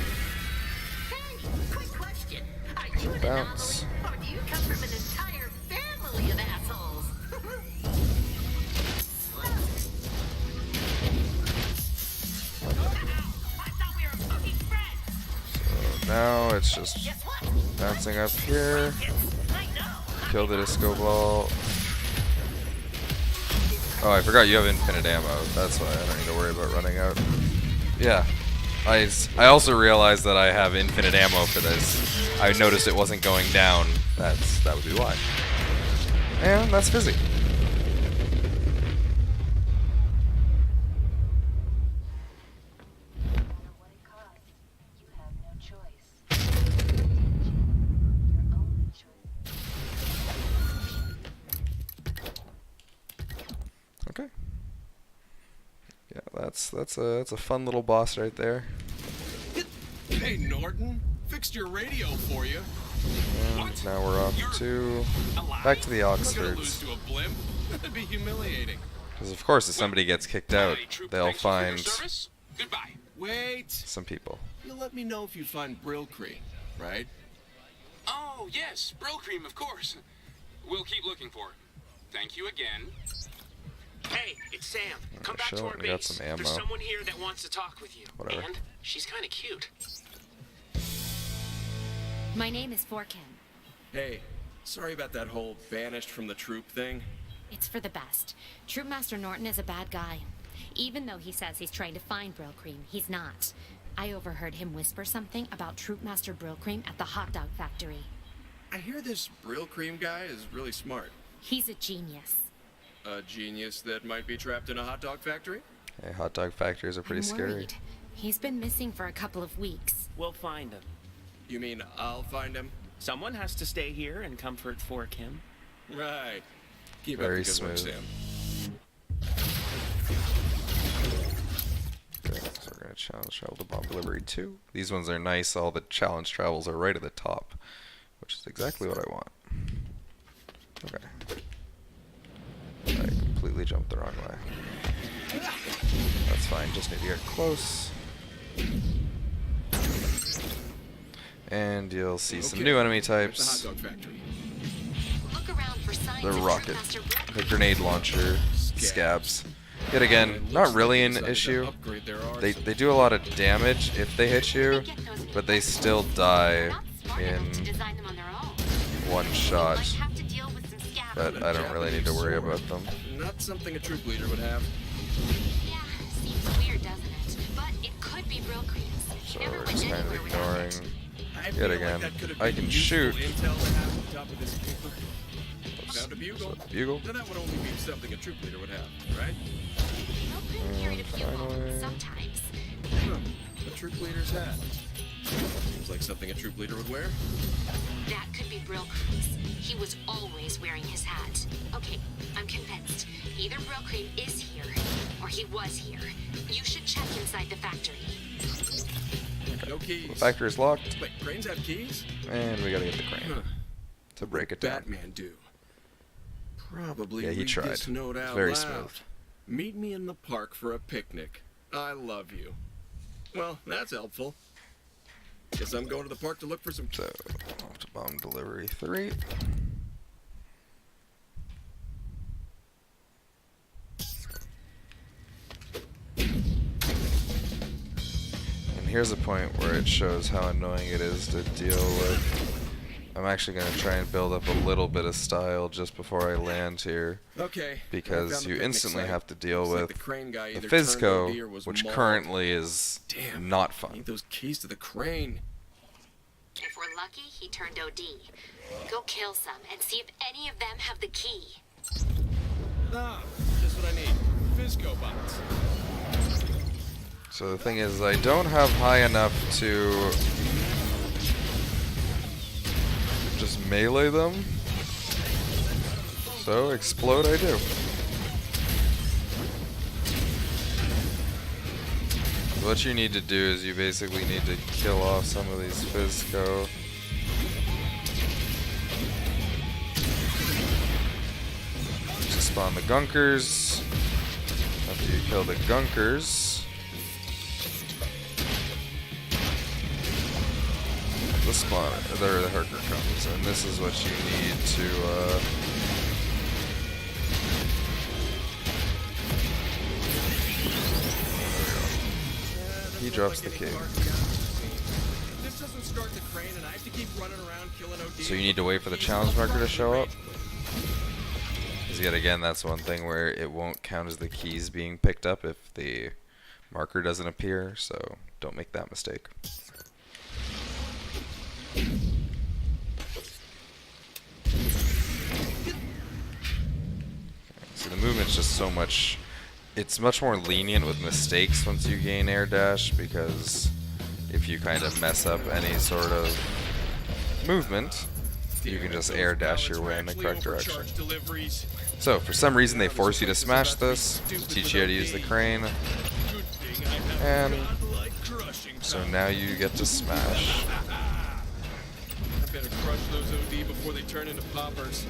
Speaker 14: Quick question. Are you an
Speaker 1: Bounce.
Speaker 14: anomaly, or do you come from an entire family of assholes?
Speaker 1: So now it's just bouncing up here. Kill the disco ball. Oh, I forgot you have infinite ammo. That's why I don't need to worry about running out. Yeah. I also realized that I have infinite ammo for this. I noticed it wasn't going down. That would be why. And that's fizzy. Okay. Yeah, that's a fun little boss right there.
Speaker 2: Hey, Norton. Fixed your radio for you.
Speaker 1: And now we're off to back to the Oxfords.
Speaker 2: To a blimp? That'd be humiliating.
Speaker 1: Because of course, if somebody gets kicked out, they'll find
Speaker 2: Goodbye. Wait.
Speaker 1: some people.
Speaker 2: You'll let me know if you find Brill Cream, right?
Speaker 16: Oh, yes, Brill Cream, of course. We'll keep looking for it. Thank you again.
Speaker 10: Hey, it's Sam. Come back to
Speaker 1: Sure,
Speaker 10: our
Speaker 1: we got
Speaker 10: base.
Speaker 1: some ammo.
Speaker 10: There's someone here that wants to talk with you.
Speaker 1: Whatever.
Speaker 10: And she's kind of cute.
Speaker 17: My name is Forkin.
Speaker 2: Hey, sorry about that whole banished from the troop thing.
Speaker 17: It's for the best. Troop Master Norton is a bad guy. Even though he says he's trying to find Brill Cream, he's not. I overheard him whisper something about Troop Master Brill Cream at the hot dog factory.
Speaker 2: I hear this Brill Cream guy is really smart.
Speaker 17: He's a genius.
Speaker 2: A genius that might be trapped in a hot dog factory?
Speaker 1: Hey, hot dog factories are pretty
Speaker 17: I'm
Speaker 1: scary.
Speaker 17: worried. He's been missing for a couple of weeks.
Speaker 10: We'll find him.
Speaker 2: You mean I'll find him?
Speaker 10: Someone has to stay here and comfort Kim.
Speaker 2: Right. Keep
Speaker 1: Very
Speaker 2: up the good work,
Speaker 1: smooth.
Speaker 2: Sam.
Speaker 1: Okay, so we're gonna challenge travel to bomb delivery 2. These ones are nice. All the challenge travels are right at the top, which is exactly what I want. Okay. I completely jumped the wrong way. That's fine. Just need to get close. And you'll see some new enemy types.
Speaker 2: Hot dog factory.
Speaker 17: Look around for signs
Speaker 1: The
Speaker 17: of
Speaker 1: rocket,
Speaker 17: Troop Master Brill
Speaker 1: the
Speaker 17: Cream.
Speaker 1: grenade launcher, scabs. Yet again, not really an issue. They do a lot of damage if they hit you, but they still die in one shot. But I don't really need to worry about them.
Speaker 2: Not something a troop leader would have.
Speaker 17: Yeah, seems weird, doesn't it? But it could be Brill Cream's.
Speaker 1: So
Speaker 17: Never
Speaker 1: we're
Speaker 17: went
Speaker 1: just kind of
Speaker 17: anywhere without
Speaker 1: ignoring.
Speaker 17: it.
Speaker 1: Yet again, I can shoot.
Speaker 2: Intel to have on top of this paper. Found a bugle.
Speaker 1: Bugle.
Speaker 2: Then that would only be something a troop leader would have, right?
Speaker 17: Brill Cream carried a few
Speaker 1: finally-
Speaker 17: sometimes.
Speaker 2: Huh. A troop leader's hat. Seems like something a troop leader would wear.
Speaker 17: That could be Brill Cream's. He was always wearing his hat. Okay, I'm convinced. Either Brill Cream is here, or he was here. You should check inside the factory.
Speaker 2: No keys.
Speaker 1: The factory's locked,
Speaker 2: Wait, cranes have keys?
Speaker 1: and we gotta get the crane
Speaker 2: Huh.
Speaker 1: to break it down.
Speaker 2: Batman do. Probably
Speaker 1: Yeah, he
Speaker 2: read
Speaker 1: tried.
Speaker 2: this note
Speaker 1: It's
Speaker 2: out
Speaker 1: very
Speaker 2: loud.
Speaker 1: smooth.
Speaker 2: Meet me in the park for a picnic. I love you. Well, that's helpful. Guess I'm going to the park to look for some...
Speaker 1: So, off to bomb delivery 3. And here's a point where it shows how annoying it is to deal with. I'm actually going to try and build up a little bit of style just before I land here.
Speaker 2: Okay. I found
Speaker 1: Because
Speaker 2: the
Speaker 1: you
Speaker 2: picnic
Speaker 1: instantly
Speaker 2: site.
Speaker 1: have to deal
Speaker 2: Looks like
Speaker 1: with
Speaker 2: the crane guy
Speaker 1: the
Speaker 2: either turned OD or
Speaker 1: Fizco,
Speaker 2: was
Speaker 1: which
Speaker 2: mauled.
Speaker 1: currently is
Speaker 2: Damn.
Speaker 1: not
Speaker 2: I
Speaker 1: fun.
Speaker 2: need those keys to the crane.
Speaker 17: If we're lucky, he turned OD. Go kill some and see if any of them have the key.
Speaker 2: Ah, just what I need. Fizco bots.
Speaker 1: So the thing is, I don't have high enough to just melee them. So explode I do. What you need to do is you basically need to kill off some of these Fizco. To spawn the Gunkers. After you kill the Gunkers, the spawn, there the Herker comes, and this is what you need to he drops the cave.
Speaker 2: This doesn't start the crane and I have to keep running around killing OD.
Speaker 1: So you need to wait for the challenge marker to show up. Because yet again, that's one thing where it won't count as the keys being picked up if the marker doesn't appear, so don't make that mistake. So the movement's just so much, it's much more lenient with mistakes once you gain air dash, because if you kind of mess up any sort of movement, you can just air dash your way in the correct direction. So for some reason they force you to smash this, teach you how to use the crane, and so now you get to smash.
Speaker 2: I better crush those OD before they turn into poppers.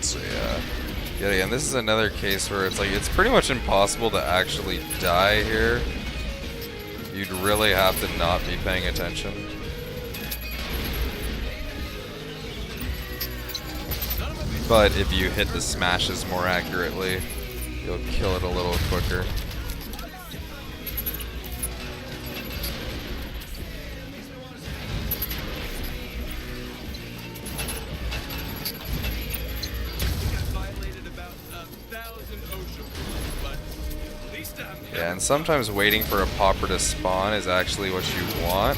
Speaker 1: So yeah, again, this is another case where it's like it's pretty much impossible to actually die here. You'd really have to not be paying attention. But if you hit the smashes more accurately, you'll kill it a little quicker. Yeah, and sometimes waiting for a popper to spawn is actually what you want,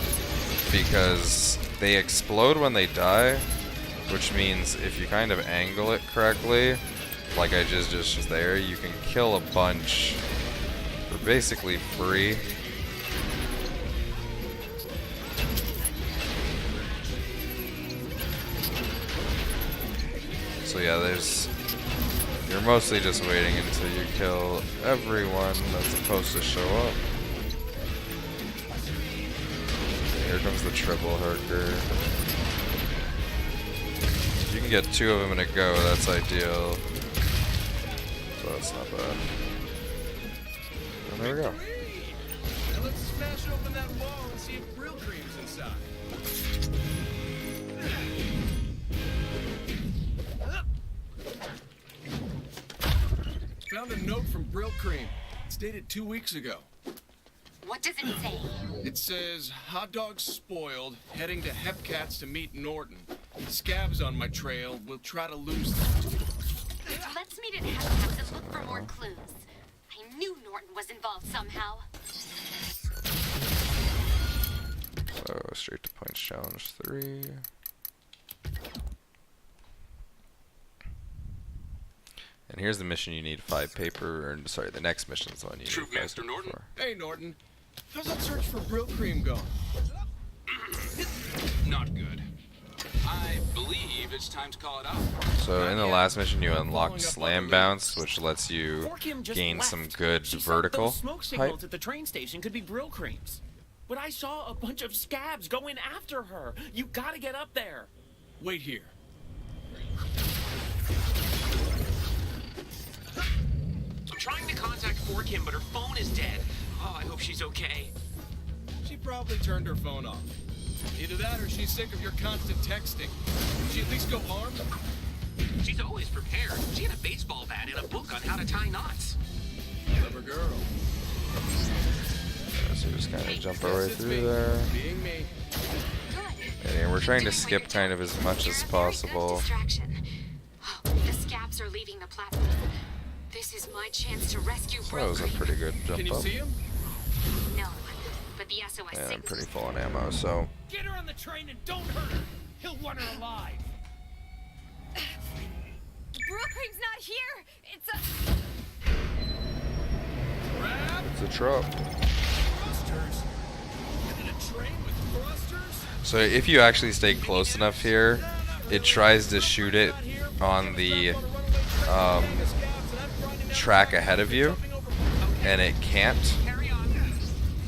Speaker 1: because they explode when they die, which means if you kind of angle it correctly, like I just there, you can kill a bunch for basically free. So yeah, you're mostly just waiting until you kill everyone that's supposed to show up. Here comes the triple Herker. If you can get 2 of them in a go, that's ideal. So that's not bad. And there we go.
Speaker 2: Now let's smash open that wall and see if Brill Cream's inside. Found a note from Brill Cream. It's dated 2 weeks ago.
Speaker 17: What does it say?
Speaker 2: It says, hot dogs spoiled, heading to Hepcats to meet Norton. Scabs on my trail, we'll try to lose them.
Speaker 17: Let's meet at Hepcats and look for more clues. I knew Norton was involved somehow.
Speaker 1: So straight to points challenge 3. And here's the mission you need 5 paper, or sorry, the next mission is the one you need 5
Speaker 16: Master Norton.
Speaker 1: for.
Speaker 2: Hey, Norton. How's that search for Brill Cream going?
Speaker 16: Not good. I believe it's time to call it out.
Speaker 1: So in the last mission you unlocked Slam Bounce, which lets you gain some good vertical
Speaker 10: Those smoke signals at the train station could be Brill Creams. But I saw a bunch of scabs going after her. You gotta get up there.
Speaker 2: Wait here.
Speaker 12: I'm trying to contact Kim, but her phone is dead. Oh, I hope she's okay.
Speaker 2: She probably turned her phone off. Either that or she's sick of your constant texting. Can she at least go armed?
Speaker 16: She's always prepared. She had a baseball bat and a book on how to tie knots.
Speaker 2: Clever girl.
Speaker 1: So we just kind of jump our way through there.
Speaker 2: Being me.
Speaker 1: And we're trying to skip kind of as much as possible.
Speaker 17: The scabs are leaving the platform. This is my chance to rescue
Speaker 1: That was a pretty good jump
Speaker 2: Can you
Speaker 1: up.
Speaker 2: see him?
Speaker 17: No, but the SOS
Speaker 1: And I'm
Speaker 17: signal.
Speaker 1: pretty full on ammo, so
Speaker 10: Get her on the train and don't hurt her. He'll want her alive.
Speaker 13: Brooklyn's not here. It's a.
Speaker 1: it's a truck.
Speaker 2: Thrusters. In a train with thrusters?
Speaker 1: So if you actually stay close enough here, it tries to shoot it on the track ahead of you, and it can't.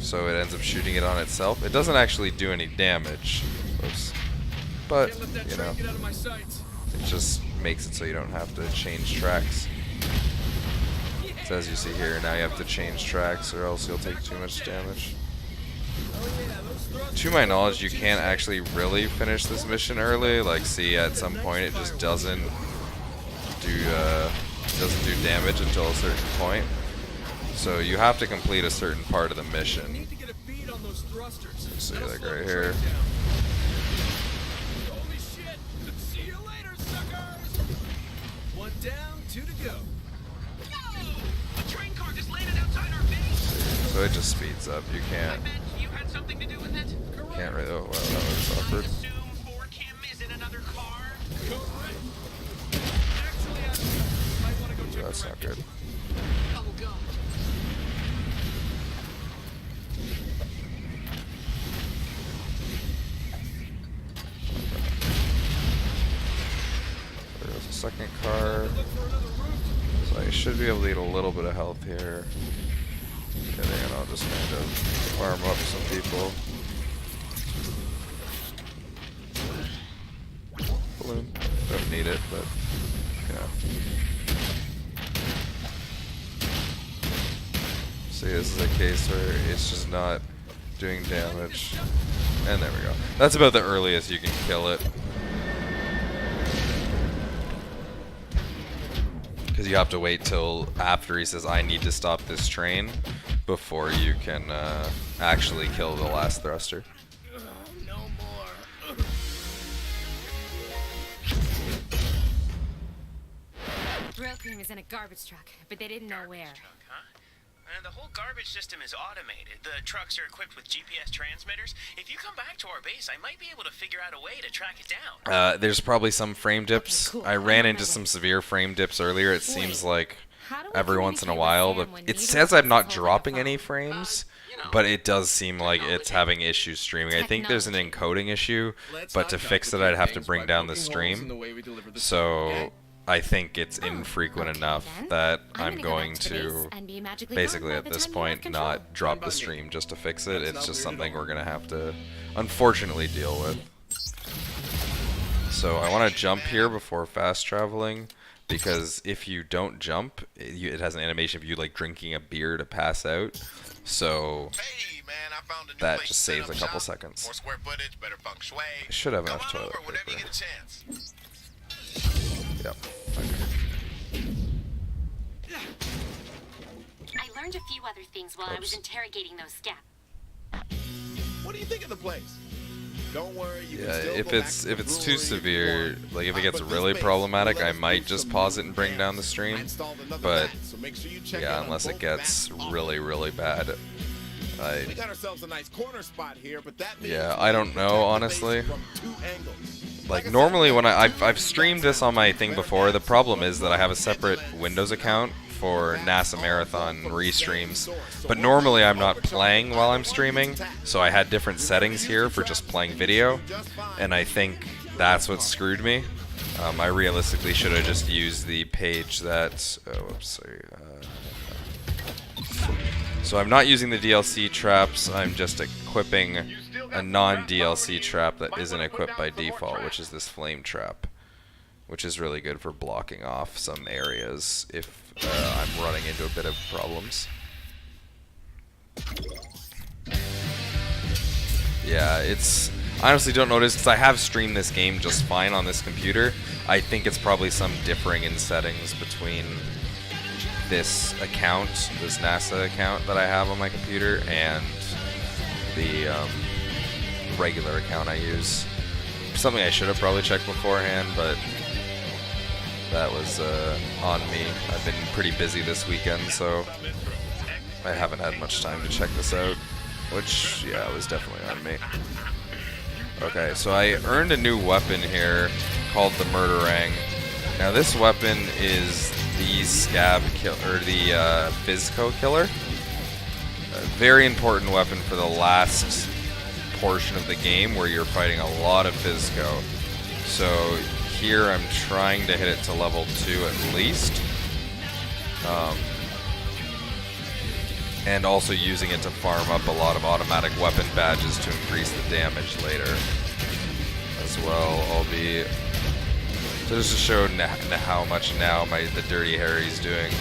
Speaker 1: So it ends up shooting it on itself. It doesn't actually do any damage. Oops. But, you know, it just makes it so you don't have to change tracks. So as you see here, now you have to change tracks or else you'll take too much damage. To my knowledge, you can't actually really finish this mission early. Like, see, at some point it just doesn't do damage until a certain point. So you have to complete a certain part of the mission. See, like right here.
Speaker 2: Holy shit! See you later, suckers! One down, two to go.
Speaker 16: A train car just landed outside our base.
Speaker 1: So it just speeds up. You can't.
Speaker 16: You had something to do with it?
Speaker 1: Can't really. Oh wow, that was awkward.
Speaker 16: Kim is in another car.
Speaker 1: That's not good.
Speaker 16: Oh god.
Speaker 1: There's a second car. So I should be able to get a little bit of health here. And then I'll just kind of farm up some people. Balloon. Don't need it, but yeah. See, this is a case where it's just not doing damage. And there we go. That's about the earliest you can kill it. Because you have to wait till after he says, I need to stop this train, before you can actually kill the last thruster.
Speaker 2: No more.
Speaker 17: Brooklyn is in a garbage truck, but they didn't know where.
Speaker 12: The whole garbage system is automated. The trucks are equipped with GPS transmitters. If you come back to our base, I might be able to figure out a way to track it down.
Speaker 1: There's probably some frame dips.
Speaker 17: Okay, cool.
Speaker 1: I ran into some severe frame dips earlier. It seems like every once in a while. But it says I'm not dropping any frames, but it does seem like it's having issues streaming. I think there's an encoding issue, but to fix it, I'd have to bring down the stream. So I think it's infrequent enough that I'm going to basically at this point not drop the stream just to fix it. It's just something we're going to have to unfortunately deal with. So I want to jump here before fast traveling, because if you don't jump, it has an animation of you like drinking a beer to pass out. So that just saves a couple seconds. I should have enough toilet paper. Yep. Okay.
Speaker 17: I learned a few other things while I was interrogating those scabs.
Speaker 15: What do you think of the place? Don't worry, you
Speaker 1: Yeah,
Speaker 15: can still
Speaker 1: if
Speaker 15: go
Speaker 1: it's
Speaker 15: back to the
Speaker 1: too
Speaker 15: brewery
Speaker 1: severe, like if it gets
Speaker 15: but this
Speaker 1: really
Speaker 15: base
Speaker 1: problematic,
Speaker 15: will let
Speaker 1: I
Speaker 15: us
Speaker 1: might
Speaker 15: move
Speaker 1: just
Speaker 15: some
Speaker 1: pause it
Speaker 15: people
Speaker 1: and bring
Speaker 15: in.
Speaker 1: down the
Speaker 15: I
Speaker 1: stream.
Speaker 15: installed another
Speaker 1: But
Speaker 15: vat, so make sure you check
Speaker 1: yeah,
Speaker 15: in on
Speaker 1: unless it
Speaker 15: both
Speaker 1: gets
Speaker 15: vats.
Speaker 1: really, really bad,
Speaker 15: We got ourselves a nice corner spot here, but that means
Speaker 1: yeah,
Speaker 15: we
Speaker 1: I
Speaker 15: need
Speaker 1: don't
Speaker 15: to
Speaker 1: know
Speaker 15: protect the
Speaker 1: honestly.
Speaker 15: base from two angles.
Speaker 1: Like normally when I've streamed this on my thing before, the problem is that I have a separate Windows account for NASA Marathon restreams, but normally I'm not playing while I'm streaming, so I had different settings here for just playing video, and I think that's what screwed me. I realistically should have just used the page that, so I'm not using the DLC traps, I'm just equipping a non-DLC trap that isn't equipped by default, which is this flame trap, which is really good for blocking off some areas if I'm running into a bit of problems. Yeah, it's... I honestly don't notice because I have streamed this game just fine on this computer. I think it's probably some differing in settings between this account, this NASA account that I have on my computer, and the regular account I use. Something I should have probably checked beforehand, but that was on me. I've been pretty busy this weekend, so I haven't had much time to check this out, which, yeah, was definitely on me. Okay, so I earned a new weapon here called the Murderang. Now this weapon is the scab kill, or the Physco killer. A very important weapon for the last portion of the game where you're fighting a lot of Physco. So here I'm trying to hit it to level 2 at least. And also using it to farm up a lot of automatic weapon badges to increase the damage later as well. I'll be... So just to show how much now the Dirty Harry's doing.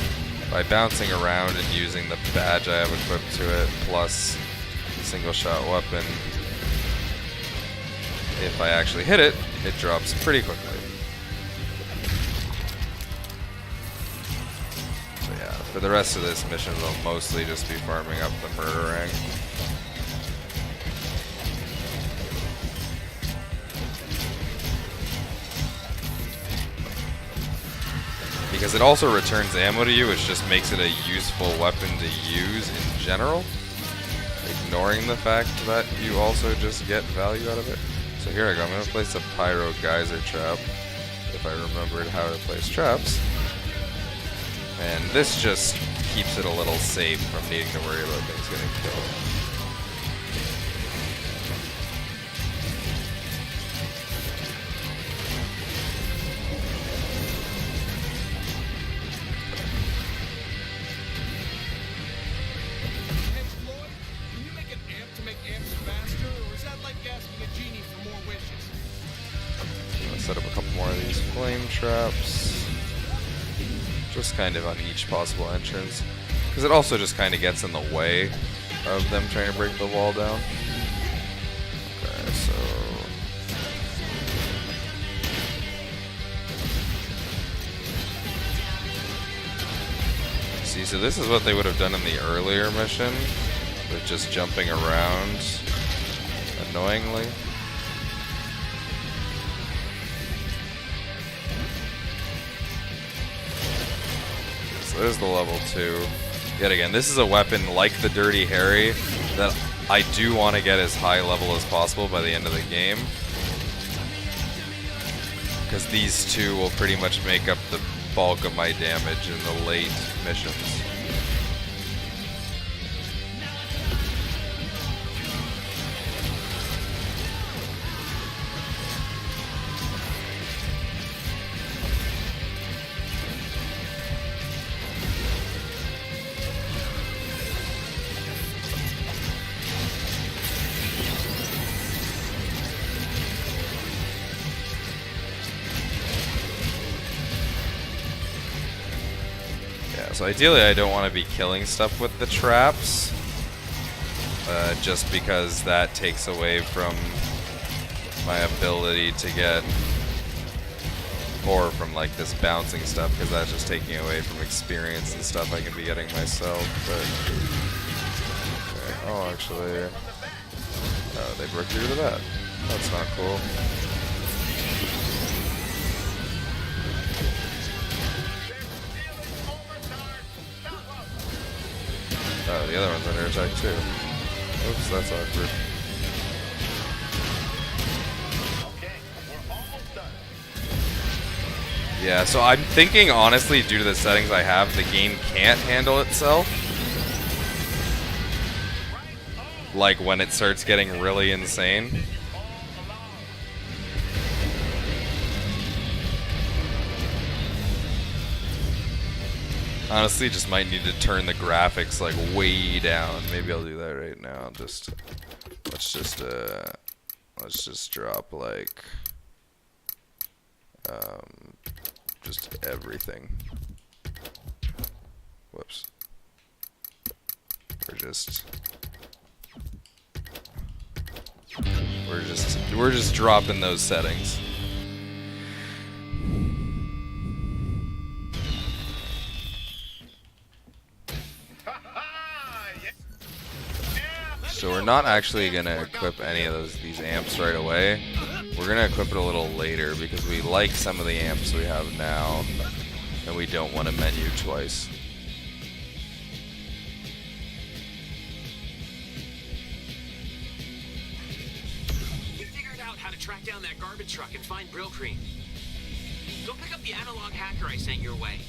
Speaker 1: By bouncing around and using the badge I have equipped to it, plus single shot weapon, if I actually hit it, it drops pretty quickly. For the rest of this mission, they'll mostly just be farming up the Murderang. Because it also returns ammo to you, which just makes it a useful weapon to use in general, ignoring the fact that you also just get value out of it. So here I go, I'm going to place a Pyro Geyser trap, if I remembered how to place traps. And this just keeps it a little safe from needing to worry about things getting killed.
Speaker 2: Hey Floyd, can you make an amp to make amps faster, or is that like asking a genie for more wishes?
Speaker 1: I'm going to set up a couple more of these flame traps. Just kind of on each possible entrance, because it also just kind of gets in the way of them trying to break the wall down. Okay, so see, so this is what they would have done in the earlier mission, with just jumping around annoyingly. So there's the level 2. Yet again, this is a weapon like the Dirty Harry that I do want to get as high level as possible by the end of the game. Because these two will pretty much make up the bulk of my damage in the late missions. So ideally I don't want to be killing stuff with the traps, just because that takes away from my ability to get, or from like this bouncing stuff, because that's just taking away from experience and stuff I can be getting myself. But okay. Oh, actually, oh, they broke through to that. That's not cool. Oh, the other one's under attack too. Oops, that's awkward. Yeah, so I'm thinking, honestly, due to the settings I have, the game can't handle itself. Like when it starts getting really insane. Honestly, just might need to turn the graphics like way down. Maybe I'll do that right now. Let's just drop like just everything. Whoops. Or just We're just dropping those settings. So we're not actually gonna equip any of these amps right away. We're gonna equip it a little later because we like some of the amps we have now, and we don't want to menu twice.
Speaker 12: We figured out how to track down that garbage truck and find Brill Cream. Go pick up the analog hacker I sent your way.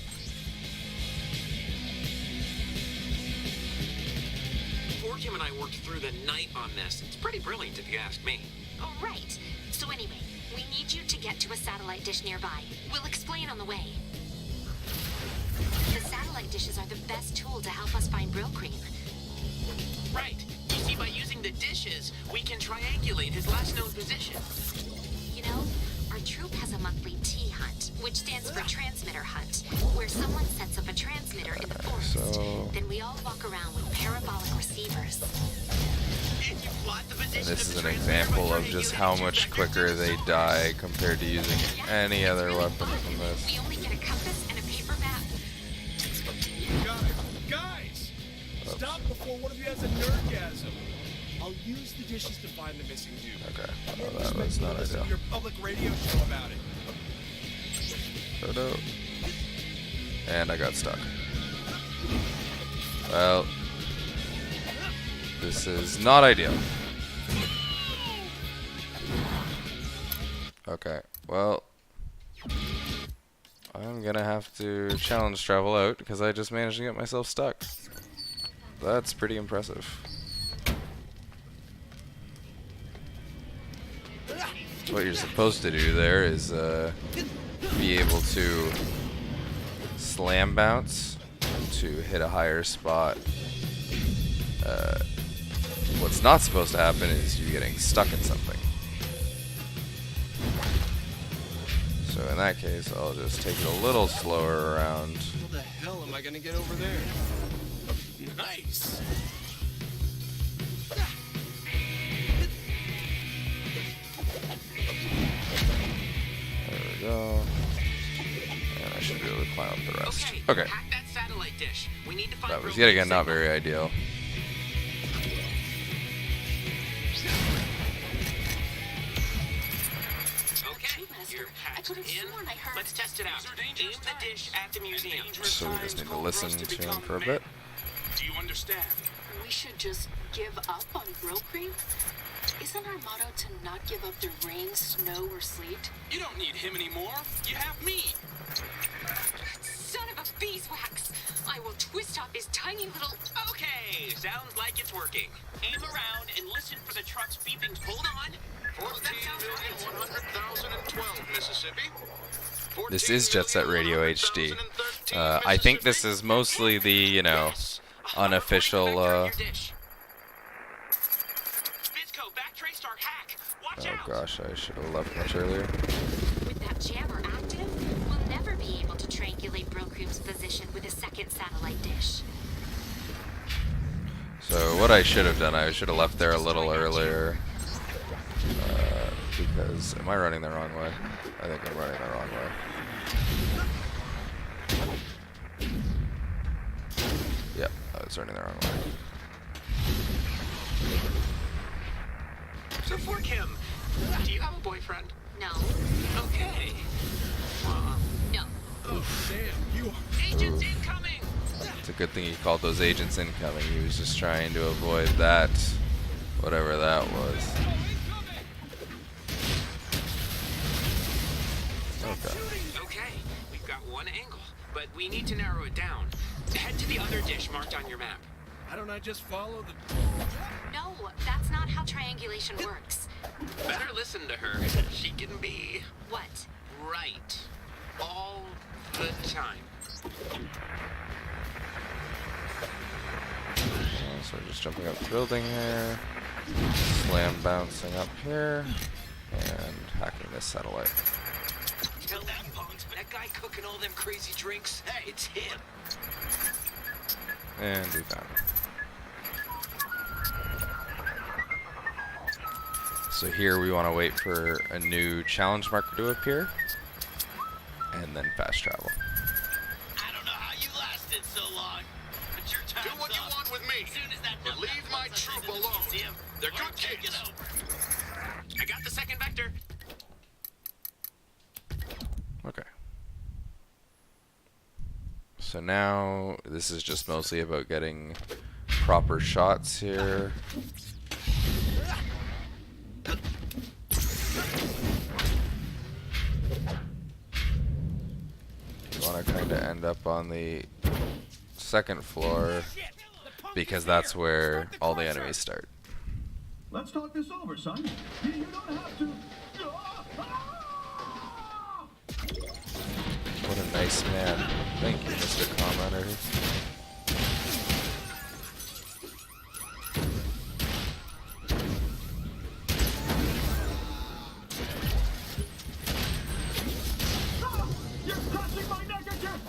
Speaker 12: Kim and I worked through the night on this. It's pretty brilliant if you ask me.
Speaker 17: Oh, right. So anyway, we need you to get to a satellite dish nearby. We'll explain on the way. The satellite dishes are the best tool to help us find Brill Cream.
Speaker 12: Right. You see, by using the dishes, we can triangulate his last known position.
Speaker 17: You know, our troop has a monthly T hunt, which stands for Transmitter Hunt, where someone sets up a transmitter in the forest. Then we all walk around with parabolic receivers.
Speaker 1: And this is an example of just how much quicker they die compared to using any other weapon from this.
Speaker 17: We only get a compass and a paper map.
Speaker 2: Guys! Stop before one of you has a nerdgasm. I'll use the dishes to find the missing dude.
Speaker 1: Okay, well, that was not ideal.
Speaker 2: Your public radio show about it.
Speaker 1: Photo. And I got stuck. Well, this is not ideal. Okay, well, I'm gonna have to challenge travel out because I just managed to get myself stuck. That's pretty impressive. What you're supposed to do there is be able to slam bounce to hit a higher spot. What's not supposed to happen is you getting stuck in something. So in that case, I'll just take it a little slower around.
Speaker 2: How the hell am I gonna get over there? Nice.
Speaker 1: There we go. And I should be able to climb up the rest. Okay.
Speaker 12: Hack that satellite dish. We need to find
Speaker 1: That was yet again not very ideal.
Speaker 12: Okay, you're hacked in. Let's test it out. Aim the dish at the museum.
Speaker 1: So we just need to listen to him for a bit.
Speaker 16: Do you understand?
Speaker 14: We should just give up on Brill Cream? Isn't our motto to not give up through rain, snow, or sleet?
Speaker 16: You don't need him anymore. You have me.
Speaker 17: Son of a beeswax! I will twist off his tiny little...
Speaker 12: Okay, sounds like it's working. Aim around and listen for the truck's beeping. Hold on.
Speaker 9: 14,100,012, Mississippi.
Speaker 1: This is Jet Set Radio HD. I think this is mostly the, you know, unofficial, oh gosh, I should have left much earlier.
Speaker 17: With that jammer active, we'll never be able to triangulate Brill Cream's position with a second satellite dish.
Speaker 1: So what I should have done, I should have left there a little earlier. Because, am I running the wrong way? I think I'm running the wrong way. Yep, I was running the wrong way.
Speaker 12: So for Kim, do you have a boyfriend?
Speaker 17: No.
Speaker 12: Okay.
Speaker 17: No.
Speaker 2: Oh, damn, you are...
Speaker 12: Agents incoming!
Speaker 1: It's a good thing he called those agents incoming. He was just trying to avoid that, whatever that was. Okay.
Speaker 12: Okay, we've got one angle, but we need to narrow it down. Head to the other dish marked on your map.
Speaker 2: Why don't I just follow the...
Speaker 17: No, that's not how triangulation works.
Speaker 12: Better listen to her. She can be...
Speaker 17: What?
Speaker 12: Right. All the time.
Speaker 1: So we're just jumping up the building here, slam bouncing up here, and hacking this satellite.
Speaker 12: Tell that punks, that guy cooking all them crazy drinks, hey, it's him.
Speaker 1: And we found him. So here we want to wait for a new challenge marker to appear, and then fast travel.
Speaker 5: I don't know how you lasted so long, but your time's up. Do what you want with me, but leave my troop alone. They're good kids.
Speaker 12: I got the second vector.
Speaker 1: Okay. So now this is just mostly about getting proper shots here. You want to kind of end up on the second floor because that's where all the enemies start.
Speaker 18: Let's talk this over, son. You don't have to.
Speaker 1: What a nice man. Thank you, Mr. Commenter.
Speaker 18: You're crushing my negative!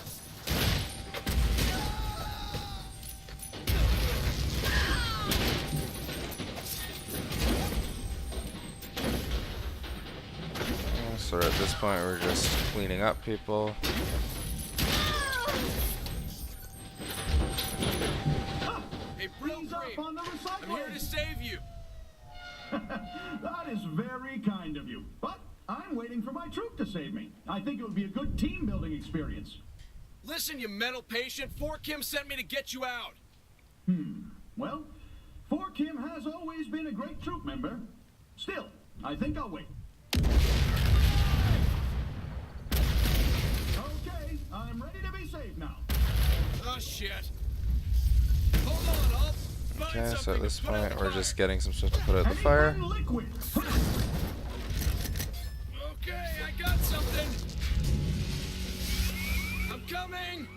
Speaker 1: So at this point we're just cleaning up people.
Speaker 2: Hey, Brocream, I'm here to save you.
Speaker 18: That is very kind of you. But I'm waiting for my troop to save me. I think it would be a good team-building experience.
Speaker 2: Listen, you mental patient. 4Kim sent me to get you out.
Speaker 18: Well, 4Kim has always been a great troop member. Still, I think I'll wait. Okay, I'm ready to be saved now.
Speaker 2: Oh, shit. Hold on, I'll find
Speaker 1: Okay, so
Speaker 2: something
Speaker 1: at this
Speaker 2: to put out
Speaker 1: point
Speaker 2: the
Speaker 1: we're
Speaker 2: fire.
Speaker 1: just getting some stuff to put out the fire.
Speaker 18: Liquid.
Speaker 2: Okay, I got something. I'm coming.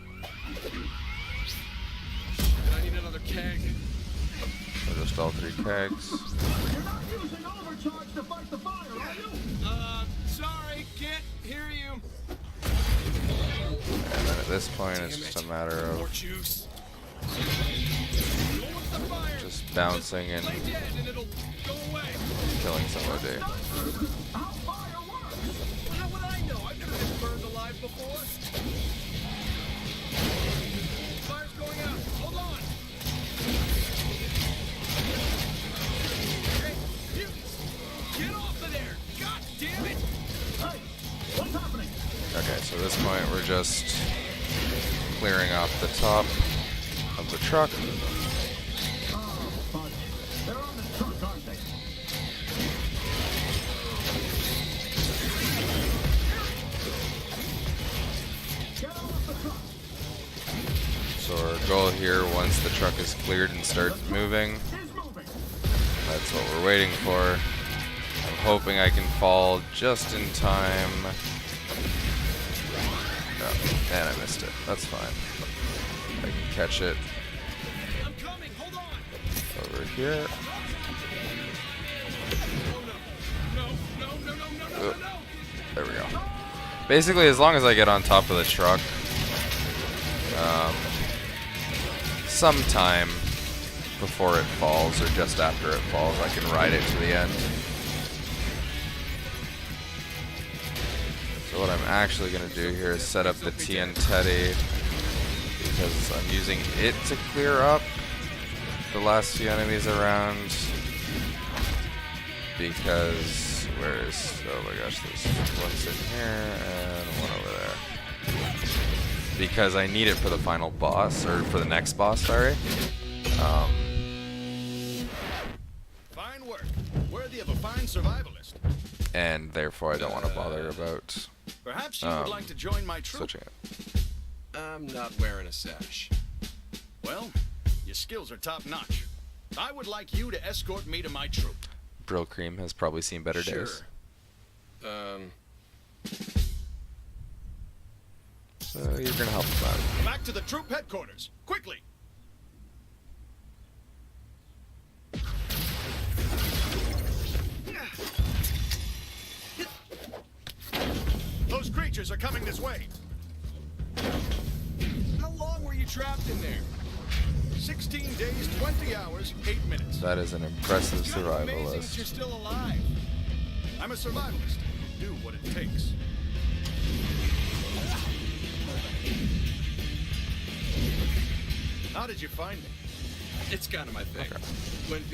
Speaker 2: I need another keg.
Speaker 1: So just all 3 kegs.
Speaker 18: You're not using overcharge to fight the fire, are you?
Speaker 2: Sorry, can't hear you.
Speaker 1: And then at this point it's just a matter
Speaker 2: More
Speaker 1: of
Speaker 2: juice.
Speaker 1: just bouncing and
Speaker 2: Lay dead and it'll go away.
Speaker 1: killing somebody.
Speaker 2: How would I know? I've never been burned alive before. Fire's going out. Hold on. Hey, mutants! Get off of there! God damn it!
Speaker 18: Hey, what's happening?
Speaker 1: Okay, so at this point we're just clearing off the top of the truck.
Speaker 18: Oh, but they're on the truck, aren't they? Get off the truck.
Speaker 1: So our goal here, once the truck is cleared and starts moving, that's what we're waiting for. I'm hoping I can fall just in time. No, and I missed it. That's fine. I can catch it
Speaker 2: I'm coming. Hold on.
Speaker 1: over here. Oop. There we go. Basically, as long as I get on top of the truck, sometime before it falls or just after it falls, I can ride it to the end. So what I'm actually going to do here is set up the TN Teddy because I'm using it to clear up the last few enemies around. Because oh my gosh, there's one sitting here and one over there. Because I need it for the final boss, or for the next boss, sorry.
Speaker 4: Fine work. Worthy of a fine survivalist.
Speaker 1: And therefore I don't want to bother about
Speaker 4: Perhaps you would like to join my troop.
Speaker 1: switching it.
Speaker 2: I'm not wearing a sash.
Speaker 4: Well, your skills are top-notch. I would like you to escort me to my troop.
Speaker 1: Brill Cream has probably seen better days. So you're gonna help him out.
Speaker 4: Back to the troop headquarters, quickly! Those creatures are coming this way.
Speaker 2: How long were you trapped in there?
Speaker 4: 16 days, 20 hours, 8 minutes.
Speaker 1: That is an impressive
Speaker 4: It's kind of amazing that
Speaker 1: survivalist.
Speaker 4: you're still alive. I'm a survivalist. Do what it takes. How did you find me?
Speaker 2: It's kind of my thing.
Speaker 1: Okay.
Speaker 2: When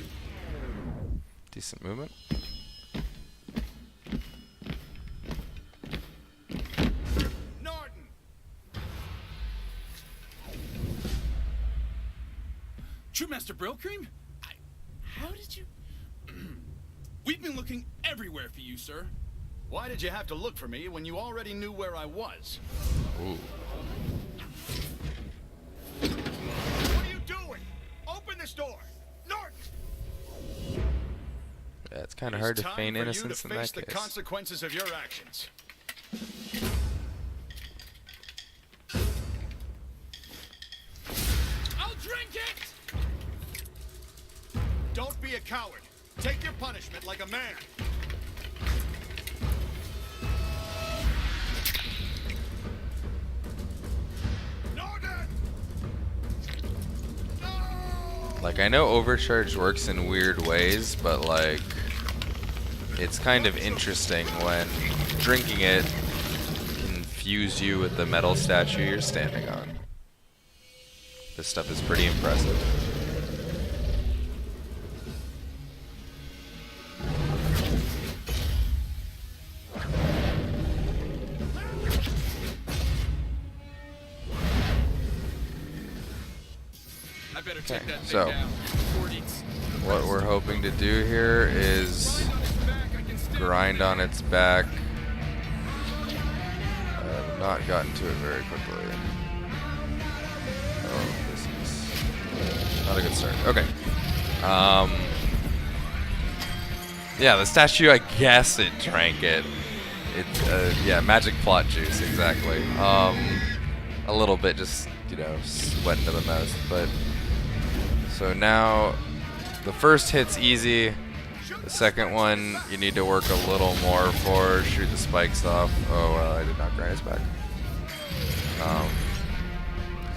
Speaker 1: Decent movement.
Speaker 4: Norton!
Speaker 2: True Master Brillcream? How did you... We've been looking everywhere for you, sir.
Speaker 4: Why did you have to look for me when you already knew where I was?
Speaker 1: Ooh.
Speaker 4: What are you doing? Open this door! Norton!
Speaker 1: Yeah, it's kind of hard to
Speaker 4: It's time
Speaker 1: feign
Speaker 4: for you
Speaker 1: innocence
Speaker 4: to
Speaker 1: in
Speaker 4: face
Speaker 1: that
Speaker 4: the
Speaker 1: case.
Speaker 4: consequences of your actions.
Speaker 2: I'll drink it!
Speaker 4: Don't be a coward. Take your punishment like a man.
Speaker 1: Like, I know overcharge works in weird ways, but like, it's kind of interesting when drinking it can fuse you with the metal statue you're standing on. This stuff is pretty impressive.
Speaker 2: I better
Speaker 1: Okay,
Speaker 2: take that thing
Speaker 1: so
Speaker 2: down before it eats.
Speaker 1: what we're hoping to do here is grind on its back. I've not gotten to it very quickly. Oh, this is not a good start. Okay. Yeah, the statue, I guess it drank it. It, yeah, magic plot juice, exactly. A little bit just, you know, went into the mouth, but... So now, the first hit's easy. The second one, you need to work a little more for. Shoot the spikes off. Oh, I did not grind his back.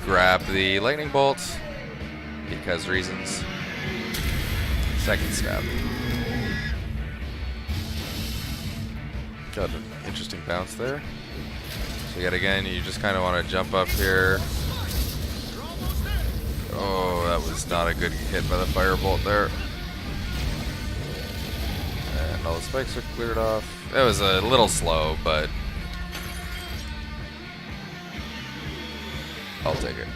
Speaker 1: Grab the lightning bolt, because reasons. Second stab. Got an interesting bounce there. So yet again, you just kind of want to jump up here. Oh, that was not a good hit by the firebolt there. And all the spikes are cleared off. That was a little slow, but I'll take it.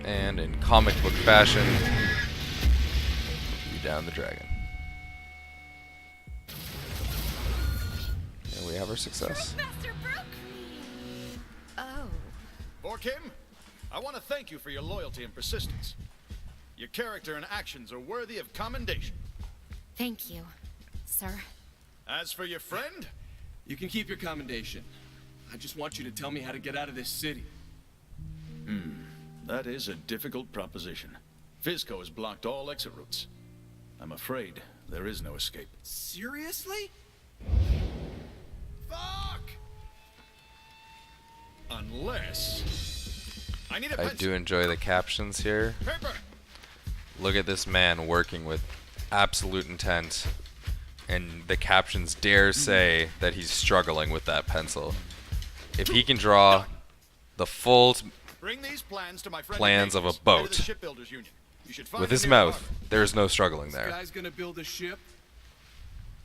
Speaker 1: And in comic book fashion, you down the dragon. And we have our success.
Speaker 17: Oh.
Speaker 4: For Kim, I want to thank you for your loyalty and persistence. Your character and actions are worthy of commendation.
Speaker 17: Thank you, sir.
Speaker 4: As for your friend,
Speaker 2: You can keep your commendation. I just want you to tell me how to get out of this city.
Speaker 4: that is a difficult proposition. Fizco has blocked all exit routes. I'm afraid there is no escape.
Speaker 2: Seriously?
Speaker 4: Fuck! Unless... I need a
Speaker 1: I
Speaker 4: pencil.
Speaker 1: do enjoy the captions here.
Speaker 4: Paper!
Speaker 1: Look at this man working with absolute intent, and the captions dare say that he's struggling with that pencil. If he can draw the full
Speaker 4: Bring these plans to my friend
Speaker 1: plans of a
Speaker 4: Ignatius, head
Speaker 1: boat
Speaker 4: the Shipbuilders Union. You should find
Speaker 1: with
Speaker 4: him
Speaker 1: his
Speaker 4: near
Speaker 1: mouth,
Speaker 4: harbor.
Speaker 1: there is no struggling
Speaker 2: This
Speaker 1: there.
Speaker 2: guy's gonna build a ship?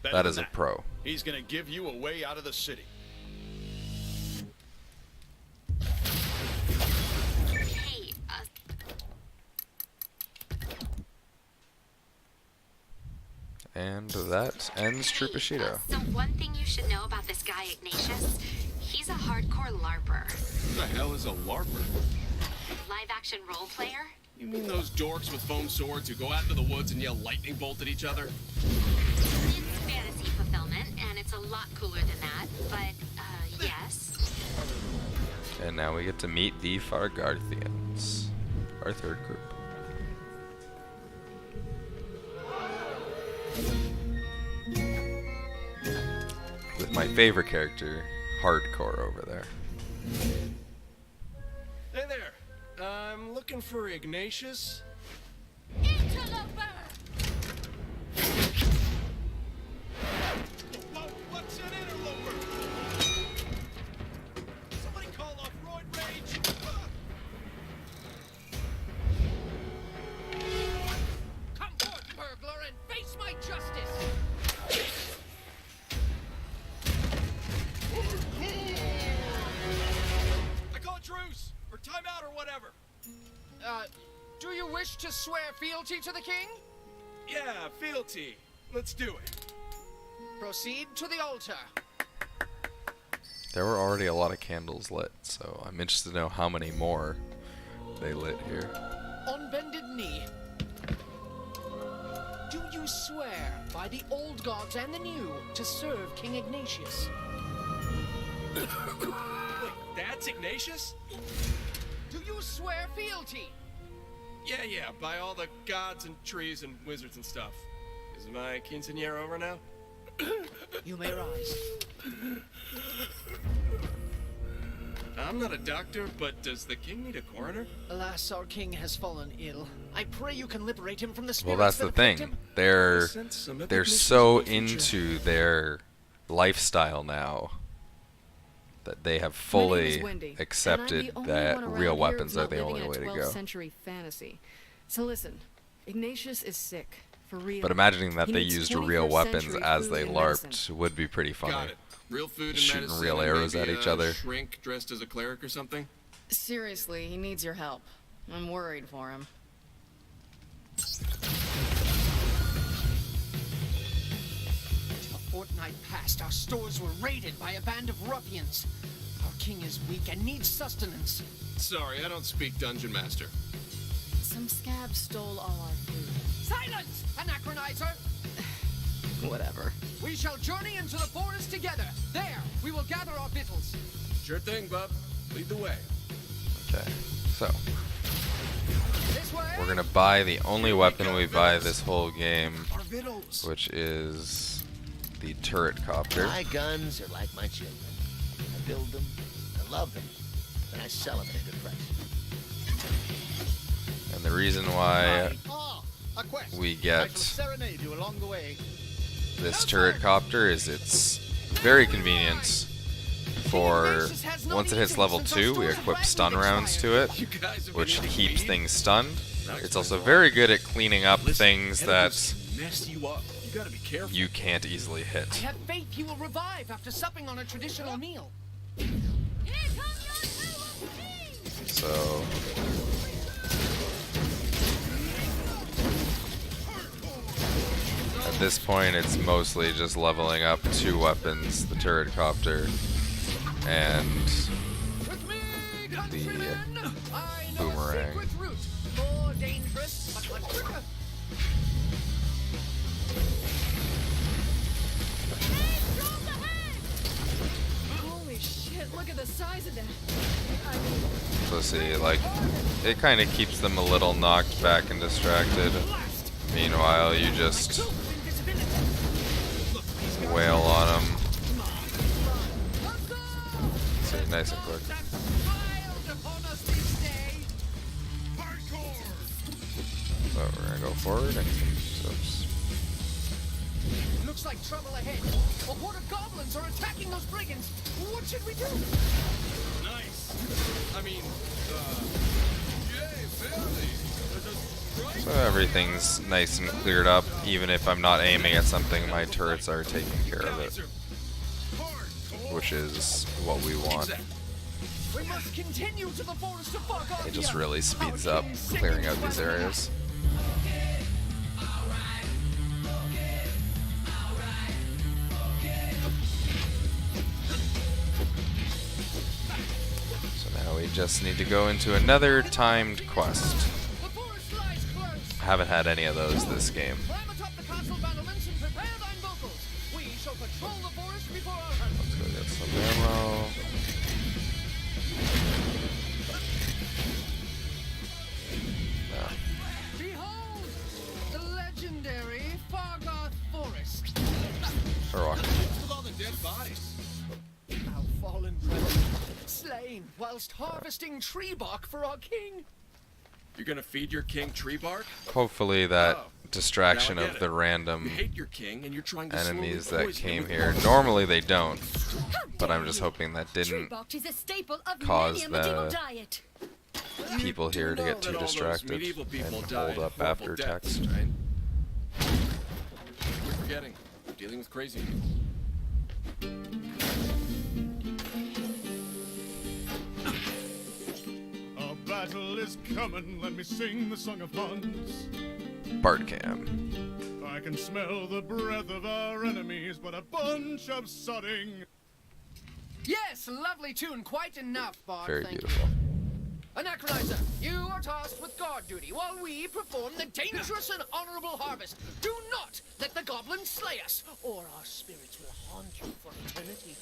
Speaker 4: Better
Speaker 1: That
Speaker 4: than
Speaker 1: is a pro.
Speaker 4: He's gonna give you a way out of the city.
Speaker 17: Hey,
Speaker 1: And that ends True Bushido.
Speaker 17: So one thing you should know about this guy Ignatius, he's a hardcore LARPer.
Speaker 2: Who the hell is a LARPer?
Speaker 17: Live-action role player?
Speaker 2: You mean those dorks with foam swords who go out into the woods and yell lightning bolt at each other?
Speaker 17: It's fantasy fulfillment, and it's a lot cooler than that, but, yes.
Speaker 1: And now we get to meet the Fargarthians, our third group. With my favorite character, Hardcore, over there.
Speaker 2: for Ignatius? What's an interloper? Somebody call off roid rage.
Speaker 10: Come forth, burglar, and face my justice!
Speaker 2: I call a truce, or timeout, or whatever.
Speaker 10: Do you wish to swear fealty to the king?
Speaker 2: Yeah, fealty. Let's do it.
Speaker 10: Proceed to the altar.
Speaker 1: There were already a lot of candles lit, so I'm interested to know how many more they lit here.
Speaker 10: On bended knee. Do you swear by the old gods and the new to serve King Ignatius?
Speaker 2: Wait, that's Ignatius?
Speaker 10: Do you swear fealty?
Speaker 2: Yeah, by all the gods and trees and wizards and stuff. Is my quinceañera over now?
Speaker 10: You may rise.
Speaker 2: I'm not a doctor, but does the king need a coroner?
Speaker 10: Alas, our king has fallen ill. I pray you can liberate him from the spirits
Speaker 1: Well, that's
Speaker 10: that
Speaker 1: the
Speaker 10: afflict
Speaker 1: thing.
Speaker 10: him.
Speaker 1: They're so into their lifestyle now that they have fully accepted that real weapons are the only way to go.
Speaker 19: Century fantasy. So listen, Ignatius is sick. For real.
Speaker 1: But imagining that
Speaker 19: He
Speaker 1: they
Speaker 19: needs
Speaker 1: used real
Speaker 19: 21st
Speaker 1: weapons
Speaker 19: century
Speaker 1: as
Speaker 19: food
Speaker 1: they
Speaker 19: and
Speaker 1: LARPed
Speaker 19: medicine.
Speaker 1: would be pretty funny.
Speaker 2: Got it. Real food and
Speaker 1: Shooting
Speaker 2: medicine,
Speaker 1: real
Speaker 2: and
Speaker 1: arrows
Speaker 2: maybe
Speaker 1: at each
Speaker 2: a
Speaker 1: other.
Speaker 2: Shrink dressed as a cleric or something.
Speaker 19: Seriously, he needs your help. I'm worried for him.
Speaker 10: A fortnight past, our stores were raided by a band of ruffians. Our king is weak and needs sustenance.
Speaker 2: Sorry, I don't speak Dungeon Master.
Speaker 19: Some scab stole all our food.
Speaker 10: Silence, anachronizer!
Speaker 19: Whatever.
Speaker 10: We shall journey into the forest together. There, we will gather our victuals.
Speaker 2: Sure thing, bub. Lead the way.
Speaker 1: Okay, so
Speaker 10: This way.
Speaker 1: we're gonna buy the only weapon we buy this whole game,
Speaker 2: Our victuals.
Speaker 1: which is the turret copter.
Speaker 5: My guns are like my children. I build them, I love them, and I sell them at a good price.
Speaker 1: And the reason why
Speaker 4: A quest.
Speaker 1: we
Speaker 4: I
Speaker 1: get
Speaker 4: shall serenade you along the way.
Speaker 1: this turret copter is it's very convenient for once it hits level 2 we equip stun rounds to it, which keeps things stunned. It's also very good at cleaning up things that
Speaker 2: Mess you up. You gotta be careful.
Speaker 1: you can't easily
Speaker 10: I
Speaker 1: hit.
Speaker 10: have faith he will revive after supping on a traditional meal.
Speaker 1: So at this point it's mostly just leveling up 2 weapons, the turret copter and the boomerang.
Speaker 10: More dangerous, but much quicker.
Speaker 19: Holy shit, look at the size of that. I mean,
Speaker 1: So see, like, it kind of keeps them a little knocked back and distracted. Meanwhile, you just wail on them. See, nice and quick. So we're gonna go forward and oops.
Speaker 10: Looks like trouble ahead. A horde of goblins are attacking those brigands. What should we do?
Speaker 2: Nice. I mean, yay, family.
Speaker 1: So everything's nice and cleared up. Even if I'm not aiming at something, my turrets are taking care of it, which is what we want.
Speaker 10: We must continue to the forest of Fargothia.
Speaker 1: It just really speeds up clearing out these areas. So now we just need to go into another timed quest. I haven't had any of those this game.
Speaker 10: Climb atop the castle battlements and prepare thine vocals. We shall patrol the forest before our hunt.
Speaker 1: Let's go get some ammo.
Speaker 10: Behold, the legendary Fargoth Forest.
Speaker 1: Or walk.
Speaker 2: With all the dead bodies.
Speaker 10: Our fallen brethren, slain whilst harvesting tree bark for our king.
Speaker 2: You're gonna feed your king tree bark?
Speaker 1: Hopefully that
Speaker 2: Oh,
Speaker 1: distraction
Speaker 2: now I get
Speaker 1: of
Speaker 2: it.
Speaker 1: the random
Speaker 2: You hate your king and you're trying to
Speaker 1: enemies
Speaker 2: slowly
Speaker 1: that
Speaker 2: poison him
Speaker 1: came
Speaker 2: with
Speaker 1: here.
Speaker 2: poison.
Speaker 1: Normally they don't, but I'm just hoping that didn't
Speaker 17: Bark is a staple of
Speaker 1: cause
Speaker 17: many a medieval
Speaker 1: the
Speaker 17: diet.
Speaker 1: people here to
Speaker 2: know
Speaker 1: get too
Speaker 2: that all those
Speaker 1: distracted
Speaker 2: medieval people
Speaker 1: and
Speaker 2: died
Speaker 1: hold up
Speaker 2: horrible
Speaker 1: after
Speaker 2: deaths,
Speaker 1: text.
Speaker 2: right? We're forgetting. I'm dealing with crazy people.
Speaker 7: A battle is coming, let me sing the song of Huns.
Speaker 1: Bardcam.
Speaker 7: I can smell the breath of our enemies, but a bunch of sodding.
Speaker 20: Yes, lovely tune, quite enough, Bard.
Speaker 1: Very
Speaker 20: thank
Speaker 1: beautiful.
Speaker 20: you. Anachronizer, you are tasked with guard duty while we perform the dangerous and honorable harvest. Do not let the goblins slay us, or our spirits will haunt you for eternity.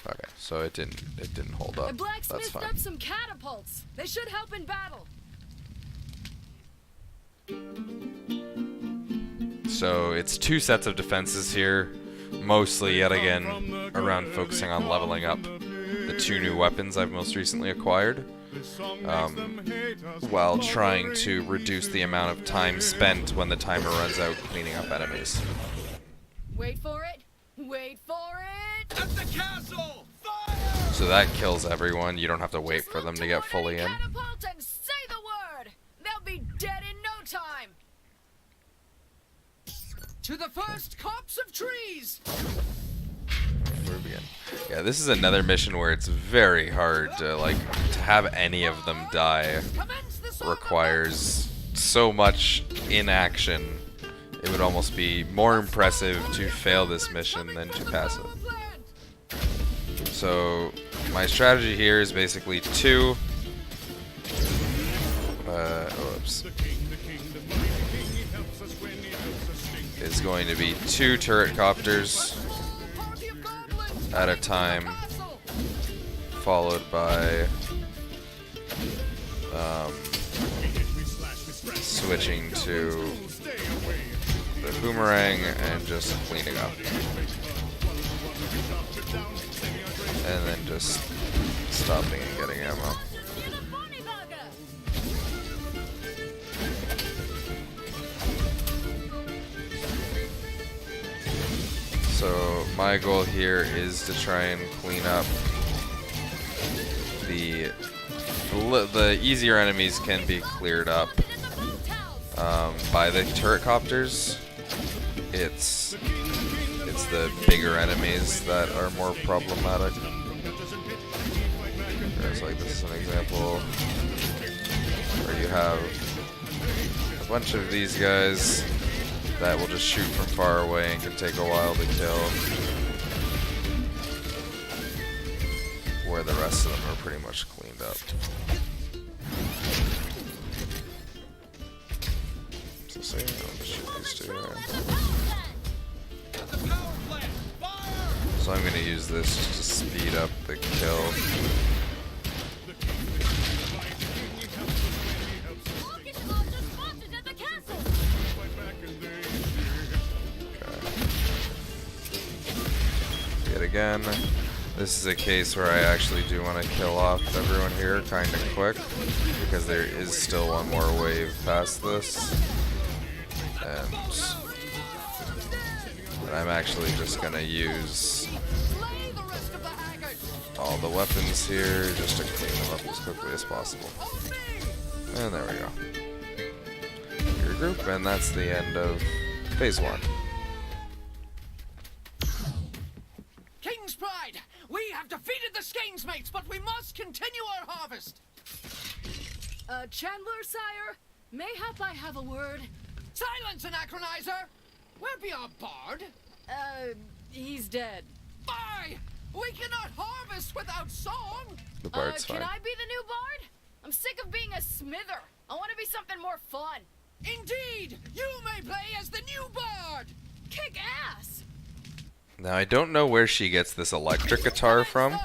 Speaker 1: Okay, so it didn't hold
Speaker 19: I
Speaker 1: up. That's
Speaker 19: blacksmithed
Speaker 1: fine.
Speaker 19: up some catapults. They should help in battle.
Speaker 1: So it's two sets of defenses here, mostly yet again around focusing on leveling up the two new weapons I've most recently acquired, while trying to reduce the amount of time spent when the timer runs out cleaning up enemies.
Speaker 19: Wait for it. Wait for it.
Speaker 2: At the castle!
Speaker 1: So that kills everyone. You don't have to wait for them to get fully in.
Speaker 19: Catapult and say the word. They'll be dead in no time.
Speaker 20: To the first copse of trees!
Speaker 1: Where do we begin? Yeah, this is another mission where it's very hard to have any of them die. Requires so much inaction. It would almost be more impressive to fail this mission than to pass it. So my strategy here is basically two. Oops. Is going to be two turret copters at a time, followed by switching to the boomerang and just cleaning up, and then just stopping and getting ammo. So my goal here is to try and clean up the easier enemies can be cleared up by the turret copters. It's the bigger enemies that are more problematic. There's like this is an example where you have a bunch of these guys that will just shoot from far away and can take a while to kill, where the rest of them are pretty much cleaned up. So say, I'll just shoot these two here. So I'm going to use this just to speed up the kill. Again, this is a case where I actually do want to kill off everyone here kind of quick, because there is still one more wave past this, and I'm actually just going to use all the weapons here just to clean them up as quickly as possible. And there we go. Regroup, and that's the end of phase 1.
Speaker 20: King's Pride! We have defeated the Skanes mates, but we must continue our harvest!
Speaker 19: Chandler, sire? Mayhap I have a word?
Speaker 20: Silence, Anachronizer! Where be our bard?
Speaker 19: He's dead.
Speaker 20: Bye! We cannot harvest without song!
Speaker 1: The bard's fine.
Speaker 19: Can I be the new bard? I'm sick of being a smither. I want to be something more fun.
Speaker 20: Indeed! You may play as the new bard!
Speaker 19: Kick ass!
Speaker 1: Now I don't know where she gets this electric guitar from,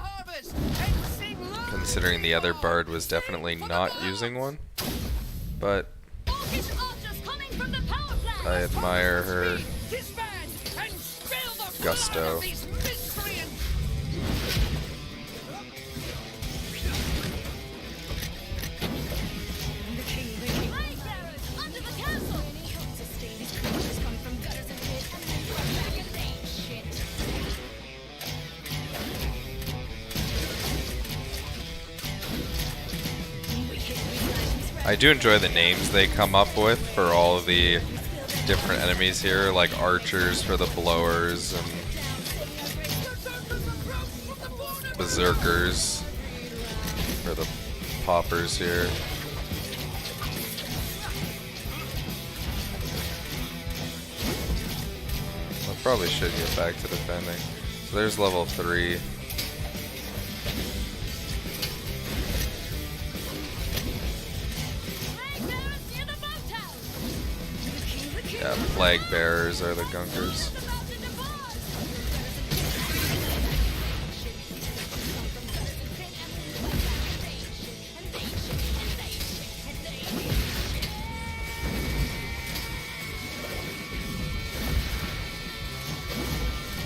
Speaker 1: considering the other bard was definitely not using one, but I admire her gusto. I do enjoy the names they come up with for all of the different enemies here, like archers for the blowers and berserkers for the poppers here. I probably should get back to defending. So there's level 3. Yeah, flag bearers are the gunkers.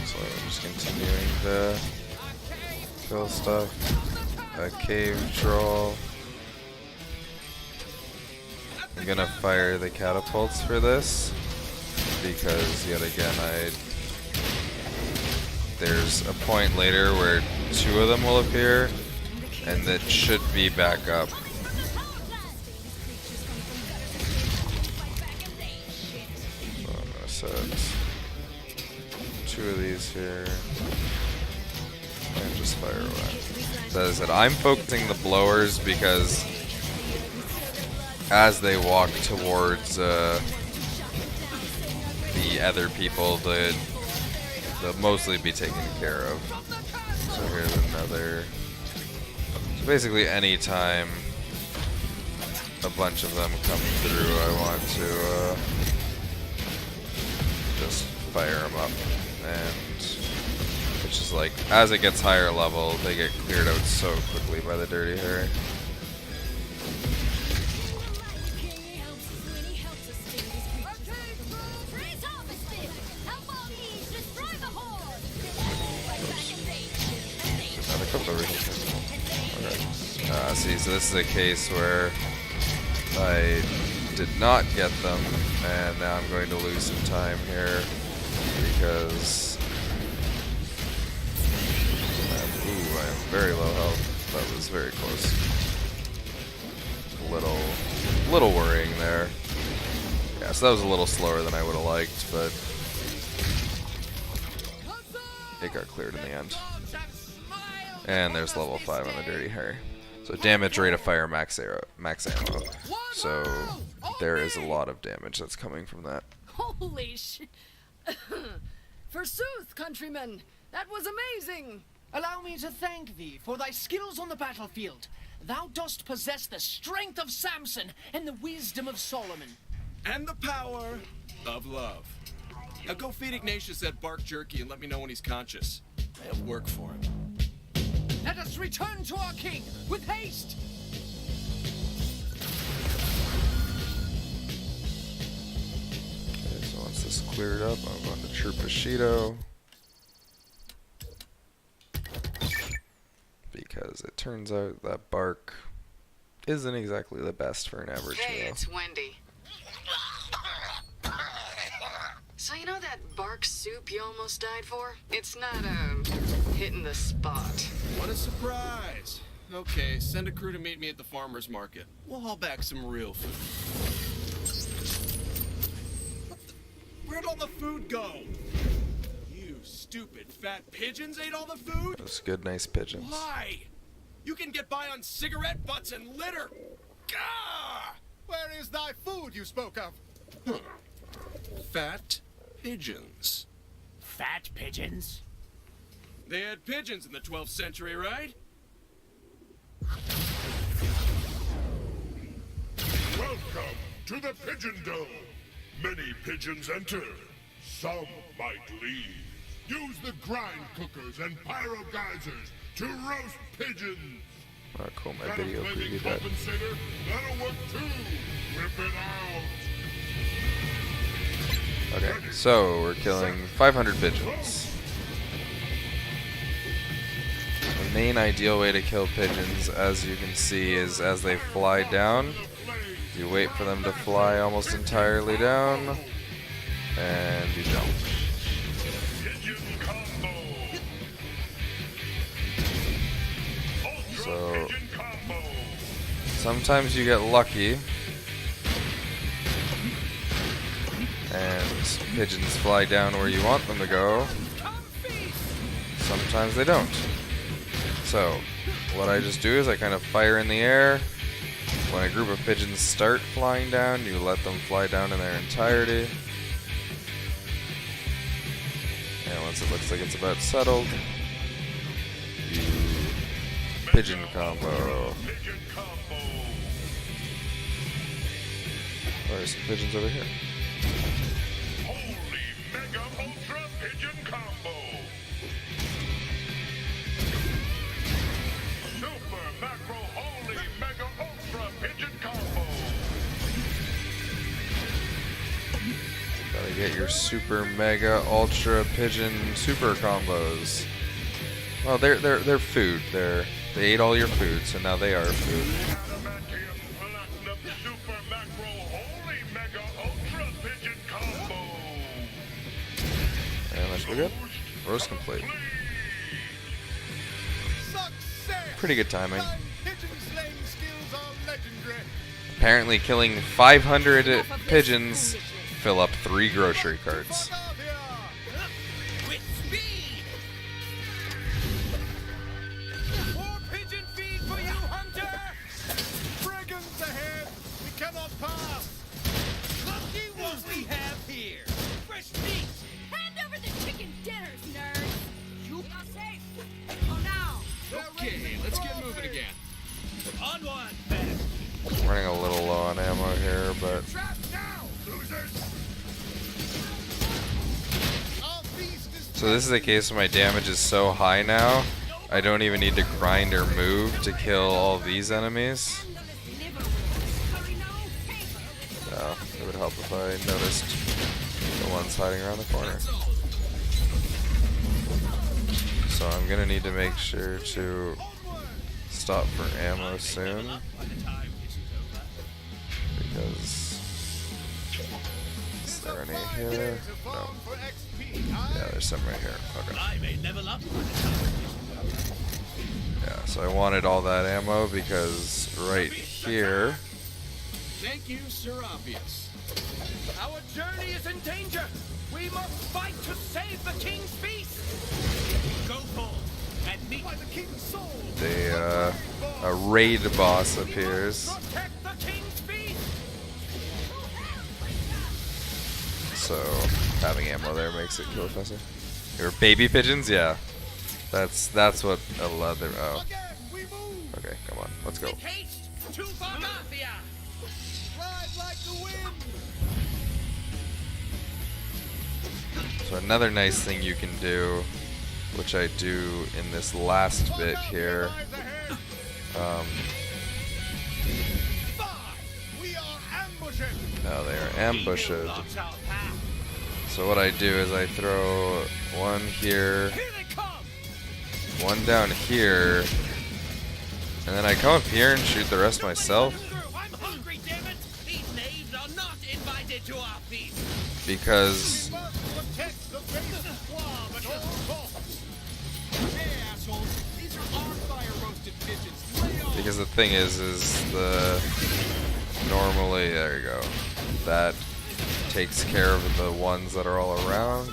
Speaker 1: So I'm just continuing to kill stuff. A cave troll. I'm gonna fire the catapults for this because yet again there's a point later where 2 of them will appear and that should be back up. So I'm gonna set 2 of these here and just fire away. So as I said, I'm focusing the blowers because as they walk towards the other people, they'll mostly be taken care of. So here's another. So basically, anytime a bunch of them come through, I want to just fire them up, and it's just like as it gets higher level, they get cleared out so quickly by the Dirty Harry. See, so this is a case where I did not get them, and now I'm going to lose some time here because ooh, I have very low health. That was very close. Little worrying there. Yeah, so that was a little slower than I would have liked, but it got cleared in the end. And there's level 5 on the Dirty Harry. So damage rate of fire max ammo. So there is a lot of damage that's coming from that.
Speaker 19: Holy shit! Forsooth, countrymen, that was amazing!
Speaker 20: Allow me to thank thee for thy skills on the battlefield. Thou dost possess the strength of Samson and the wisdom of Solomon.
Speaker 2: And the power of love. Now go feed Ignatius that bark jerky and let me know when he's conscious. I have work for him.
Speaker 20: Let us return to our king with haste!
Speaker 1: Okay, so once this is cleared up, I'm going to Troop Bushido. Because it turns out that bark isn't exactly the best for an average
Speaker 14: Hey,
Speaker 1: meal.
Speaker 14: it's Wendy. So you know that bark soup you almost died for? It's not, hitting the spot.
Speaker 2: What a surprise. Okay, send a crew to meet me at the farmer's market. We'll haul back some real food. Where'd all the food go? You stupid fat pigeons ate all the food?
Speaker 1: Those good, nice pigeons.
Speaker 2: Why? You can get by on cigarette butts and litter. Gah!
Speaker 4: Where is thy food you spoke of?
Speaker 2: Fat pigeons.
Speaker 10: Fat pigeons?
Speaker 2: They had pigeons in the 12th century, right?
Speaker 7: Welcome to the Pigeon Dome. Many pigeons enter. Some might leave. Use the grind cookers and pyro geysers to roast pigeons.
Speaker 1: Oh, cool, my
Speaker 7: Got
Speaker 1: video
Speaker 7: a flaming
Speaker 1: preview that.
Speaker 7: compensator? That'll work too. Whip it out.
Speaker 1: Okay, so we're killing 500 pigeons. The main ideal way to kill pigeons, as you can see, is as they fly down. You wait for them to fly almost entirely down, and you jump. So sometimes you get lucky pigeons fly down where you want them to go. Sometimes they don't. So, what I just do is I kind of fire in the air. When a group of pigeons start flying down, you let them fly down in their entirety. And once it looks like it's about settled, you pigeon combo. Oh, there's some pigeons over here.
Speaker 7: Holy Mega Ultra Pigeon Combo! Super Macro Holy Mega Ultra Pigeon Combo!
Speaker 1: Gotta get your super mega ultra pigeon super combos. Well, they're food. They ate all your food, so now they are food.
Speaker 7: Super Macro Holy Mega Ultra Pigeon Combo!
Speaker 1: And that should be good. Roast complete. Pretty good timing. Apparently killing 500 pigeons fill up 3 grocery carts.
Speaker 2: More pigeon feed for you, Hunter! Brigands ahead! We cannot pass! Lucky what we have here! Fresh meat!
Speaker 13: Hand over the chicken dinners, nerds!
Speaker 2: You are safe! Oh, now! Okay, let's get moving again. On one, fast!
Speaker 1: Running a little low on ammo here, but so this is a case where my damage is so high now, I don't even need to grind or move to kill all these enemies. So it would help if I noticed the ones hiding around the corner. So I'm gonna need to make sure to stop for ammo soon, because is there any here? No. Yeah, there's some right here. Okay. Yeah, so I wanted all that ammo because right here.
Speaker 2: Thank you, Sir Obvious. Our journey is in danger. We must fight to save the king's feast. Go forth and meet by the king's soul.
Speaker 1: A raid boss appears.
Speaker 2: Protect the king's feast.
Speaker 1: So having ammo there makes it kill faster. Your baby pigeons, yeah. That's what a leather. Oh. Okay, come on, let's go. So another nice thing you can do, which I do in this last bit here. Now they are ambushed. So what I do is I throw one here, one down here, and then I come up here and shoot the rest myself. Because the thing is the normally, there you go, that takes care of the ones that are all around,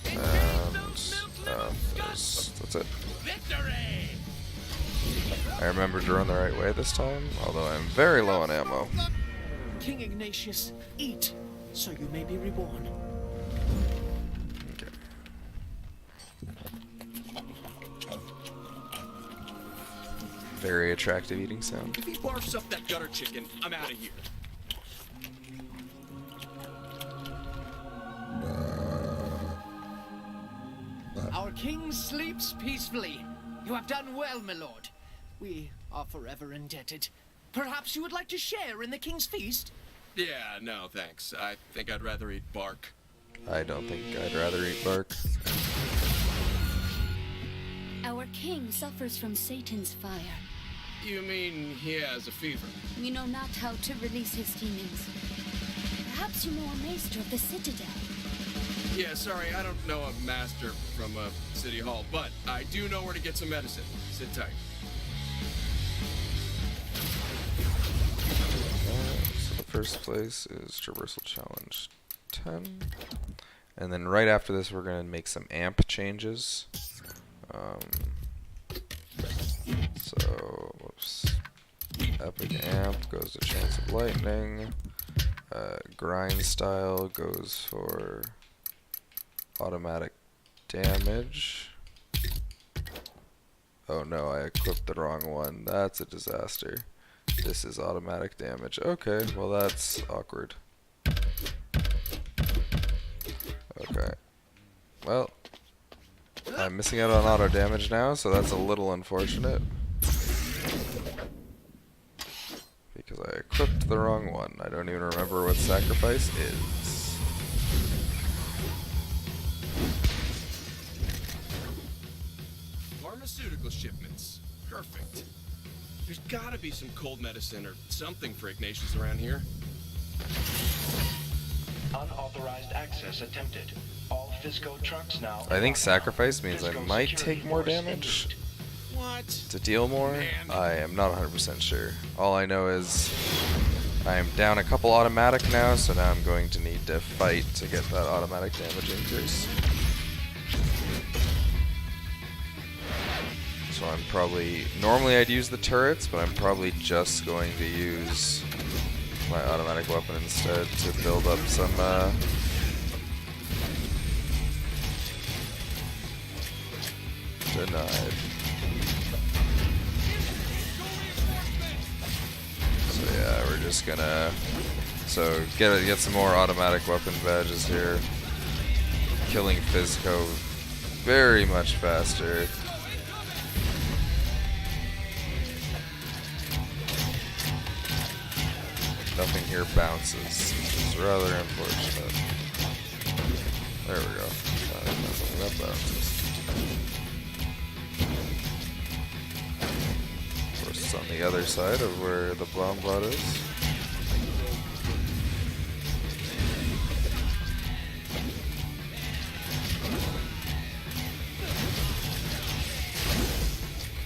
Speaker 1: and that's it. I remembered to run the right way this time, although I'm very low on ammo.
Speaker 20: King Ignatius, eat, so you may be reborn.
Speaker 1: Okay. Very attractive eating sound.
Speaker 2: If he barfs up that gutter chicken, I'm out of here.
Speaker 20: Our king sleeps peacefully. You have done well, my lord. We are forever indebted. Perhaps you would like to share in the king's feast?
Speaker 2: Yeah, no, thanks. I think I'd rather eat bark.
Speaker 1: I don't think I'd rather eat bark.
Speaker 21: Our king suffers from Satan's fire.
Speaker 2: You mean he has a fever?
Speaker 21: We know not how to release his demons. Perhaps you know a maester of the Citadel.
Speaker 2: Yeah, sorry, I don't know a master from a city hall, but I do know where to get some medicine. Sit tight.
Speaker 1: So the first place is Traversal Challenge 10. And then right after this, we're going to make some amp changes. So, whoops. Epic amp goes to Chance of Lightning. Grind style goes for automatic damage. Oh no, I equipped the wrong one. That's a disaster. This is automatic damage. Okay, well that's awkward. Okay. Well, I'm missing out on auto damage now, so that's a little unfortunate. Because I equipped the wrong one. I don't even remember what sacrifice is.
Speaker 2: Pharmaceutical shipments. Perfect. There's gotta be some cold medicine or something for Ignatius around here.
Speaker 11: Unauthorized access attempted. All Fisco trucks now.
Speaker 1: I think sacrifice means I might take more damage.
Speaker 2: What?
Speaker 1: To deal more? I am not 100% sure. All I know is I am down a couple automatic now, so now I'm going to need to fight to get that automatic damage increase. So I'm probably... Normally I'd use the turrets, but I'm probably just going to use my automatic weapon instead to build up some... Denied. So yeah, we're just gonna get some more automatic weapon badges here. Killing Fisco very much faster. Nothing here bounces, which is rather unfortunate. There we go. Nothing that bounces. Of course, it's on the other side of where the bomb bot is.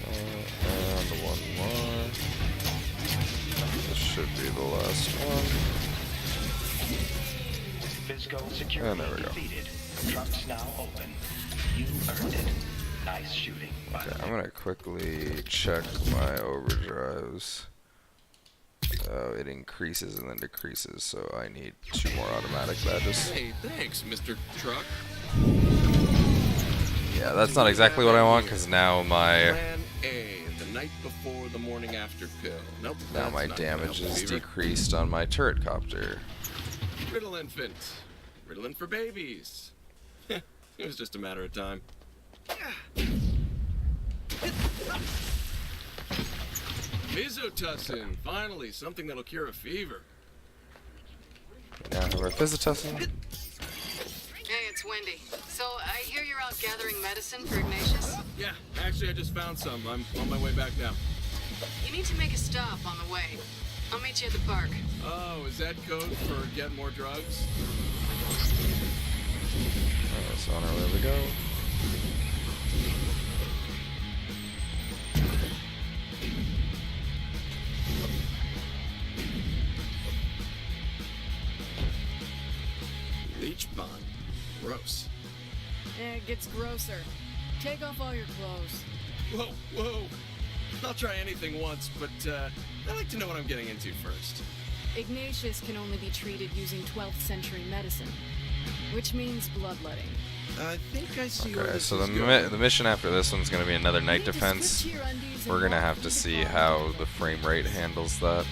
Speaker 1: And one more. This should be the last one. And there we go.
Speaker 11: Trucks now open. You earned it. Nice shooting.
Speaker 1: Okay, I'm gonna quickly check my overdrives. It increases and then decreases, so I need 2 more automatic badges.
Speaker 2: Hey, thanks, Mr. Truck.
Speaker 1: Yeah, that's not exactly what I want, because now my...
Speaker 2: Plan A, the night before the morning after pill. Nope.
Speaker 1: Now my damage is decreased on my turret copter.
Speaker 2: Riddle infant. Riddling for babies. It was just a matter of time. Physotussin. Finally, something that'll cure a fever.
Speaker 1: Now have our Physotussin.
Speaker 19: Hey, it's Wendy. So, I hear you're out gathering medicine for Ignatius?
Speaker 2: Yeah, actually I just found some. I'm on my way back now.
Speaker 19: You need to make a stop on the way. I'll meet you at the park.
Speaker 2: Oh, is that code for get more drugs?
Speaker 1: Alright, so on our way we go.
Speaker 2: Leech bond. Gross.
Speaker 19: It gets grosser. Take off all your clothes.
Speaker 2: Whoa, whoa. I'll try anything once, but I like to know what I'm getting into first.
Speaker 19: Ignatius can only be treated using 12th century medicine, which means bloodletting.
Speaker 2: I think I see where
Speaker 1: Okay,
Speaker 2: this
Speaker 1: so
Speaker 2: is
Speaker 1: the
Speaker 2: going.
Speaker 1: mission after this one's going to be another night defense. We're going to have to see how the frame rate handles that.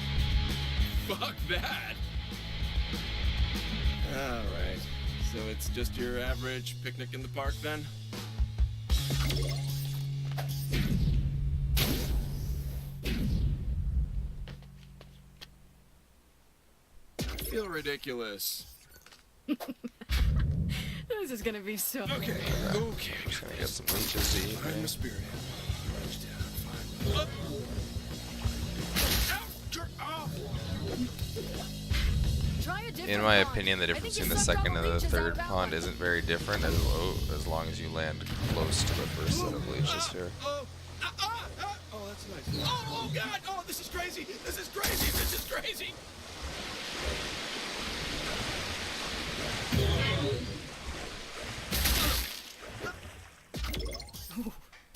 Speaker 2: Fuck that! Alright, so it's just your average picnic in the park then? I feel ridiculous.
Speaker 19: This is gonna be so
Speaker 2: Okay,
Speaker 19: good.
Speaker 2: okay.
Speaker 1: Just going to get some leeches to eat.
Speaker 2: I'm a spirit.
Speaker 1: In my opinion, the difference between the second and the third pond isn't very different as long as you land close to the first set of leeches here.
Speaker 2: Oh, that's nice. Oh, God! Oh, this is crazy! This is crazy! This is crazy!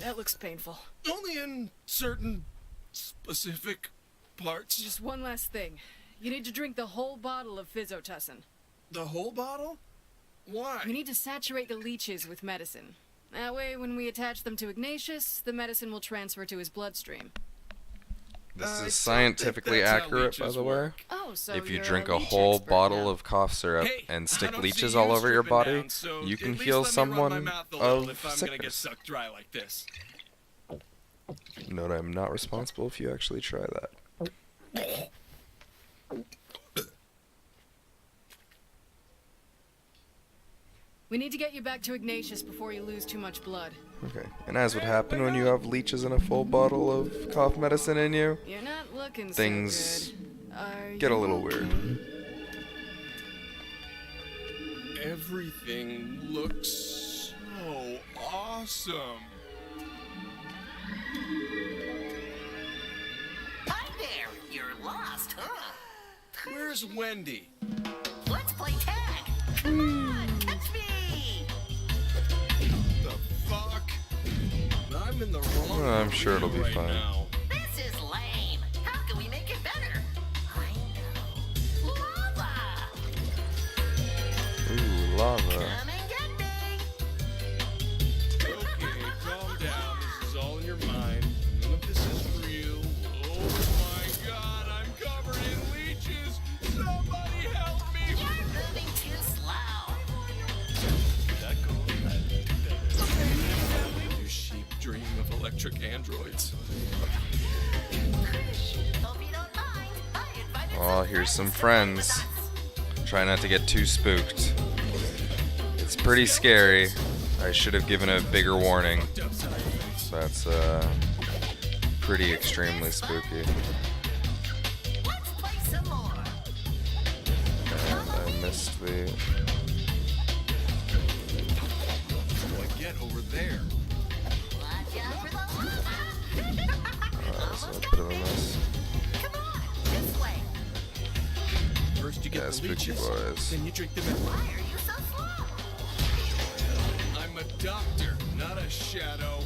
Speaker 19: That looks painful.
Speaker 2: Only in certain specific parts.
Speaker 19: Just one last thing. You need to drink the whole bottle of Physotussin.
Speaker 2: The whole bottle? Why?
Speaker 19: We need to saturate the leeches with medicine. That way, when we attach them to Ignatius, the medicine will transfer to his bloodstream.
Speaker 1: This is scientifically accurate, by the way.
Speaker 19: Oh, so
Speaker 1: if you
Speaker 19: you're
Speaker 1: drink
Speaker 19: a
Speaker 1: a
Speaker 19: leech
Speaker 1: whole
Speaker 19: expert
Speaker 1: bottle
Speaker 19: now.
Speaker 1: of cough syrup
Speaker 2: Hey,
Speaker 1: and
Speaker 2: I
Speaker 1: stick
Speaker 2: don't
Speaker 1: leeches
Speaker 2: see
Speaker 1: all
Speaker 2: you
Speaker 1: over your
Speaker 2: stripping
Speaker 1: body,
Speaker 2: down, so
Speaker 1: you
Speaker 2: at
Speaker 1: can
Speaker 2: least
Speaker 1: heal
Speaker 2: let me run my
Speaker 1: someone
Speaker 2: mouth a little
Speaker 1: of
Speaker 2: if I'm gonna get
Speaker 1: sickness.
Speaker 2: sucked dry like this.
Speaker 1: Note I'm not responsible if you actually try that.
Speaker 19: We need to get you back to Ignatius before you lose too much blood.
Speaker 1: Okay, and as would happen when you have leeches and a full bottle of cough medicine in you,
Speaker 19: You're not looking
Speaker 1: things
Speaker 19: so good. Are
Speaker 1: get a
Speaker 19: you
Speaker 1: little
Speaker 19: okay?
Speaker 1: weird.
Speaker 2: Everything looks so awesome.
Speaker 3: Hi there! You're lost, huh?
Speaker 2: Where's Wendy?
Speaker 3: Let's play tag! Come on, catch me!
Speaker 2: The fuck? I'm in the wrong
Speaker 1: I'm sure it'll be
Speaker 2: right
Speaker 1: fine.
Speaker 2: now.
Speaker 3: This is lame. How can we make it better? I know. Lava!
Speaker 1: Ooh, lava.
Speaker 3: Come and get me!
Speaker 2: Okay, calm down. This is all in your mind. None of this is real. Oh my god, I'm covered in leeches. Somebody help me!
Speaker 3: You're moving too slow.
Speaker 2: You sheep dream of electric androids.
Speaker 3: Hope you don't mind. I invited
Speaker 1: Oh, here's some friends. Try not to get too spooked. It's pretty scary. I should have given a bigger warning. That's pretty extremely spooky.
Speaker 3: Let's play some more.
Speaker 1: And I missed the.
Speaker 2: What do I get over there?
Speaker 3: Watch out for the lava!
Speaker 1: So a bit of a mess.
Speaker 3: Come on, this way.
Speaker 2: First you get
Speaker 1: Yeah,
Speaker 2: the
Speaker 1: spooky
Speaker 2: leeches,
Speaker 1: boys.
Speaker 2: then you drink them in.
Speaker 3: Why are you so slow?
Speaker 2: I'm a doctor, not a shadow.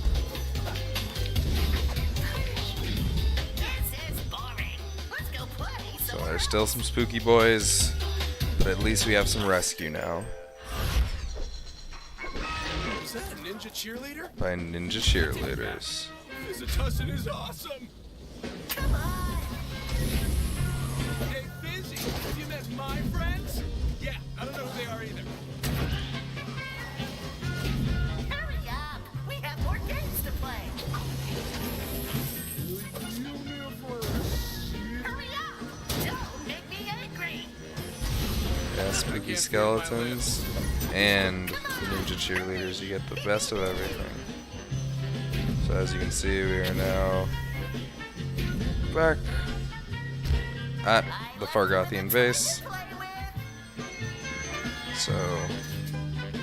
Speaker 3: This is boring. Let's go play
Speaker 1: So
Speaker 3: some
Speaker 1: there's still some spooky boys, but at least we have some rescue now
Speaker 2: Is that a ninja cheerleader?
Speaker 1: by ninja cheerleaders.
Speaker 2: Physotussin is awesome.
Speaker 3: Come on.
Speaker 2: Hey, Fizzy, have you met my friends? Yeah, I don't know who they are either.
Speaker 3: Hurry up. We have more games to play. Hurry up. Don't make me angry.
Speaker 1: Yeah, spooky skeletons and ninja cheerleaders. You get the best of everything. So as you can see, we are now back at the Fargothian base. So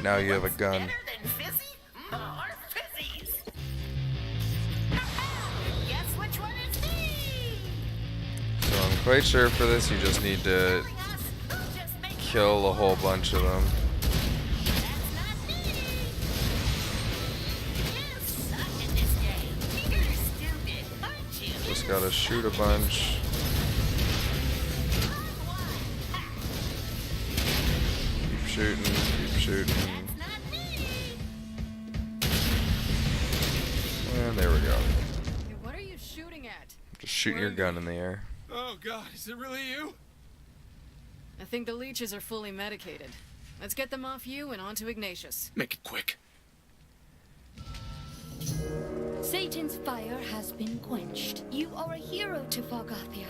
Speaker 1: now you have a gun.
Speaker 3: Better than Fizzy? More Fizzies. Guess which one is me?
Speaker 1: So I'm quite sure for this you just need to kill a whole bunch of them. Just gotta shoot a bunch. Keep shooting, keep shooting. And there we go.
Speaker 19: Hey, what are you shooting at?
Speaker 1: Just shooting your gun in the air.
Speaker 2: Oh god, is it really you?
Speaker 19: I think the leeches are fully medicated. Let's get them off you and onto Ignatius.
Speaker 2: Make it quick.
Speaker 21: Satan's fire has been quenched. You are a hero to Fargothia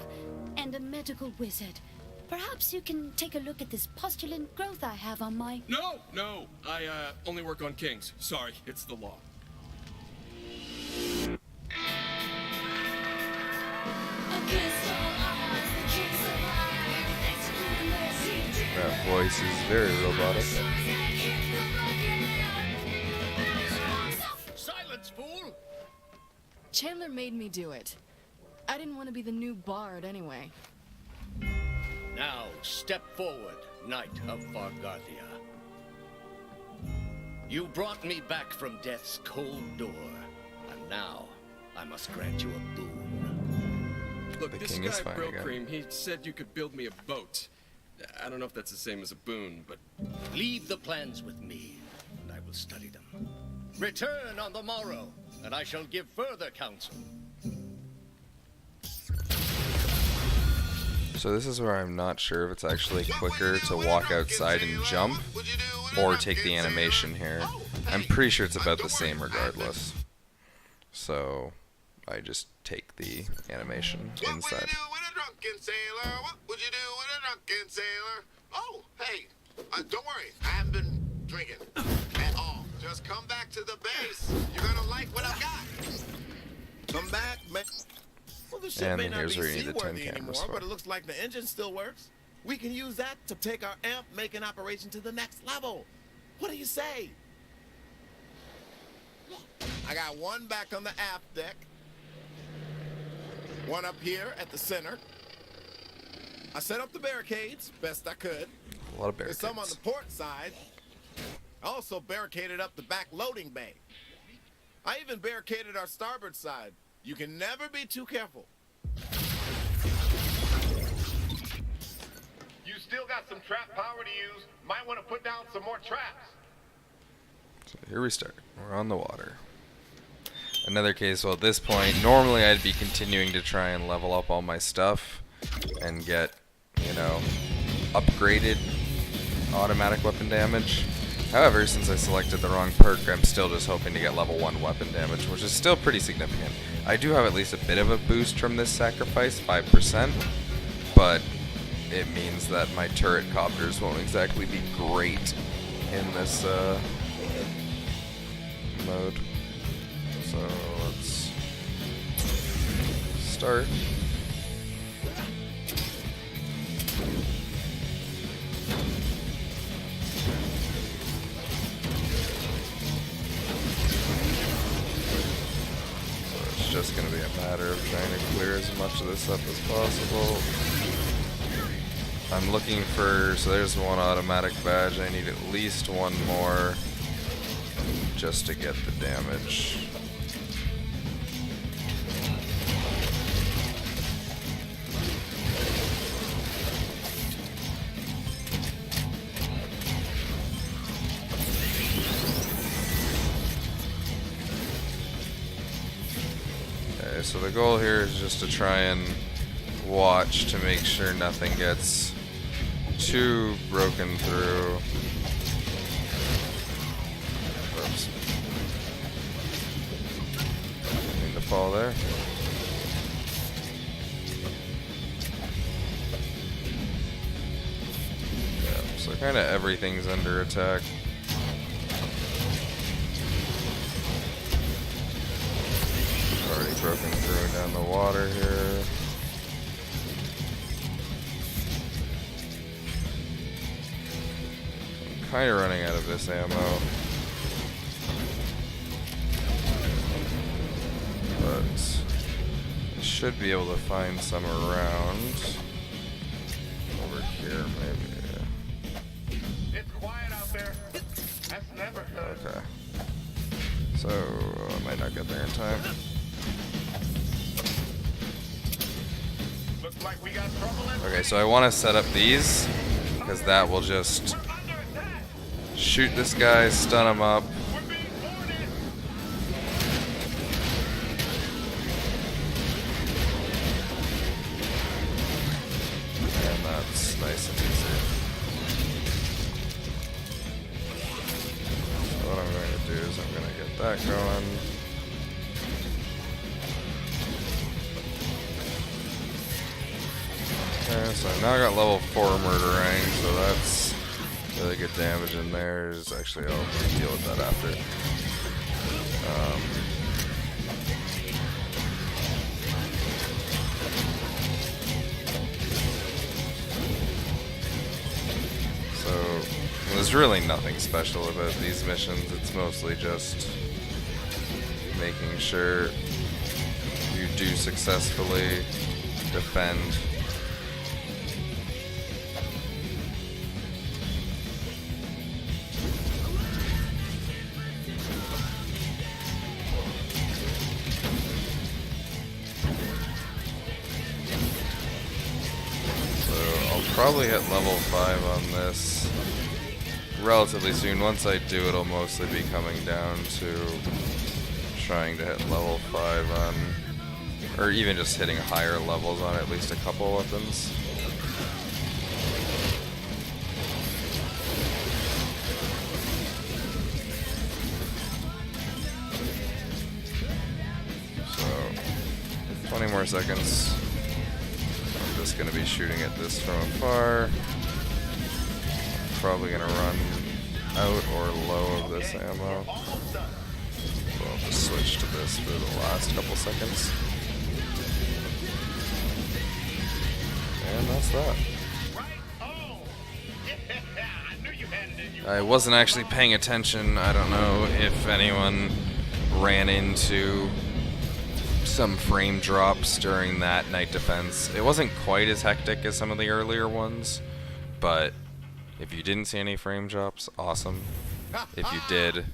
Speaker 21: and a medical wizard. Perhaps you can take a look at this postulant growth I have on my...
Speaker 2: No, I only work on kings. Sorry, it's the law.
Speaker 1: That voice is very robotic.
Speaker 5: Silence, fool!
Speaker 19: Chandler made me do it. I didn't want to be the new bard anyway.
Speaker 15: Now, step forward, Knight of Fargothia. You brought me back from death's cold door. I'm
Speaker 20: Now, I must grant you a boon.
Speaker 8: Look,
Speaker 1: The
Speaker 8: this
Speaker 1: king
Speaker 8: guy,
Speaker 1: is fine
Speaker 8: Bro
Speaker 1: again.
Speaker 8: Cream, he said you could build me a boat. I don't know if that's the same as a boon, but...
Speaker 20: Leave the plans with me, and I will study them. Return on the morrow, and I shall give further counsel.
Speaker 1: So this is where I'm not sure if it's actually quicker to walk outside and jump or take the animation here. I'm pretty sure it's about the same regardless. So I just take the animation inside.
Speaker 6: Drunken sailor, what would you do with a drunken sailor? Oh, hey, don't worry, I haven't been drinking at all. Just come back to the base. You're gonna like what I've got.
Speaker 15: Come back, man. Well, the ship
Speaker 1: And
Speaker 15: may not
Speaker 1: here's
Speaker 15: be
Speaker 1: where you need the 10
Speaker 15: seaworthy
Speaker 1: cameras
Speaker 15: anymore,
Speaker 1: for.
Speaker 15: but it looks like the engine still works. We can use that to take our amp-making operation to the next level. What do you say? I got one back on the aft deck, one up here at the center. I set up the barricades best I could.
Speaker 1: A lot of
Speaker 15: There's some on
Speaker 1: barricades.
Speaker 15: the port side. I also barricaded up the back loading bay. I even barricaded our starboard side. You can never be too careful.
Speaker 9: You still got some trap power to use. Might want to put down some more traps.
Speaker 1: So here we start. We're on the water. Another case, well at this point, normally I'd be continuing to try and level up all my stuff and get, you know, upgraded automatic weapon damage. However, since I selected the wrong perk, I'm still just hoping to get level 1 weapon damage, which is still pretty significant. I do have at least a bit of a boost from this sacrifice, 5%, but it means that my turret copters won't exactly be great in this mode. So let's start. It's just going to be a matter of trying to clear as much of this up as possible. I'm looking for, so there's one automatic badge, I need at least one more just to get the damage. Okay, so the goal here is just to try and watch to make sure nothing gets too broken through. Oops. Didn't mean to fall there. Yeah, so kind of everything's under attack. Already broken through down the water here. I'm kind of running out of this ammo. But I should be able to find some around. Over here, maybe.
Speaker 9: It's quiet out there. That's never good.
Speaker 1: Okay. So I might not get there in time.
Speaker 9: Looks like we got trouble in.
Speaker 1: Okay, so I want to set up these because that will just shoot this guy, stun him up. And that's nice and easy. So what I'm going to do is I'm going to get that going. Okay, so now I got level 4 murdering, so that's really good damage in there. Actually, I'll deal with that after. So there's really nothing special about these missions. It's mostly just making sure you do successfully defend. probably hit level 5 on this relatively soon. Once I do, it'll mostly be coming down to trying to hit level 5 on, or even just hitting higher levels on at least a couple weapons. So, 20 more seconds. I'm just going to be shooting at this from afar. Probably going to run out or low of this ammo. So I'll just switch to this for the last couple seconds. And that's that. I wasn't actually paying attention. I don't know if anyone ran into some frame drops during that night defense. It wasn't quite as hectic as some of the earlier ones, but if you didn't see any frame drops, awesome. If you did,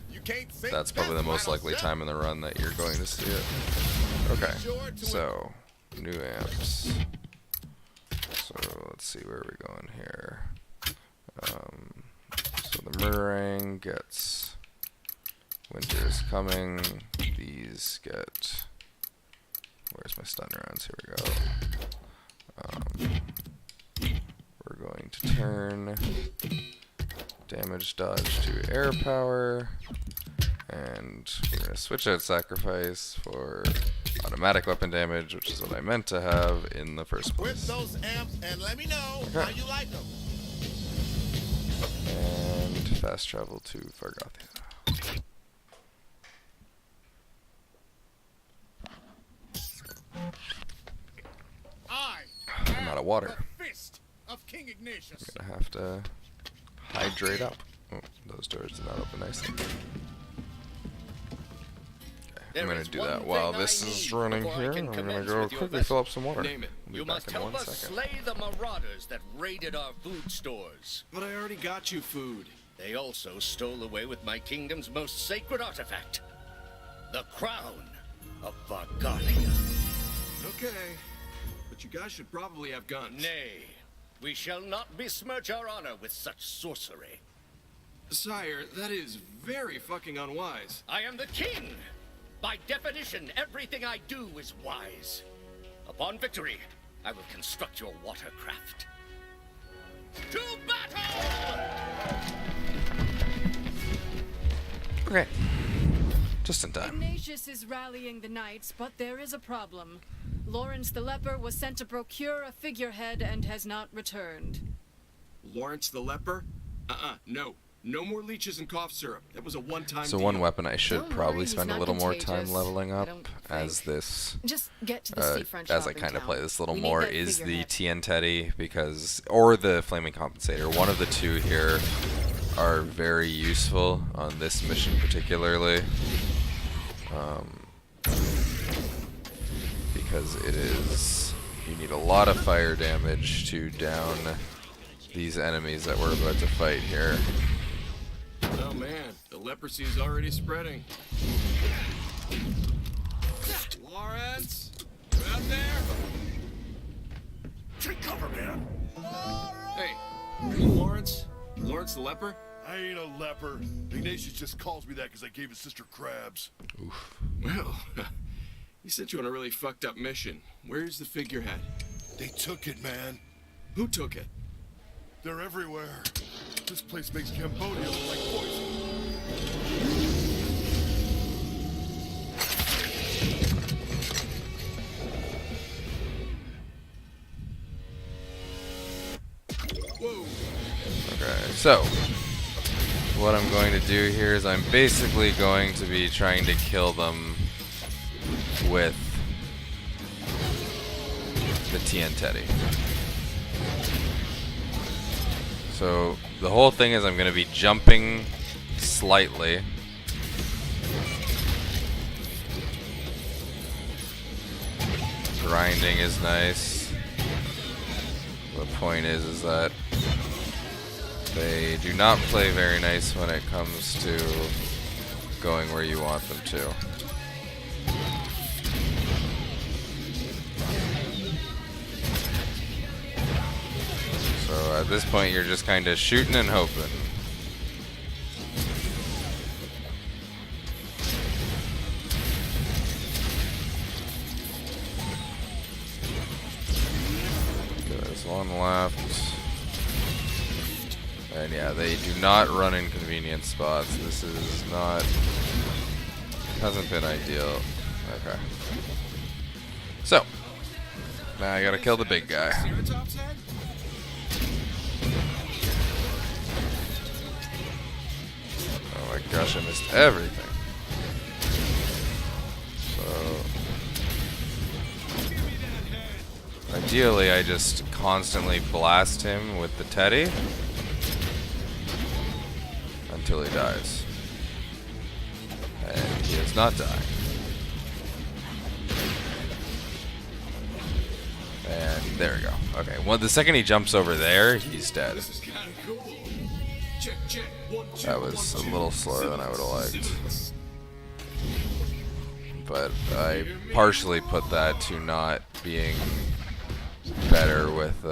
Speaker 1: that's probably the most likely time in the run that you're going to see it. Okay, so new amps. So let's see where we're going here. So the Murang gets Winter is Coming. These get, where's my stun rounds? Here we go. We're going to turn damage dodge to air power, and we're going to switch out sacrifice for automatic weapon damage, which is what I meant to have in the first place.
Speaker 15: With those amps, and let me know how you like them.
Speaker 1: And fast travel to Fargothia. I'm out of water. I'm gonna have to hydrate up. Oh, those doors did not open nicely. Okay, I'm gonna do that while this is running here. I'm gonna go quickly fill up some water.
Speaker 5: Name it. You must help us slay the marauders that raided our food stores.
Speaker 8: But I already got you food.
Speaker 5: They also stole away with my kingdom's most sacred artifact, the crown of Fargothia.
Speaker 8: Okay, but you guys should probably have guns.
Speaker 5: Nay, we shall not besmirch our honor with such sorcery.
Speaker 8: Sire, that is very fucking unwise.
Speaker 5: I am the king! By definition, everything I do is wise. Upon victory, I will construct your watercraft. To battle!
Speaker 1: Okay. Just in time.
Speaker 19: Ignatius is rallying the knights, but there is a problem. Lawrence the Leper was sent to procure a figurehead and has not returned.
Speaker 8: Lawrence the Leper? No. No more leeches and cough syrup. That was a one-time
Speaker 1: So
Speaker 8: deal.
Speaker 1: one weapon I should probably spend a little more time leveling up as this,
Speaker 19: Just get to the seafront
Speaker 1: as I
Speaker 19: shop in
Speaker 1: kind of
Speaker 19: town.
Speaker 1: play this a little
Speaker 19: We need
Speaker 1: more,
Speaker 19: that
Speaker 1: is the
Speaker 19: figurehead.
Speaker 1: TN Teddy, because, or the Flaming Compensator. One of the two here are very useful on this mission particularly, because it is, you need a lot of fire damage to down these enemies that we're about to fight here.
Speaker 8: Oh man, the leprosy is already spreading. Lawrence, you out there?
Speaker 7: Take cover, man.
Speaker 8: Hey, you Lawrence? Lawrence the Leper?
Speaker 7: I ain't a leper. Ignatius just calls me that because I gave his sister crabs.
Speaker 1: Oof.
Speaker 8: Well, he sent you on a really fucked up mission. Where's the figurehead?
Speaker 7: They took it, man.
Speaker 8: Who took it?
Speaker 7: They're everywhere. This place makes Cambodia look like poison.
Speaker 8: Whoa.
Speaker 1: Okay, so what I'm going to do here is I'm basically going to be trying to kill them with the TN Teddy. So the whole thing is I'm going to be jumping slightly. Grinding is nice. The point is that they do not play very nice when it comes to going where you want them to. So at this point, you're just kind of shooting and hoping. There's one left. And yeah, they do not run in convenient spots. This is not... hasn't been ideal. Okay. So, now I gotta kill the big guy. Oh my gosh, I missed everything. So, ideally, I just constantly blast him with the Teddy until he dies. And he does not die. And there we go. Okay, well, the second he jumps over there, he's dead. That was a little slower than I would have liked. But I partially put that to not being better with,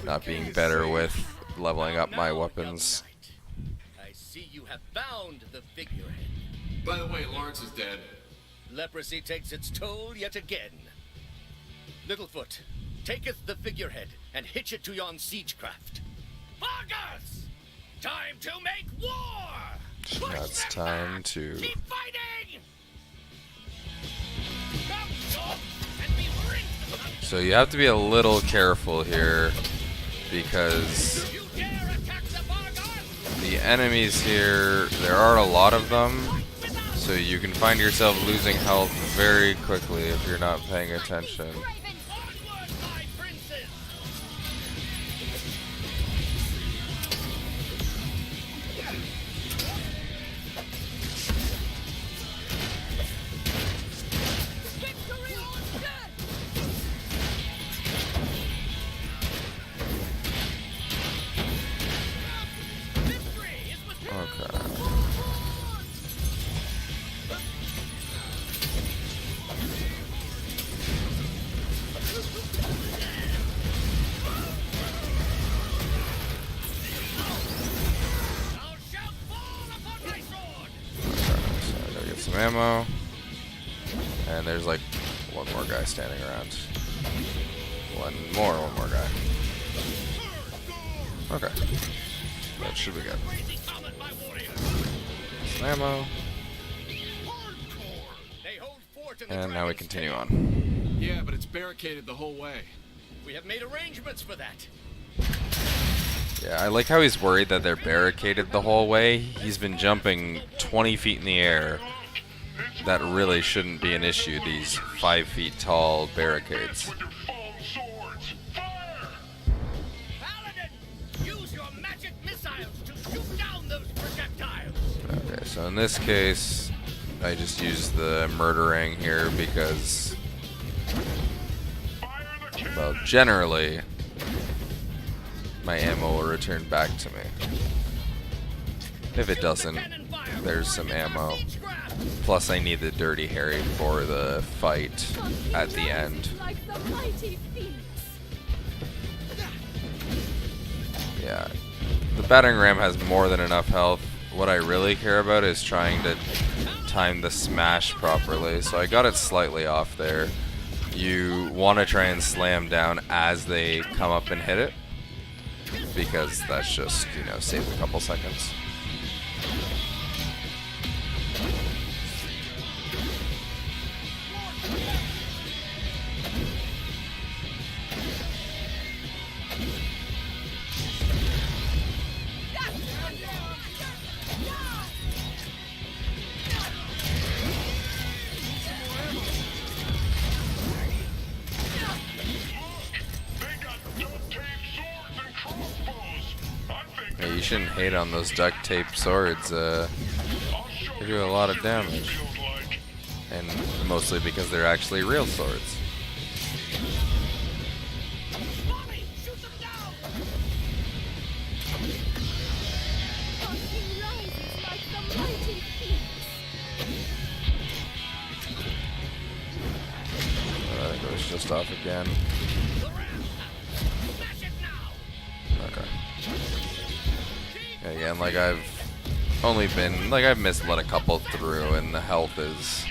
Speaker 1: not being better with leveling up my weapons.
Speaker 20: I see you have found the figurehead.
Speaker 8: By the way, Lawrence is dead.
Speaker 20: Leprosy takes its toll yet again. Littlefoot, taketh the figurehead and hitch it to yon siegecraft. Vargas! Time to make war!
Speaker 1: Now it's time to...
Speaker 20: Keep fighting!
Speaker 1: So you have to be a little careful here because the enemies here, there are a lot of them, so you can find yourself losing health very quickly if you're not paying attention. Ammo, and there's like one more guy standing around. One more guy. Okay, that should be good. Some ammo, and now we continue on.
Speaker 8: Yeah, but it's barricaded the whole way.
Speaker 20: We have made arrangements for that.
Speaker 1: Yeah, I like how he's worried that they're barricaded the whole way. He's been jumping 20 feet in the air. That really shouldn't be an issue, these 5 feet tall barricades.
Speaker 20: Use your magic missiles to shoot down those projectiles.
Speaker 1: Okay, so in this case, I just use the murdering here because, well, generally, my ammo will return back to me. If it doesn't, there's some ammo. Plus, I need the Dirty Harry for the fight at the end. Yeah, the battering ram has more than enough health. What I really care about is trying to time the smash properly. So I got it slightly off there. You want to try and slam down as they come up and hit it, because that's just, you know, saves a couple seconds. Yeah, you shouldn't hate on those duct tape swords. They do a lot of damage. And mostly because they're actually real swords. That goes just off again. Again, like I've only been, like I've let a couple through, and the health is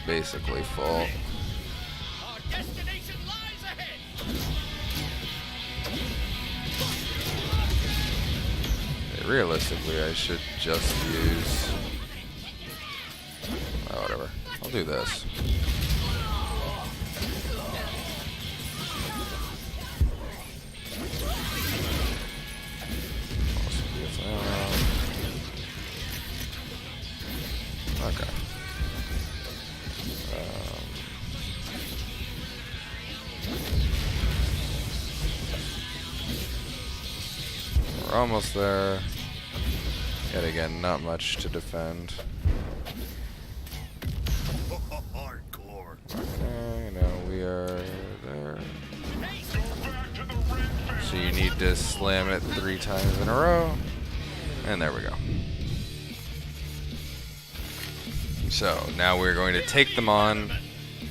Speaker 1: basically full. Realistically, I should just use... oh, whatever. I'll do this. Okay. We're almost there. Yet again, not much to defend.
Speaker 5: Hardcore.
Speaker 1: Okay, now we are there. So you need to slam it 3 times in a row. And there we go. So now we're going to take them on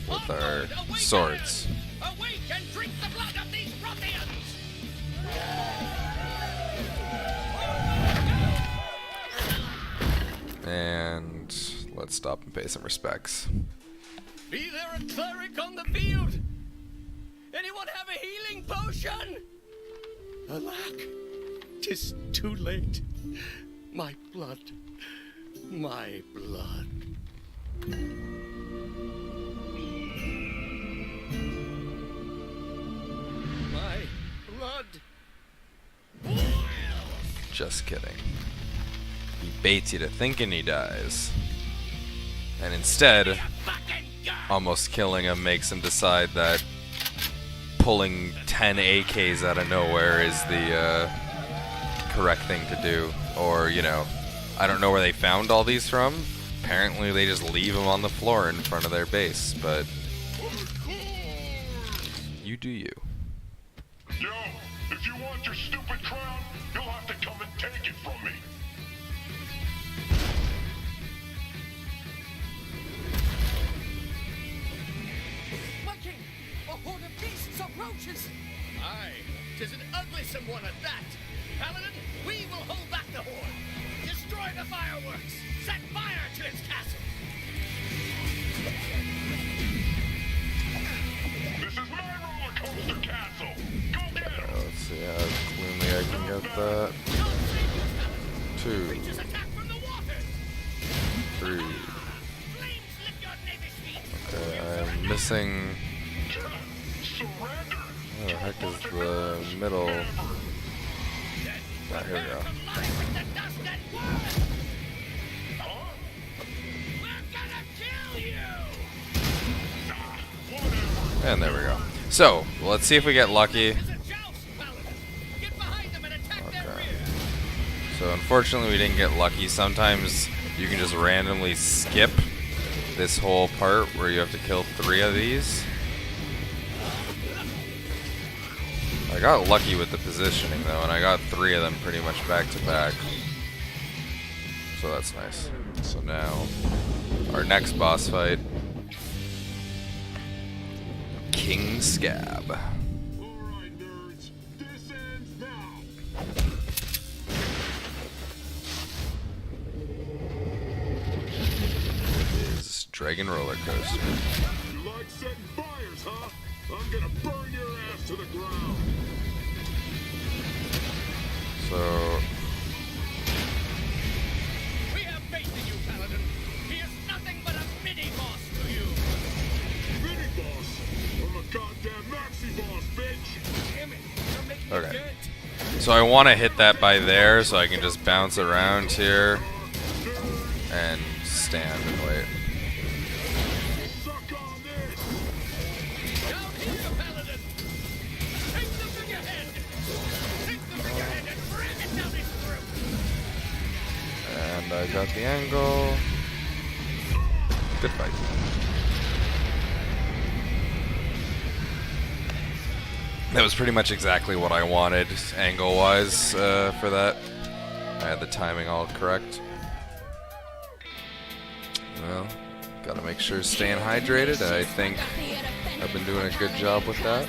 Speaker 1: with our swords. And let's stop and pay some respects.
Speaker 20: Be there a cleric on the field? Anyone have a healing potion? Alack, 'tis too late. My blood. My blood. My blood.
Speaker 1: Just kidding. He baits you to thinking he dies. And instead, almost killing him makes him decide that pulling 10 AKs out of nowhere is the correct thing to do. Or, you know, I don't know where they found all these from. Apparently they just leave them on the floor in front of their base, but you do you.
Speaker 7: Yo, if you want your stupid crown, you'll have to come and take it from me.
Speaker 20: My king, a horde of beasts approaches. Aye, 'tis an ugly one at that. Paladin, we will hold back the horde. Destroy the fireworks. Set fire to its castle.
Speaker 7: This is my roller coaster castle. Go get him.
Speaker 1: Let's see how cleanly I can get that. 2, 3. Okay, I'm missing. Where the heck is the middle? Ah, here we go. And there we go. So, let's see if we get lucky. Okay. So, unfortunately, we didn't get lucky. Sometimes you can just randomly skip this whole part where you have to kill 3 of these. I got lucky with the positioning, though, and I got 3 of them pretty much back to back. So that's nice. So now, our next boss fight. King Scab.
Speaker 7: Alright, nerds. This ends now.
Speaker 1: Is Dragon Roller Coaster.
Speaker 7: You like setting fires, huh? I'm gonna burn your ass to the ground.
Speaker 1: So
Speaker 20: We have faith in you, Paladin. He is nothing but a mini-boss to you.
Speaker 7: Mini-boss? I'm a goddamn maxi-boss, bitch.
Speaker 20: Damn it, you're making
Speaker 1: okay.
Speaker 20: it good.
Speaker 1: So I want to hit that by there, so I can just bounce around here and stand and wait. And I got the angle. Good fight. That was pretty much exactly what I wanted, angle-wise, for that. I had the timing all correct. Well, gotta make sure staying hydrated. I think I've been doing a good job with that.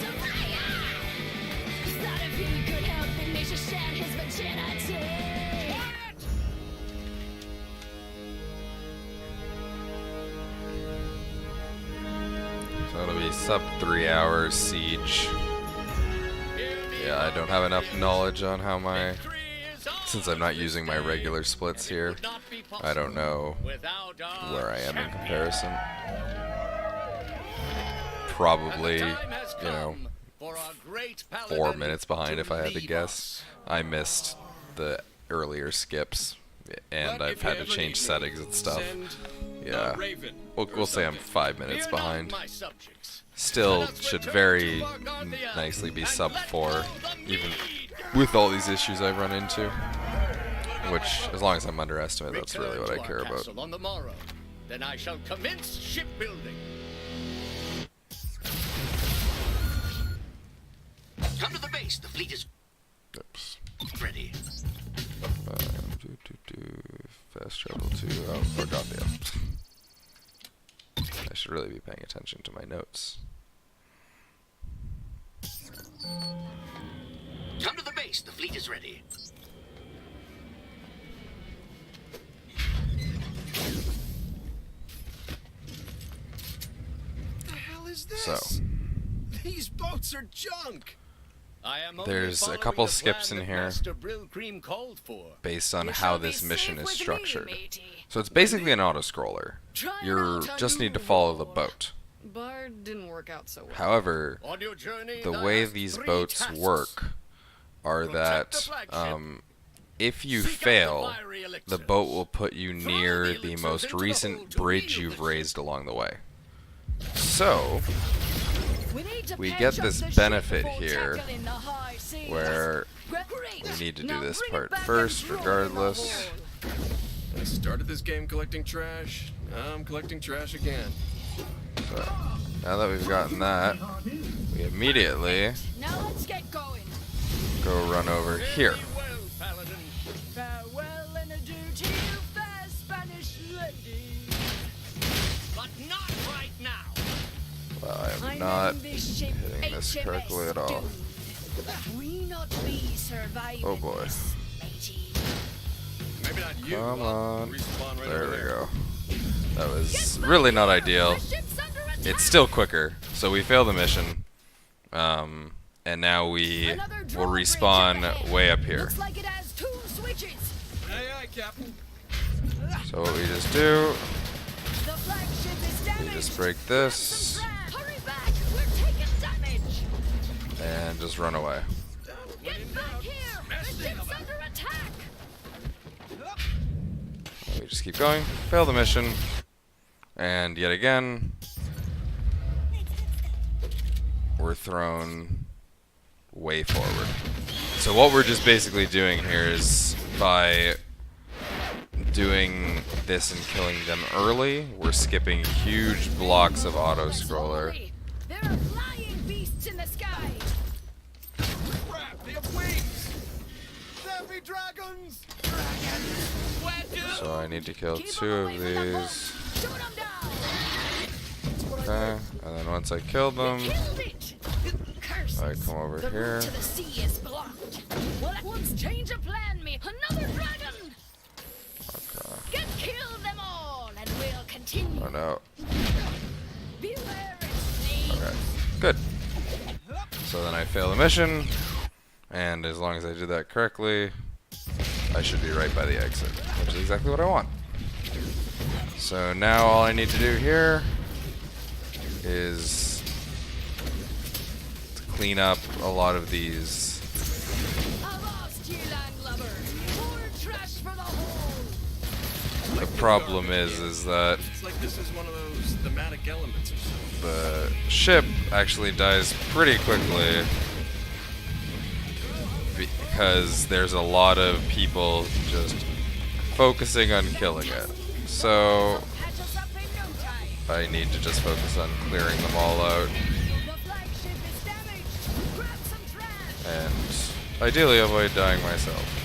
Speaker 1: sub 3 hour siege. Yeah, I don't have enough knowledge on how my... Since I'm not using my regular splits here, I don't know where I am in comparison. Probably, you know, 4 minutes behind if I had to guess. I missed the earlier skips, and I've had to change settings and stuff. Yeah, we'll say I'm 5 minutes behind. Still should very nicely be sub 4, even with all these issues I've run into. Which, as long as I'm underestimated, that's really what I care about.
Speaker 20: On the morrow. Then I shall commence shipbuilding.
Speaker 5: Come to the base. The fleet is ready.
Speaker 1: Fast travel to... Oh, forgot the... I should really be paying attention to my notes.
Speaker 5: Come to the base. The fleet is ready.
Speaker 2: What the hell is this?
Speaker 1: So,
Speaker 2: These boats are junk. I am only
Speaker 1: there's a
Speaker 2: following
Speaker 1: couple
Speaker 2: the
Speaker 1: skips
Speaker 2: plan
Speaker 1: in
Speaker 2: that
Speaker 1: here
Speaker 2: Master Brillcream called for.
Speaker 1: based on
Speaker 2: You
Speaker 1: how
Speaker 2: shall be
Speaker 1: this mission
Speaker 2: safe
Speaker 1: is
Speaker 2: with
Speaker 1: structured.
Speaker 2: me, matey.
Speaker 1: So it's basically an auto-scroller.
Speaker 19: Try
Speaker 1: You
Speaker 19: not to
Speaker 1: just need to
Speaker 19: move.
Speaker 1: follow the boat.
Speaker 19: But didn't work out so well.
Speaker 1: However,
Speaker 19: On your journey,
Speaker 1: the
Speaker 19: thou
Speaker 1: way
Speaker 19: hast
Speaker 1: these
Speaker 19: 3
Speaker 1: boats
Speaker 19: tasks.
Speaker 1: work are that if you fail, the boat will put you near the most recent bridge you've raised along the way. So, we get this benefit here where we need to do this part first regardless.
Speaker 8: I started this game collecting trash. Now I'm collecting trash again.
Speaker 1: So, now that we've gotten that, we immediately
Speaker 19: Now let's get going.
Speaker 1: go run over here.
Speaker 19: Farewell and adieu to you, fair Spanish lady.
Speaker 20: But not right now.
Speaker 1: Well, I am not hitting this correctly at all.
Speaker 19: We not be surviving.
Speaker 1: Oh boy.
Speaker 8: Maybe not you.
Speaker 1: Come on.
Speaker 8: Respawn right
Speaker 1: There
Speaker 8: over
Speaker 1: we
Speaker 8: there.
Speaker 1: go. That was really not ideal. It's still quicker, so we fail the mission. And now we will respawn way up here.
Speaker 19: Looks like it has 2 switches.
Speaker 2: Aye, aye, Captain.
Speaker 1: So what we just do,
Speaker 19: The flagship is
Speaker 1: we
Speaker 19: damaged.
Speaker 1: just break this
Speaker 19: Hurry back. We're taking damage.
Speaker 1: and just run away.
Speaker 19: Get back here. The ship's under attack.
Speaker 1: And we just keep going, fail the mission, and yet again, we're thrown way forward. So what we're just basically doing here is by doing this and killing them early, we're skipping huge blocks of auto-scroller.
Speaker 19: There are flying beasts in the sky.
Speaker 2: Crap, they have wings. There be dragons.
Speaker 1: So I need to kill 2 of these. Okay, and then once I kill them, I come over
Speaker 19: The
Speaker 1: here.
Speaker 19: route to the sea is blocked. Well, let's change of plan, me. Another dragon.
Speaker 1: Okay.
Speaker 19: Kill them all, and we'll continue.
Speaker 1: Oh no.
Speaker 19: Beware it, snake.
Speaker 1: Okay, good. So then I fail the mission, and as long as I did that correctly, I should be right by the exit, which is exactly what I want. So now all I need to do here is to clean up a lot of these.
Speaker 19: Avast, ye landlubbers. More trash for the hole.
Speaker 1: The problem is that
Speaker 8: It's like this is one of those thematic elements or something.
Speaker 1: the ship actually dies pretty quickly because there's a lot of people just focusing on killing it. So I need to just focus on clearing them all out and ideally avoid dying myself.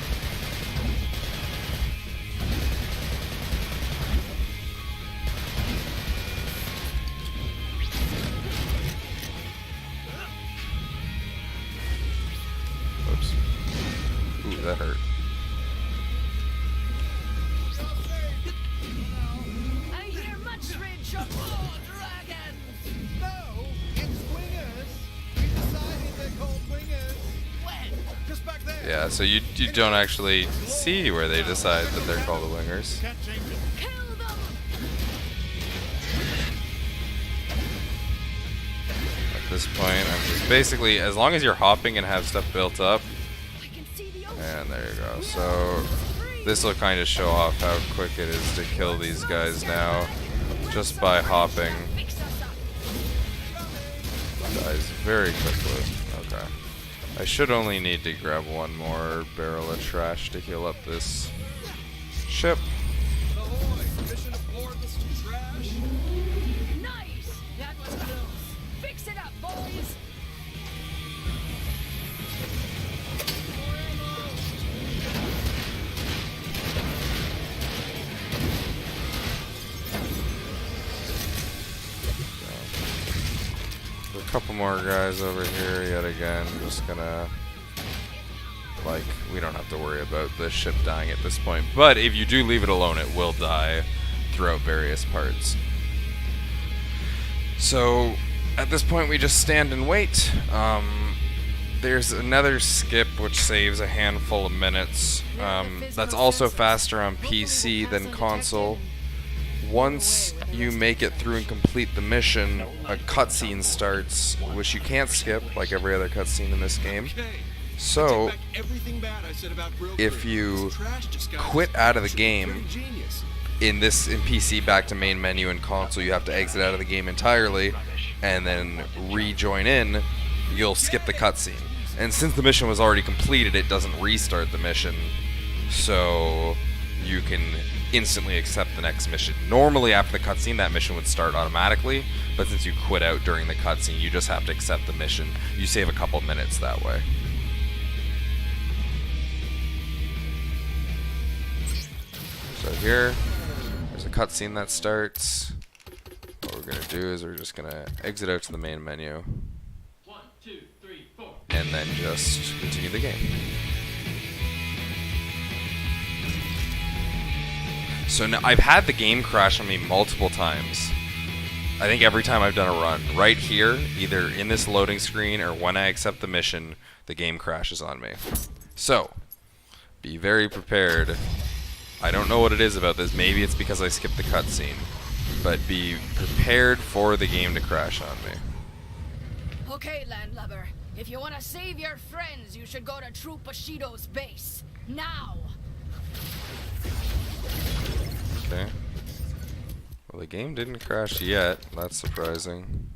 Speaker 1: Oops. Ooh, that hurt.
Speaker 19: I hear much rage of more dragons.
Speaker 2: No, it's
Speaker 1: Yeah, so you don't actually see where they decide that they're called the wingers. At this point, I'm just basically, as long as you're hopping and have stuff built up, and there you go. So this will kind of show off how quick it is to kill these guys now, just by hopping. Dies very quickly. Okay. I should only need to grab one more barrel of trash to heal up this ship.
Speaker 19: Nice! That was close. Fix it up, boys!
Speaker 1: A couple more guys over here yet again. Just gonna, like, we don't have to worry about the ship dying at this point, but if you do leave it alone, it will die throughout various parts. So at this point we just stand and wait. There's another skip which saves a handful of minutes. That's also faster on PC than console. Once you make it through and complete the mission, a cutscene starts, which you can't skip, like every other cutscene in this game. So, if you quit out of the game, in PC, back to main menu, and console, you have to exit out of the game entirely, and then rejoin in, you'll skip the cutscene. And since the mission was already completed, it doesn't restart the mission, so you can instantly accept the next mission. Normally after the cutscene that mission would start automatically, but since you quit out during the cutscene, you just have to accept the mission. You save a couple minutes that way. So here, there's a cutscene that starts. What we're gonna do is we're just gonna exit out to the main menu.
Speaker 2: 1, 2, 3, 4.
Speaker 1: And then just continue the game. So now, I've had the game crash on me multiple times. I think every time I've done a run. Right here, either in this loading screen or when I accept the mission, the game crashes on me. So, be very prepared. I don't know what it is about this. Maybe it's because I skipped the cutscene. But be prepared for the game to crash on me.
Speaker 19: Okay, landlubber. If you want to save your friends, you should go to Troop Bushido's base. Now!
Speaker 1: Okay. Well, the game didn't crash yet. That's surprising.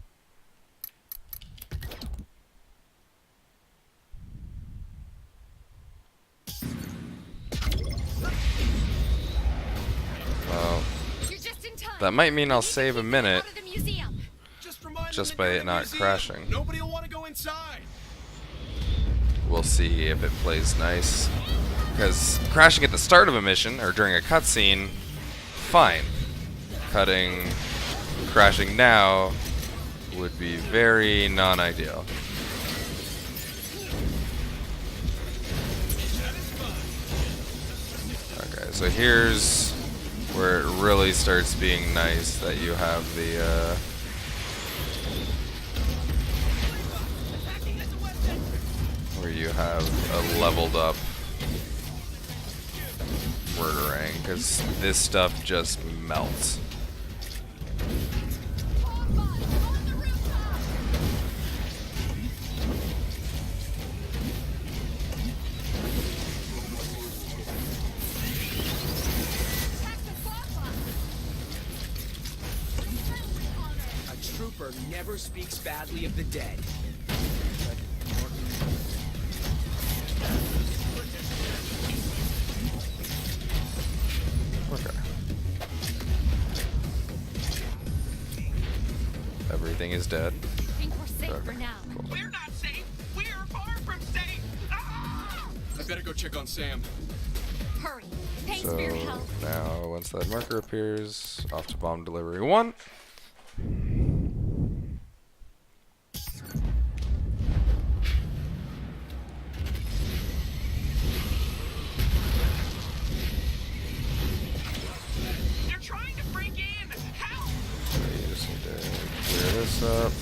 Speaker 1: Well, that might mean I'll save a minute just by it not crashing.
Speaker 8: Nobody will want to go inside.
Speaker 1: We'll see if it plays nice. Because crashing at the start of a mission or during a cutscene, fine. Crashing now would be very non-ideal. Okay, so here's where it really starts being nice that you have the where you have a leveled up murderang, because this stuff just melts.
Speaker 10: A trooper never speaks badly of the dead.
Speaker 1: Okay. Everything is dead.
Speaker 17: I think we're safe for now.
Speaker 10: We're not safe. We're far from safe. Ah! I better go check on Sam.
Speaker 17: Hurry. Thanks
Speaker 1: So
Speaker 17: for your help.
Speaker 1: now, once that marker appears, off to bomb delivery 1.
Speaker 10: They're trying to break in. Help!
Speaker 1: You just need to clear this up.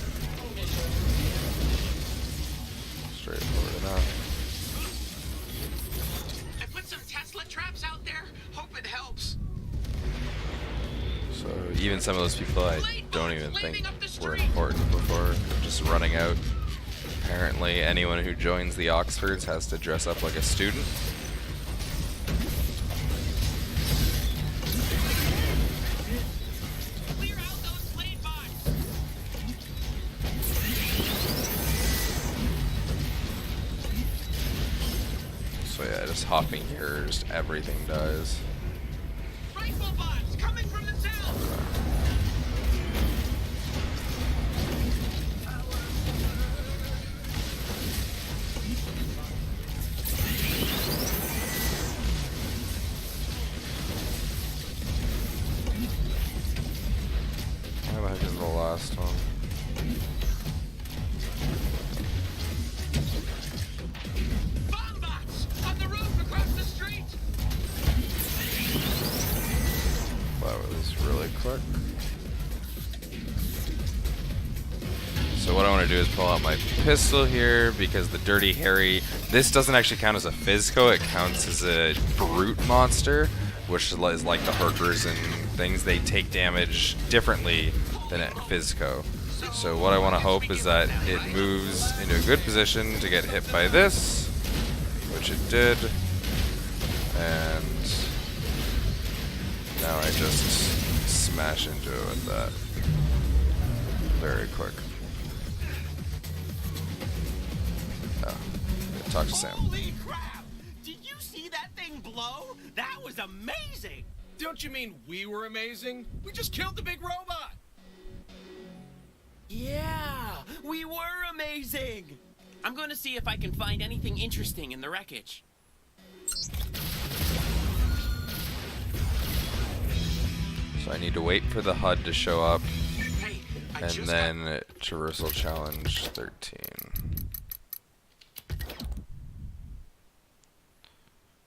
Speaker 1: Straightforward enough. So even some of those people I don't even think were important before just running out. Apparently anyone who joins the Oxfords has to dress up like a student. So yeah, just hopping here, just everything dies.
Speaker 10: Rifle bots coming from the south.
Speaker 1: How about just the last one?
Speaker 10: On the roof across the street.
Speaker 1: Wow, it was really quick. So what I want to do is pull out my pistol here because the Dirty Harry, this doesn't actually count as a Physco, it counts as a brute monster, which is like the Herkers and things. They take damage differently than a Physco. So what I want to hope is that it moves into a good position to get hit by this, which it did, and now I just smash into it with that. Very quick. Oh, talk to Sam.
Speaker 10: Holy crap! Did you see that thing blow? That was amazing!
Speaker 8: Don't you mean we were amazing? We just killed the big robot!
Speaker 10: Yeah, we were amazing! I'm going to see if I can find anything interesting in the wreckage.
Speaker 1: So I need to wait for the HUD to show up, and then Traversal Challenge 13.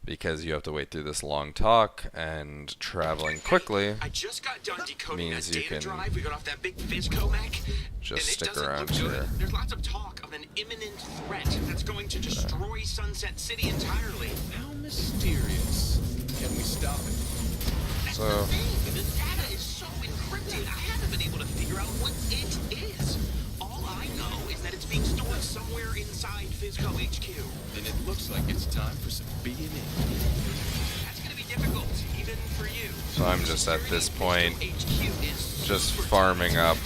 Speaker 1: Because you have to wait through this long talk, and traveling quickly
Speaker 8: I just got done decoding
Speaker 1: means
Speaker 8: that
Speaker 1: you
Speaker 8: data
Speaker 1: can
Speaker 8: drive we got off that big Physco mech.
Speaker 1: just stick
Speaker 8: doesn't
Speaker 1: around
Speaker 8: look good.
Speaker 1: here.
Speaker 8: There's lots of talk of an imminent threat that's going to destroy Sunset City entirely. How mysterious. Can we stop it?
Speaker 1: So
Speaker 10: The data is so encrypted, I haven't been able to figure out what it is. All I know is that it's being stored somewhere inside Physco HQ.
Speaker 8: Then it looks like it's time for some B&E.
Speaker 10: That's going to be difficult, even for you.
Speaker 1: So I'm just at this point, just farming up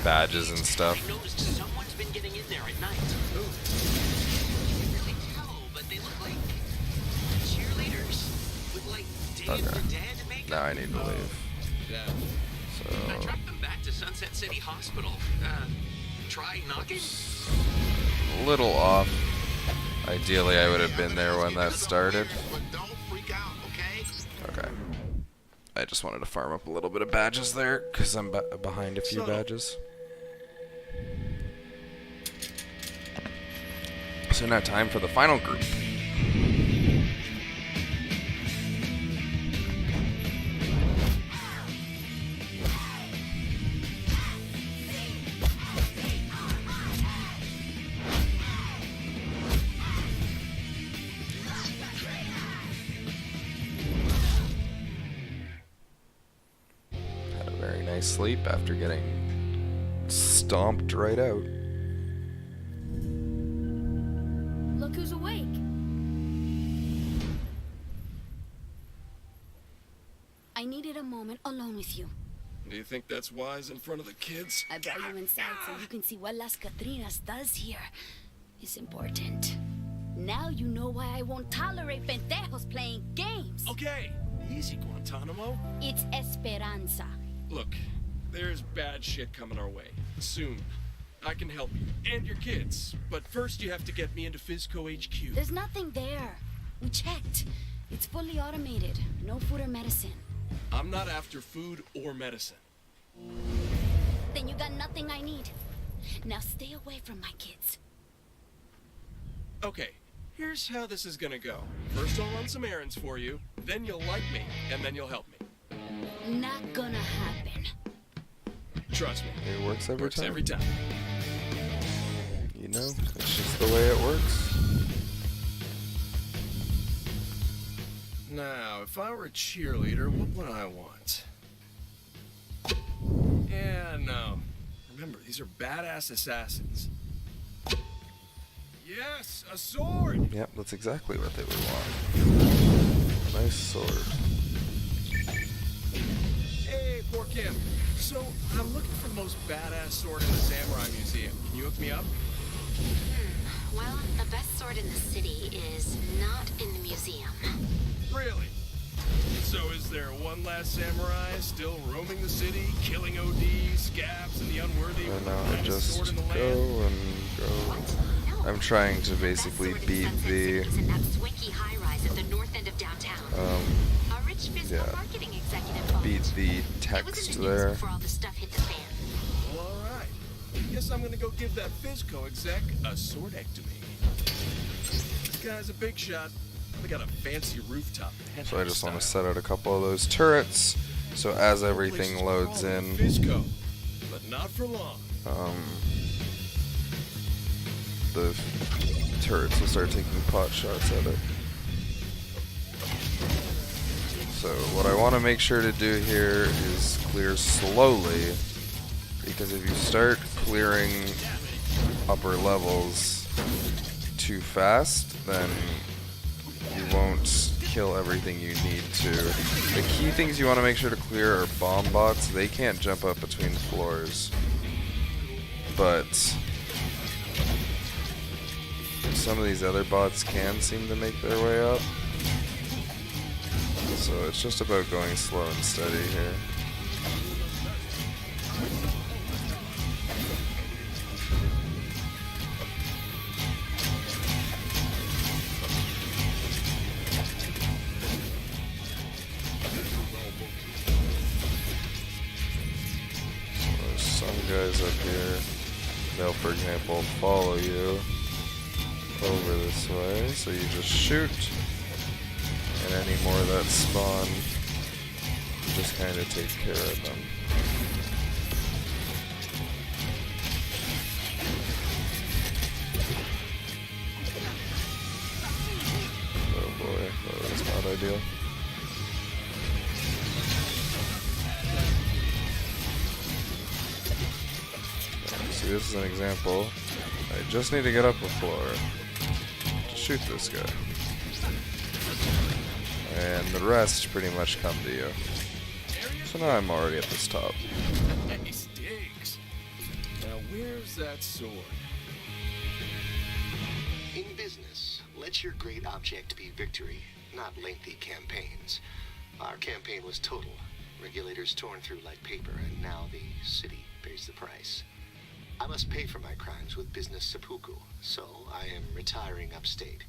Speaker 1: badges and stuff.
Speaker 10: I noticed someone's been getting in there at night. Who? I can't really tell, but they look like cheerleaders with like Day of the Dead makeup.
Speaker 1: Now I need to leave.
Speaker 10: I dropped them back to Sunset City Hospital. Try knocking?
Speaker 1: A little off. Ideally, I would have been there when that started. Okay. I just wanted to farm up a little bit of badges there, because I'm behind a few badges. So now time for the final group. Had a very nice sleep after getting stomped right out.
Speaker 21: Look who's awake. I needed a moment alone with you.
Speaker 8: Do you think that's wise in front of the kids?
Speaker 21: I brought you inside so you can see what Las Catrinas does here. It's important. Now you know why I won't tolerate pendejos playing games.
Speaker 8: Okay, easy, Guantanamo.
Speaker 21: It's Esperanza.
Speaker 8: Look, there's bad shit coming our way. Soon. I can help you, and your kids. But first you have to get me into Physco HQ.
Speaker 21: There's nothing there. We checked. It's fully automated. No food or medicine.
Speaker 8: I'm not after food or medicine.
Speaker 21: Then you got nothing I need. Now stay away from my kids.
Speaker 8: Okay, here's how this is gonna go. First I'll run some errands for you, then you'll like me, and then you'll help me.
Speaker 21: Not gonna happen.
Speaker 8: Trust me.
Speaker 1: It works every time.
Speaker 8: Every time.
Speaker 1: You know, it's just the way it works.
Speaker 8: Now, if I were a cheerleader, what would I want? Yeah, no. Remember, these are badass assassins. Yes, a sword!
Speaker 1: Yep, that's exactly what they would want. Nice sword.
Speaker 8: Hey, poor Kim. So, I'm looking for the most badass sword in the Samurai Museum. Can you hook me up?
Speaker 17: Well, the best sword in the city is not in the museum.
Speaker 8: Really? So is there one last samurai still roaming the city, killing ODs, scabs, and the unworthy?
Speaker 1: And now I just go and go. I'm trying to basically beat the
Speaker 17: In that swanky high-rise at the north end of downtown. A rich physical marketing executive
Speaker 1: beat the text there.
Speaker 17: before all the stuff hit the fan.
Speaker 8: Well, all right. Guess I'm gonna go give that Fizco exec a swordectomy. This guy's a big shot. They got a fancy rooftop.
Speaker 1: So I just want to set out a couple of those turrets, so as everything loads in,
Speaker 8: Fizco, but not for long.
Speaker 1: The turrets will start taking pot shots at it. So what I want to make sure to do here is clear slowly, because if you start clearing upper levels too fast, then you won't kill everything you need to. The key things you want to make sure to clear are bomb bots. They can't jump up between floors, but some of these other bots can seem to make their way up. So it's just about going slow and steady here. Guys up here, they'll, for example, follow you over this way, so you just shoot, and any more that spawn, just kind of take care of them. Oh boy, that was not ideal. See, this is an example. I just need to get up a floor to shoot this guy. And the rest pretty much come to you. So now I'm already at this top.
Speaker 8: Nice digs. Now where's that sword?
Speaker 16: In business, let your great object be victory, not lengthy campaigns. Our campaign was total. Regulators torn through like paper, and now the city pays the price. I must pay for my crimes with business seppuku, so I am retiring upstate,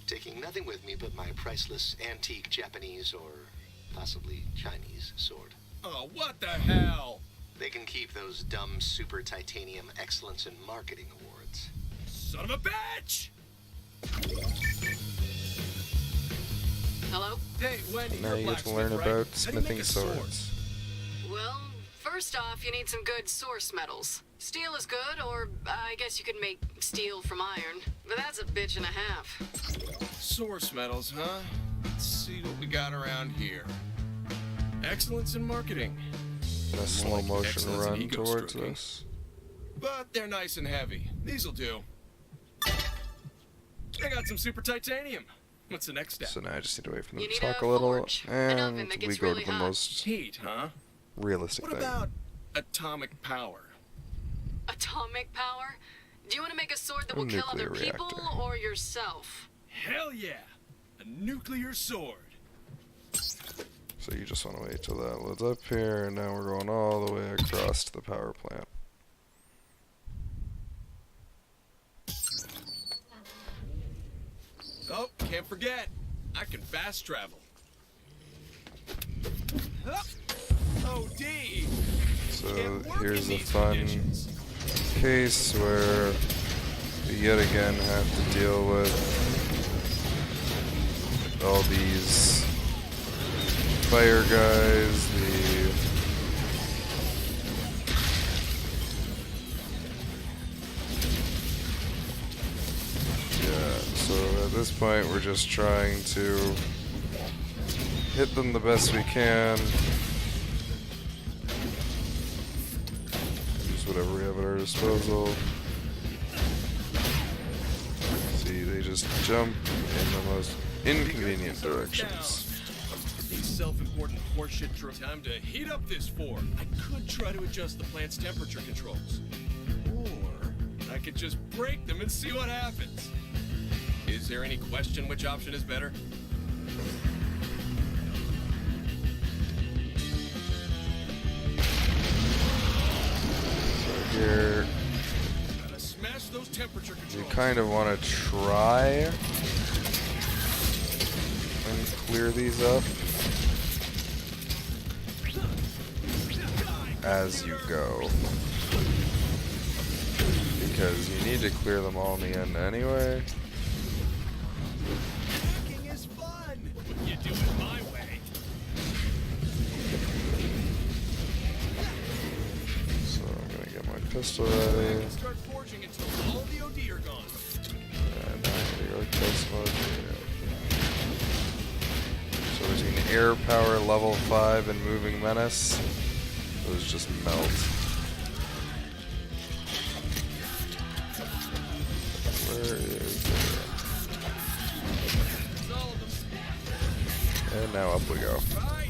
Speaker 16: taking nothing with me but my priceless antique Japanese or possibly Chinese sword.
Speaker 8: Oh, what the hell?
Speaker 16: They can keep those dumb Super Titanium Excellence in Marketing Awards.
Speaker 8: Son of a bitch!
Speaker 19: Hello?
Speaker 8: Hey, Wendy,
Speaker 1: Now you get to learn about smithing swords.
Speaker 19: Well, first off, you need some good source metals. Steel is good, or I guess you could make steel from iron, but that's a bitch and a half.
Speaker 8: Source metals, huh? Let's see what we got around here. Excellence in marketing.
Speaker 1: A slow motion
Speaker 8: excellence in
Speaker 1: run
Speaker 8: ego
Speaker 1: towards
Speaker 8: stroking.
Speaker 1: us.
Speaker 8: But they're nice and heavy. These'll do. I got some super titanium. What's the next step?
Speaker 1: So now I just need to wait for them
Speaker 19: You
Speaker 1: to
Speaker 19: need
Speaker 1: talk
Speaker 19: a
Speaker 1: a little,
Speaker 19: forge, an oven
Speaker 1: and
Speaker 19: that
Speaker 1: we
Speaker 19: gets
Speaker 1: go
Speaker 19: really
Speaker 1: to the
Speaker 19: hot.
Speaker 1: most
Speaker 8: Heat, huh?
Speaker 1: realistic
Speaker 8: What
Speaker 1: thing.
Speaker 8: about atomic power?
Speaker 19: Atomic power? Do you want to make a sword that
Speaker 1: A
Speaker 19: will kill
Speaker 1: nuclear
Speaker 19: other people
Speaker 1: reactor.
Speaker 19: or yourself?
Speaker 8: Hell yeah! A nuclear sword.
Speaker 1: So you just want to wait till that loads up here, and now we're going all the way across to the power plant.
Speaker 8: Oh, can't forget. I can fast travel. OD!
Speaker 1: So here's a fun case where we yet again have to deal with all these fire guys, so at this point we're just trying to hit them the best we can. use whatever we have at our disposal. See, they just jump in the most inconvenient directions.
Speaker 8: These self-important horseshit drones. Time to heat up this fort. I could try to adjust the plant's temperature controls. Or I could just break them and see what happens. Is there any question which option is better?
Speaker 1: So here,
Speaker 8: Gotta smash those temperature controls.
Speaker 1: you kind of want to try and clear these up as you go, because you need to clear them all in the end anyway.
Speaker 8: Hacking is fun, but you do it my way.
Speaker 1: So I'm gonna get my pistol ready.
Speaker 8: Start forging until all the OD are gone.
Speaker 1: And I'm gonna go kill some OD. So between air power level 5 and moving menace, those just melt. Where is it? And now up we go.
Speaker 8: Right.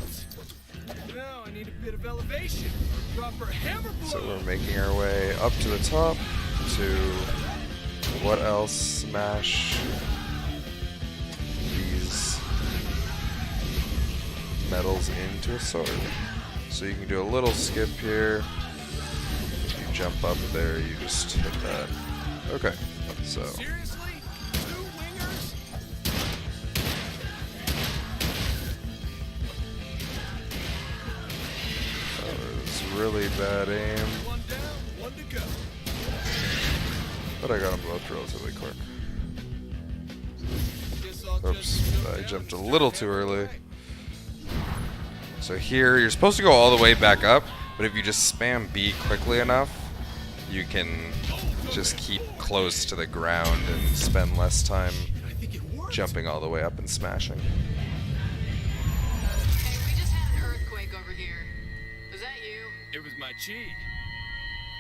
Speaker 8: Now I need a bit of elevation. A proper hammer blow.
Speaker 1: So we're making our way up to the top to what else? Smash these metals into a sword. So you can do a little skip here. If you jump up there, you just hit that. Okay, so.
Speaker 8: Seriously? 2 wingers?
Speaker 1: That was really bad aim.
Speaker 8: 1 down, 1 to go.
Speaker 1: But I got them both relatively quick. Oops, I jumped a little too early. So here, you're supposed to go all the way back up, but if you just spam B quickly enough, you can just keep close to the ground and spend less time jumping all the way up and smashing.
Speaker 19: Hey, we just had an earthquake over here. Was that you?
Speaker 8: It was my chi.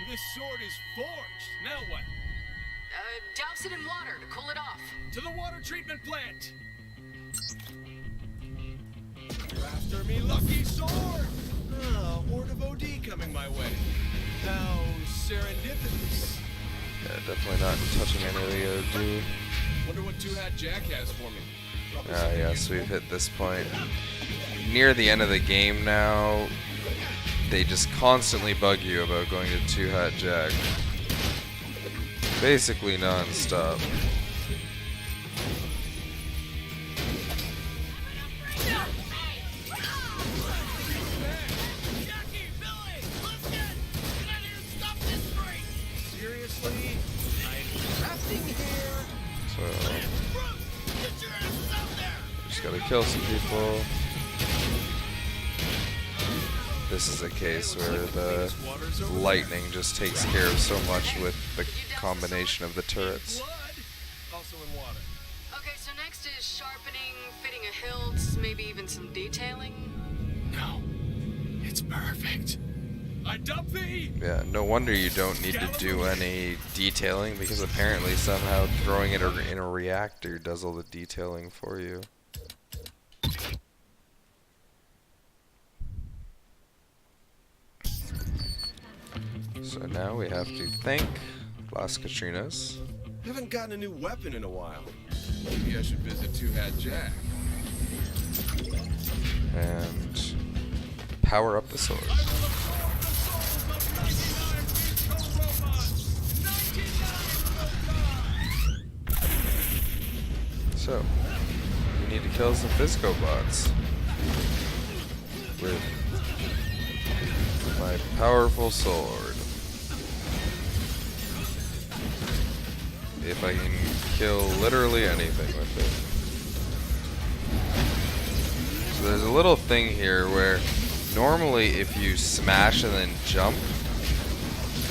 Speaker 8: This sword is forged. Now what?
Speaker 19: Douse it in water to cool it off.
Speaker 8: To the water treatment plant. You're after me, lucky sword! Ah, horde of OD coming my way. How serendipitous.
Speaker 1: Yeah, definitely not touching any of the OD.
Speaker 8: Wonder what Two-Hat Jack has for me.
Speaker 1: Ah, yes, we've hit this point. Near the end of the game now, they just constantly bug you about going to Two-Hat Jack. Basically non-stop.
Speaker 8: Seriously? I'm crafting here.
Speaker 1: So, just gotta kill some people. This is a case where the lightning just takes care of so much with the combination of the turrets.
Speaker 8: Also in water.
Speaker 19: Okay, so next is sharpening, fitting a hilt, maybe even some detailing.
Speaker 8: No, it's perfect. I dump thee!
Speaker 1: Yeah, no wonder you don't need to do any detailing, because apparently somehow throwing it in a reactor does all the detailing for you. So now we have to thank Las Katrinas.
Speaker 8: Haven't gotten a new weapon in a while. Maybe I should visit Two-Hat Jack.
Speaker 1: And power up the sword. So, we need to kill some Fisco bots with my powerful sword. If I can kill literally anything with it. So there's a little thing here where normally if you smash and then jump,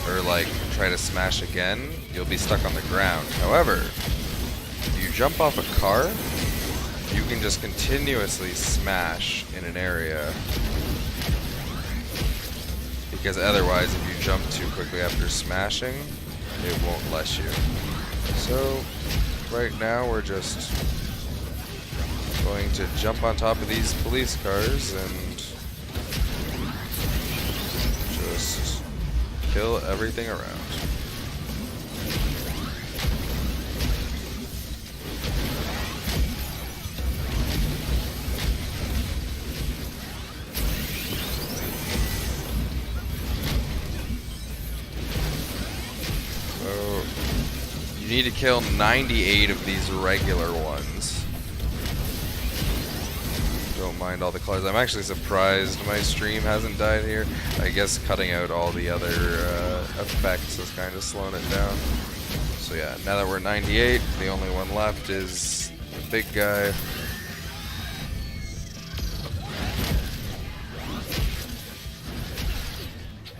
Speaker 1: or like try to smash again, you'll be stuck on the ground. However, if you jump off a car, you can just continuously smash in an area because otherwise if you jump too quickly after smashing, it won't let you. So right now we're just going to jump on top of these police cars and just kill everything around. So you need to kill 98 of these regular ones. Don't mind all the colors. I'm actually surprised my stream hasn't died here. I guess cutting out all the other effects is kind of slowing it down. So yeah, now that we're 98, the only one left is the big guy.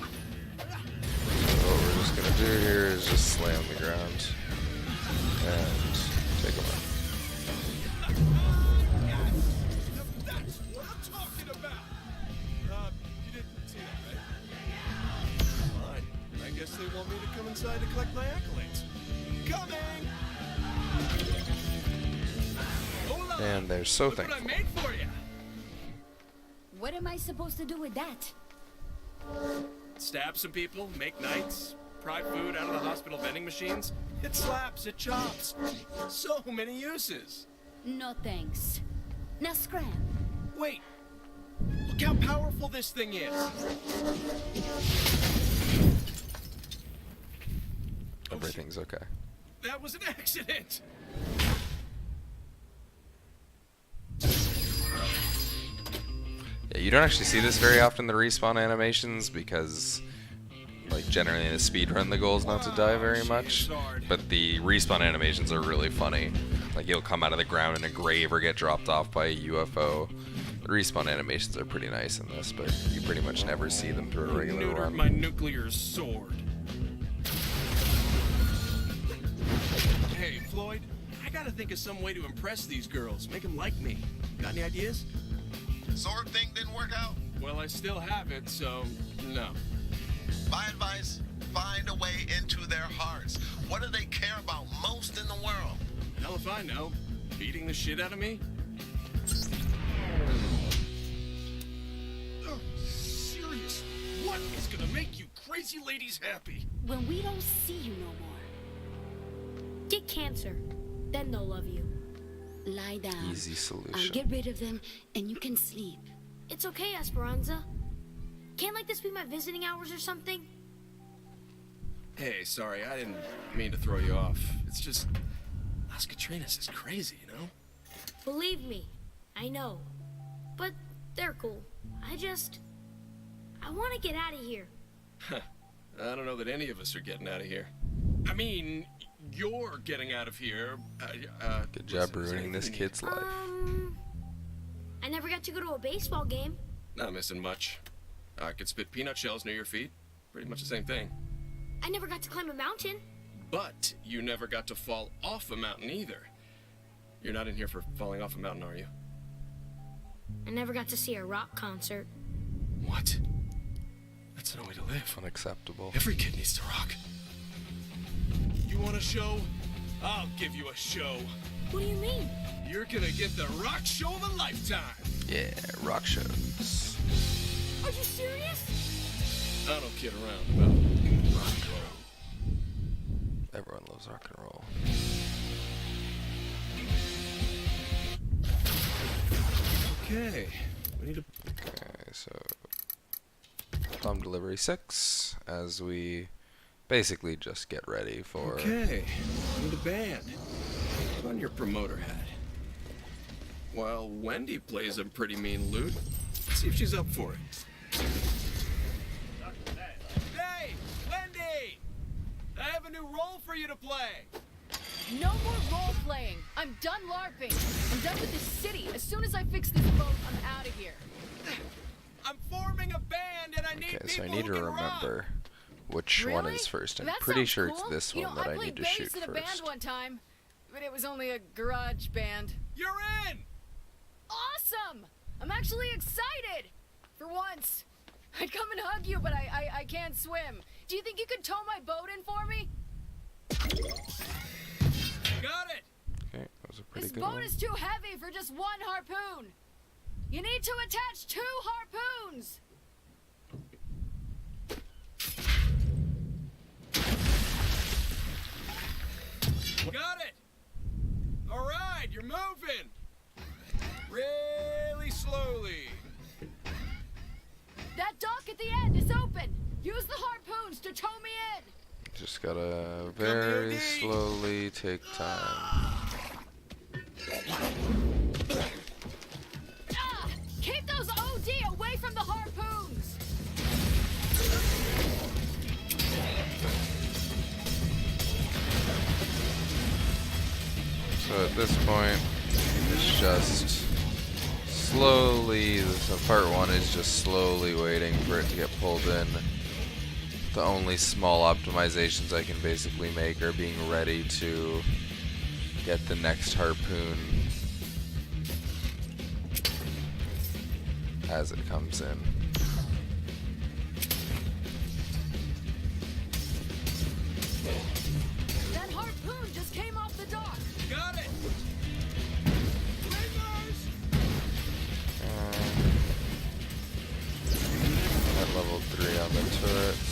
Speaker 1: So what we're just gonna do here is just slay on the ground and take him out.
Speaker 8: They want me to come inside to collect my accolades. Coming!
Speaker 1: And they're so
Speaker 8: Look
Speaker 1: thankful.
Speaker 8: what I made for you.
Speaker 21: What am I supposed to do with that?
Speaker 8: Stab some people, make nights, pry food out of the hospital vending machines. It slaps, it chops. So many uses.
Speaker 21: No thanks. Now scram.
Speaker 8: Wait. Look how powerful this thing is.
Speaker 1: Everything's okay.
Speaker 8: That was an accident.
Speaker 1: Yeah, you don't actually see this very often, the respawn animations, because like generally in a speedrun the goal is not to die very much, but the respawn animations are really funny. Like you'll come out of the ground in a grave or get dropped off by a UFO. The respawn animations are pretty nice in this, but you pretty much never see them through a regular
Speaker 8: Neutered
Speaker 1: run.
Speaker 8: my nuclear sword. Hey, Floyd, I gotta think of some way to impress these girls, make them like me. Got any ideas?
Speaker 6: Sword thing didn't work out?
Speaker 8: Well, I still have it, so no.
Speaker 6: My advice, find a way into their hearts. What do they care about most in the world?
Speaker 8: Hell if I know. Beating the shit out of me? Oh, serious. What is gonna make you crazy ladies happy?
Speaker 21: When we don't see you no more. Get cancer. Then they'll love you. Lie down.
Speaker 1: Easy solution.
Speaker 21: I'll get rid of them and you can sleep.
Speaker 12: It's okay, Esperanza. Can't like this be my visiting hours or something?
Speaker 8: Hey, sorry, I didn't mean to throw you off. It's just, Las Catrinas is crazy, you know?
Speaker 12: Believe me, I know. But they're cool. I want to get out of here.
Speaker 8: I don't know that any of us are getting out of here. I mean, you're getting out of here.
Speaker 1: Good job ruining this kid's life.
Speaker 12: I never got to go to a baseball game.
Speaker 8: Not missing much. I could spit peanut shells near your feet. Pretty much the same thing.
Speaker 12: I never got to climb a mountain.
Speaker 8: But you never got to fall off a mountain either. You're not in here for falling off a mountain, are you?
Speaker 12: I never got to see a rock concert.
Speaker 8: What? That's no way to live.
Speaker 1: Unacceptable.
Speaker 8: Every kid needs to rock. You want a show? I'll give you a show.
Speaker 12: What do you mean?
Speaker 8: You're gonna get the rock show of a lifetime.
Speaker 1: Yeah, rock shows.
Speaker 12: Are you serious?
Speaker 8: I don't kid around about rock and roll.
Speaker 1: Everyone loves rock and roll.
Speaker 8: Okay, we need to...
Speaker 1: Okay, so... Thumb Delivery 6, as we basically just get ready for...
Speaker 8: Okay, we need a band. Put on your promoter hat. While Wendy plays a pretty mean lute, let's see if she's up for it. Hey, Wendy! I have a new role for you to play.
Speaker 22: No more role playing. I'm done LARPing. I'm done with this city. As soon as I fix this boat, I'm out of here.
Speaker 8: I'm forming a band and I need
Speaker 1: Okay, so I
Speaker 8: people
Speaker 1: need
Speaker 8: who
Speaker 1: to
Speaker 8: can rock.
Speaker 1: remember which one
Speaker 22: Really?
Speaker 1: is first. I'm
Speaker 22: That
Speaker 1: pretty
Speaker 22: sounds
Speaker 1: sure
Speaker 22: cool.
Speaker 1: it's this
Speaker 22: You
Speaker 1: one
Speaker 22: know,
Speaker 1: that I
Speaker 22: played
Speaker 1: need to shoot
Speaker 22: bass in a band
Speaker 1: first.
Speaker 22: one time, but it was only a garage band.
Speaker 8: You're in!
Speaker 22: Awesome! I'm actually excited! For once. I'd come and hug you, but I can't swim. Do you think you could tow my boat in for me?
Speaker 2: Got it!
Speaker 1: Okay, that was a pretty
Speaker 22: This
Speaker 1: good
Speaker 22: boat
Speaker 1: one.
Speaker 22: is too heavy for just one harpoon. You need to attach 2 harpoons.
Speaker 2: Got it! Alright, you're moving! Really slowly.
Speaker 22: That dock at the end is open. Use the harpoons to tow me in.
Speaker 1: Just gotta very slowly take time.
Speaker 22: Keep those OD away from the harpoons.
Speaker 1: So at this point, it's just slowly, so part 1 is just slowly waiting for it to get pulled in. The only small optimizations I can basically make are being ready to get the next harpoon as it comes in.
Speaker 22: That harpoon just came off the dock.
Speaker 2: Got it!
Speaker 1: At level 3 on the turrets.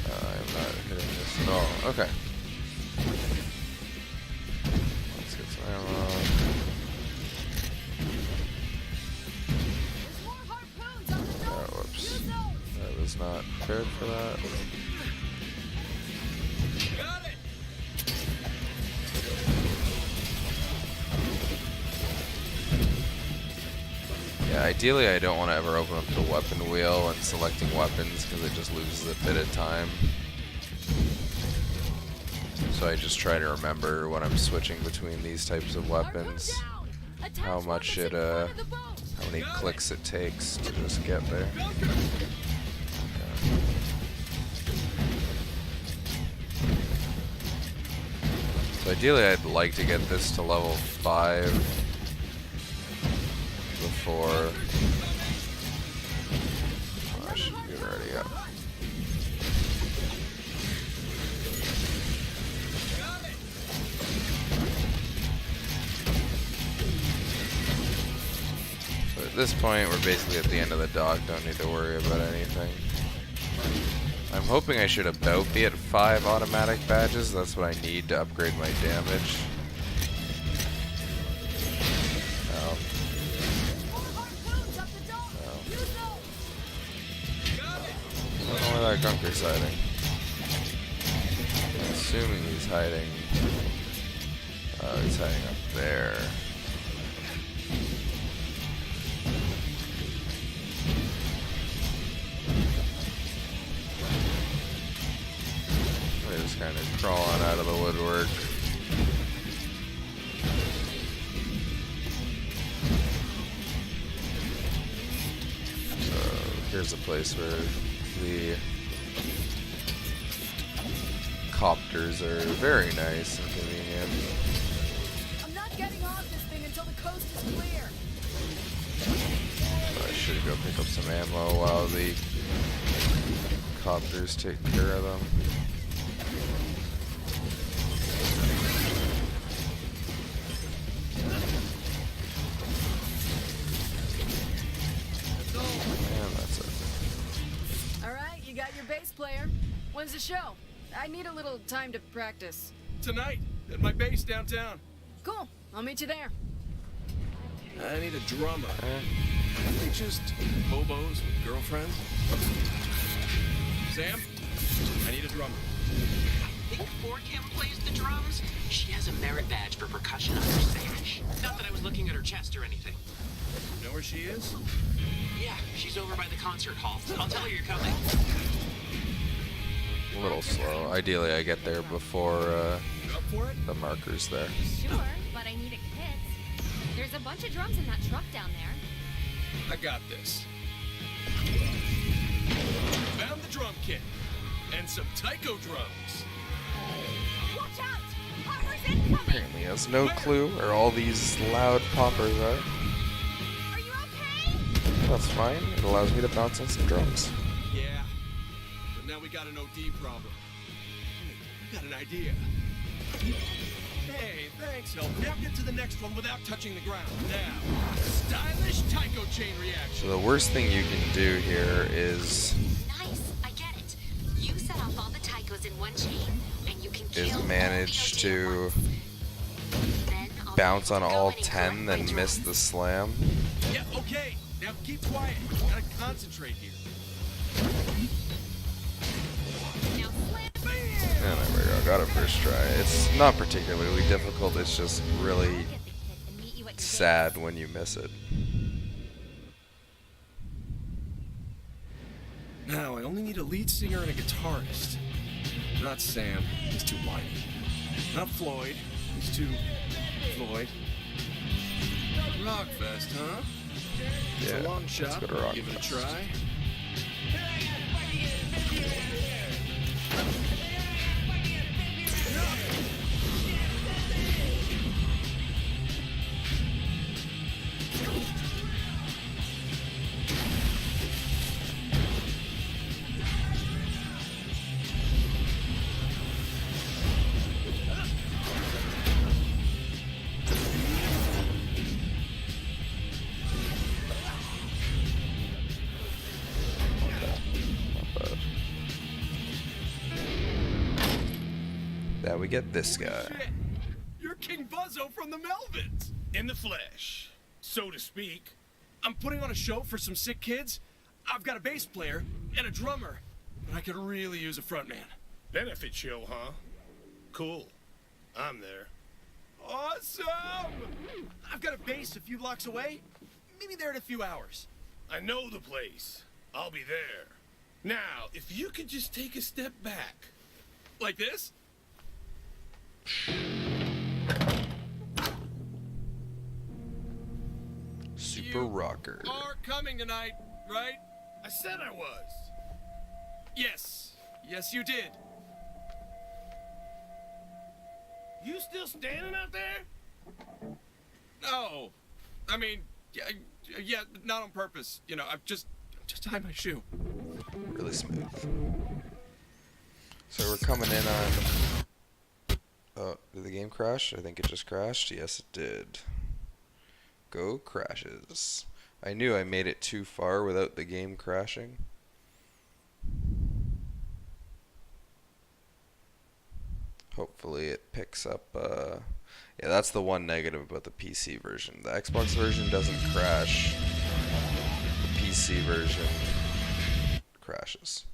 Speaker 1: I'm not hitting this at all. Okay. Let's get some ammo. Oh, whoops. I was not prepared for that.
Speaker 2: Got it!
Speaker 1: Yeah, ideally I don't want to ever open up the weapon wheel when selecting weapons because it just loses a bit of time. So I just try to remember when I'm switching between these types of weapons how much it, how many clicks it takes to just get there. So ideally I'd like to get this to level 5 before I should be ready up. So at this point we're basically at the end of the dock, don't need to worry about anything. I'm hoping I should about be at 5 automatic badges, that's what I need to upgrade my damage. I don't know where that gunker's hiding. I'm assuming he's hiding. He's hiding up there. They're just kind of crawling out of the woodwork. So here's a place where the copters are very nice and convenient.
Speaker 22: I'm not getting off this thing until the coast is clear.
Speaker 1: So I should go pick up some ammo while the copters take care of them. And that's it.
Speaker 22: Alright, you got your bass player. When's the show? I need a little time to practice.
Speaker 2: Tonight, at my base downtown.
Speaker 22: Cool, I'll meet you there.
Speaker 8: I need a drummer. Are they just hobos with girlfriends? Sam, I need a drummer.
Speaker 3: I think 4Kim plays the drums. She has a merit badge for percussion on her sash. Not that I was looking at her chest or anything.
Speaker 8: You know where she is?
Speaker 3: Yeah, she's over by the concert hall. I'll tell her you're coming.
Speaker 1: A little slow. Ideally I get there before the marker's there.
Speaker 17: Sure, but I need a kit. There's a bunch of drums in that truck down there.
Speaker 2: I got this. Found the drum kit. And some taiko drums.
Speaker 22: Watch out! Poppers incoming!
Speaker 1: Apparently has no clue where all these loud poppers are.
Speaker 22: Are you okay?
Speaker 1: That's fine. It allows me to bounce on some drums.
Speaker 8: Yeah, but now we got an OD problem. Hey, got an idea. Hey, thanks, help. Now get to the next one without touching the ground. Now, stylish taiko chain reaction.
Speaker 1: So the worst thing you can do here is
Speaker 17: Nice, I get it. You set off all the taikos in one chain, and you can kill
Speaker 1: manage to bounce on all 10, then miss the slam.
Speaker 8: Yeah, okay. Now keep quiet. Gotta concentrate here.
Speaker 1: And there we go, got it first try. It's not particularly difficult, it's just really sad when you miss it.
Speaker 8: Now, I only need a lead singer and a guitarist. Not Sam, he's too whiny. Not Floyd, he's too Floyd. Rockfest, huh? It's
Speaker 1: Yeah,
Speaker 8: a long
Speaker 1: let's
Speaker 8: shot.
Speaker 1: go to Rockfest.
Speaker 8: Give it a try.
Speaker 1: Now we get this guy.
Speaker 8: Shit. You're King Buzzo from the Melvins.
Speaker 2: In the flesh, so to speak.
Speaker 8: I'm putting on a show for some sick kids. I've got a bass player and a drummer, but I could really use a frontman.
Speaker 2: Benefit show, huh? Cool. I'm there.
Speaker 8: Awesome! I've got a bass a few blocks away. Maybe there in a few hours.
Speaker 2: I know the place. I'll be there. Now, if you could just take a step back.
Speaker 8: Like this?
Speaker 1: Super rocker.
Speaker 8: Are coming tonight, right?
Speaker 2: I said I was.
Speaker 8: Yes. Yes, you did.
Speaker 2: You still standing out there?
Speaker 8: No. I mean, yeah, not on purpose. You know, I've just tied my shoe.
Speaker 1: Really smooth. So we're coming in on... Oh, did the game crash? I think it just crashed. Yes, it did. Go crashes. I knew I made it too far without the game crashing. Hopefully it picks up, yeah, that's the one negative about the PC version. The Xbox version doesn't crash. The PC version crashes.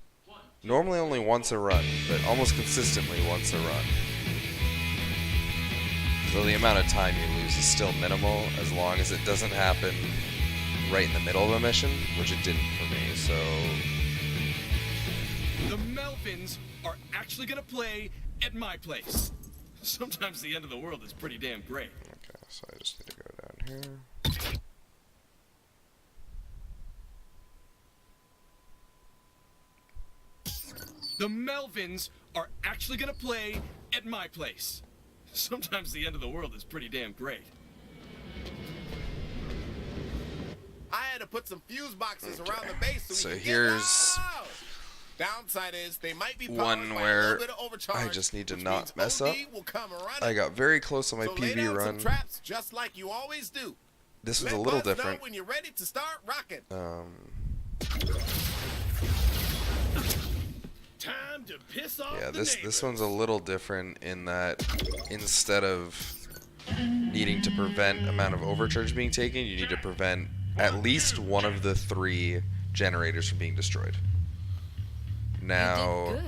Speaker 1: Normally only once a run, but almost consistently once a run. So the amount of time you lose is still minimal, as long as it doesn't happen right in the middle of a mission, which it didn't for me, so...
Speaker 8: The Melvins are actually gonna play at my place. Sometimes the end of the world is pretty damn great.
Speaker 1: Okay, so I just need to go down here.
Speaker 8: The Melvins are actually gonna play at my place. Sometimes the end of the world is pretty damn great.
Speaker 15: I had to put some fuse boxes around the base so we could
Speaker 1: here's
Speaker 15: get loud. Downside is they might be
Speaker 1: one where I just need to not mess up. I got very close on my PB run.
Speaker 15: Traps just like you always do.
Speaker 1: This was a little different.
Speaker 15: When you're ready to start rocking.
Speaker 2: Time to piss off
Speaker 1: Yeah,
Speaker 2: the
Speaker 1: this one's a little different in that instead of needing to prevent amount of overcharge being taken, you need to prevent at least one of the 3 generators from being destroyed. Now,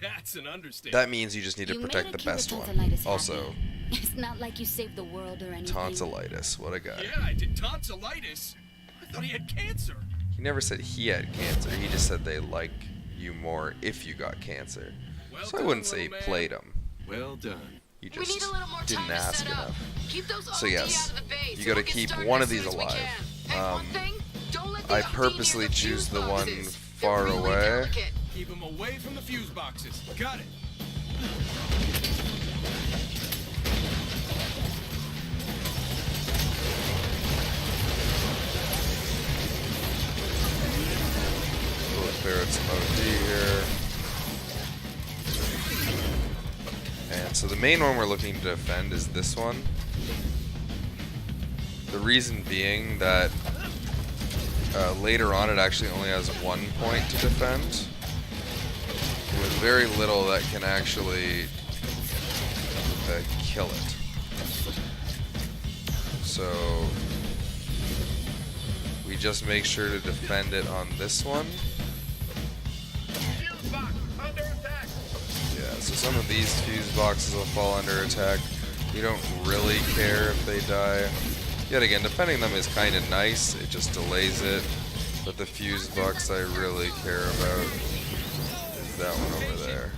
Speaker 8: That's an understatement.
Speaker 1: that means you just need to
Speaker 21: You
Speaker 1: protect
Speaker 21: made
Speaker 1: the
Speaker 21: a kid
Speaker 1: best
Speaker 21: with
Speaker 1: one.
Speaker 21: tonsillitis
Speaker 1: Also,
Speaker 21: happy. It's not like you saved the world or anything.
Speaker 1: tonsillitis. What a guy.
Speaker 8: Yeah, I did tonsillitis. I thought he had cancer.
Speaker 1: He never said he had cancer. He just said they like you more if you got cancer.
Speaker 8: Well
Speaker 1: So I
Speaker 8: done,
Speaker 1: wouldn't say he
Speaker 8: little man.
Speaker 1: played him.
Speaker 8: Well done.
Speaker 1: You
Speaker 19: We need
Speaker 1: just
Speaker 19: a little more
Speaker 1: didn't
Speaker 19: time to
Speaker 1: ask
Speaker 19: set up.
Speaker 1: enough.
Speaker 19: Keep those
Speaker 1: So
Speaker 19: OD
Speaker 1: yes,
Speaker 19: out of the base,
Speaker 1: you
Speaker 19: and
Speaker 1: gotta
Speaker 19: we'll get
Speaker 1: keep
Speaker 19: started
Speaker 1: one
Speaker 19: as
Speaker 1: of these
Speaker 19: soon as we
Speaker 1: alive.
Speaker 19: can. And one thing, don't let the
Speaker 1: I
Speaker 19: OD
Speaker 1: purposely
Speaker 19: near the
Speaker 1: choose
Speaker 19: fuse
Speaker 1: the one
Speaker 19: boxes.
Speaker 1: far
Speaker 19: They're really
Speaker 1: away.
Speaker 19: delicate.
Speaker 8: Keep him away from the fuse boxes. Got it.
Speaker 1: burn some OD here. And so the main one we're looking to defend is this one. The reason being that later on it actually only has 1 point to defend, with very little that can actually kill it. So we just make sure to defend it on this one. Yeah, so some of these fuse boxes will fall under attack. You don't really care if they die. Yet again, defending them is kind of nice, it just delays it. But the fuse box I really care about is that one over there.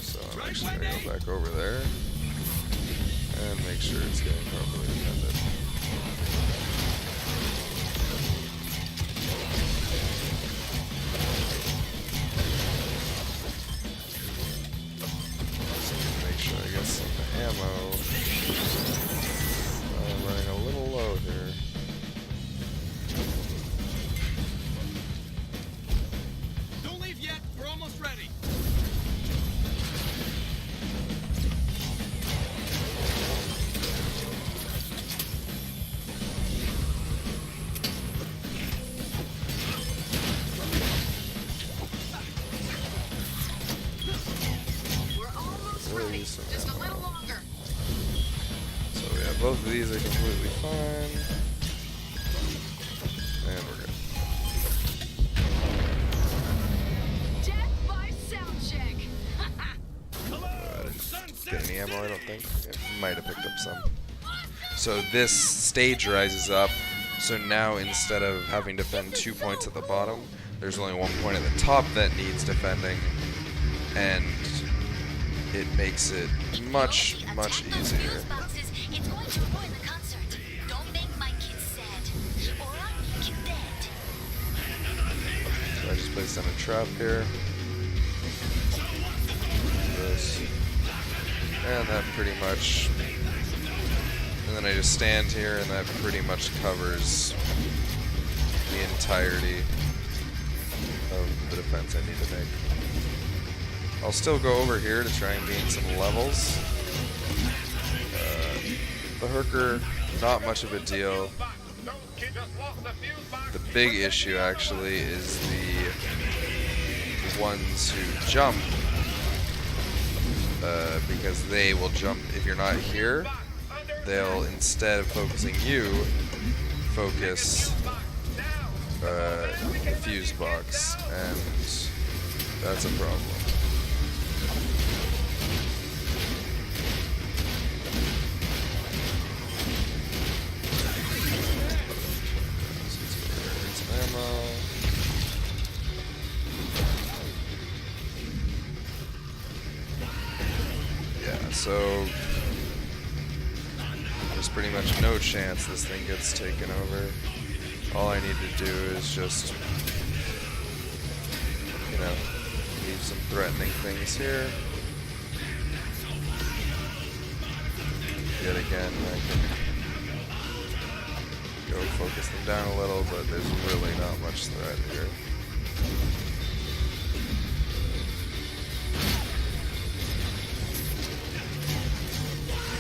Speaker 1: So I'm actually going to go back over there and make sure it's getting properly defended. Make sure I get some ammo. I'm running a little low here.
Speaker 2: Don't leave yet. We're almost ready.
Speaker 19: Just a little longer.
Speaker 1: So yeah, both of these are completely fine. And we're good.
Speaker 19: Death by sound check.
Speaker 1: Didn't get any ammo, I don't think. It might have picked up some. So this stage rises up. So now instead of having to defend 2 points at the bottom, there's only 1 point at the top that needs defending. And it makes it much easier.
Speaker 21: It's going to ruin the concert. Don't make my kids sad, or I'll make you dead.
Speaker 1: So I just placed down a trap here. This. And that pretty much... And then I just stand here and that pretty much covers the entirety of the defense I need to make. I'll still go over here to try and gain some levels. The hooker, not much of a deal. The big issue actually is the ones who jump, because they will jump if you're not here. They'll, instead of focusing you, focus the fuse box, and that's a problem. Yeah, so there's pretty much no chance this thing gets taken over. All I need to do is just, you know, leave some threatening things here. Yet again, I can go focus them down a little, but there's really not much threat here.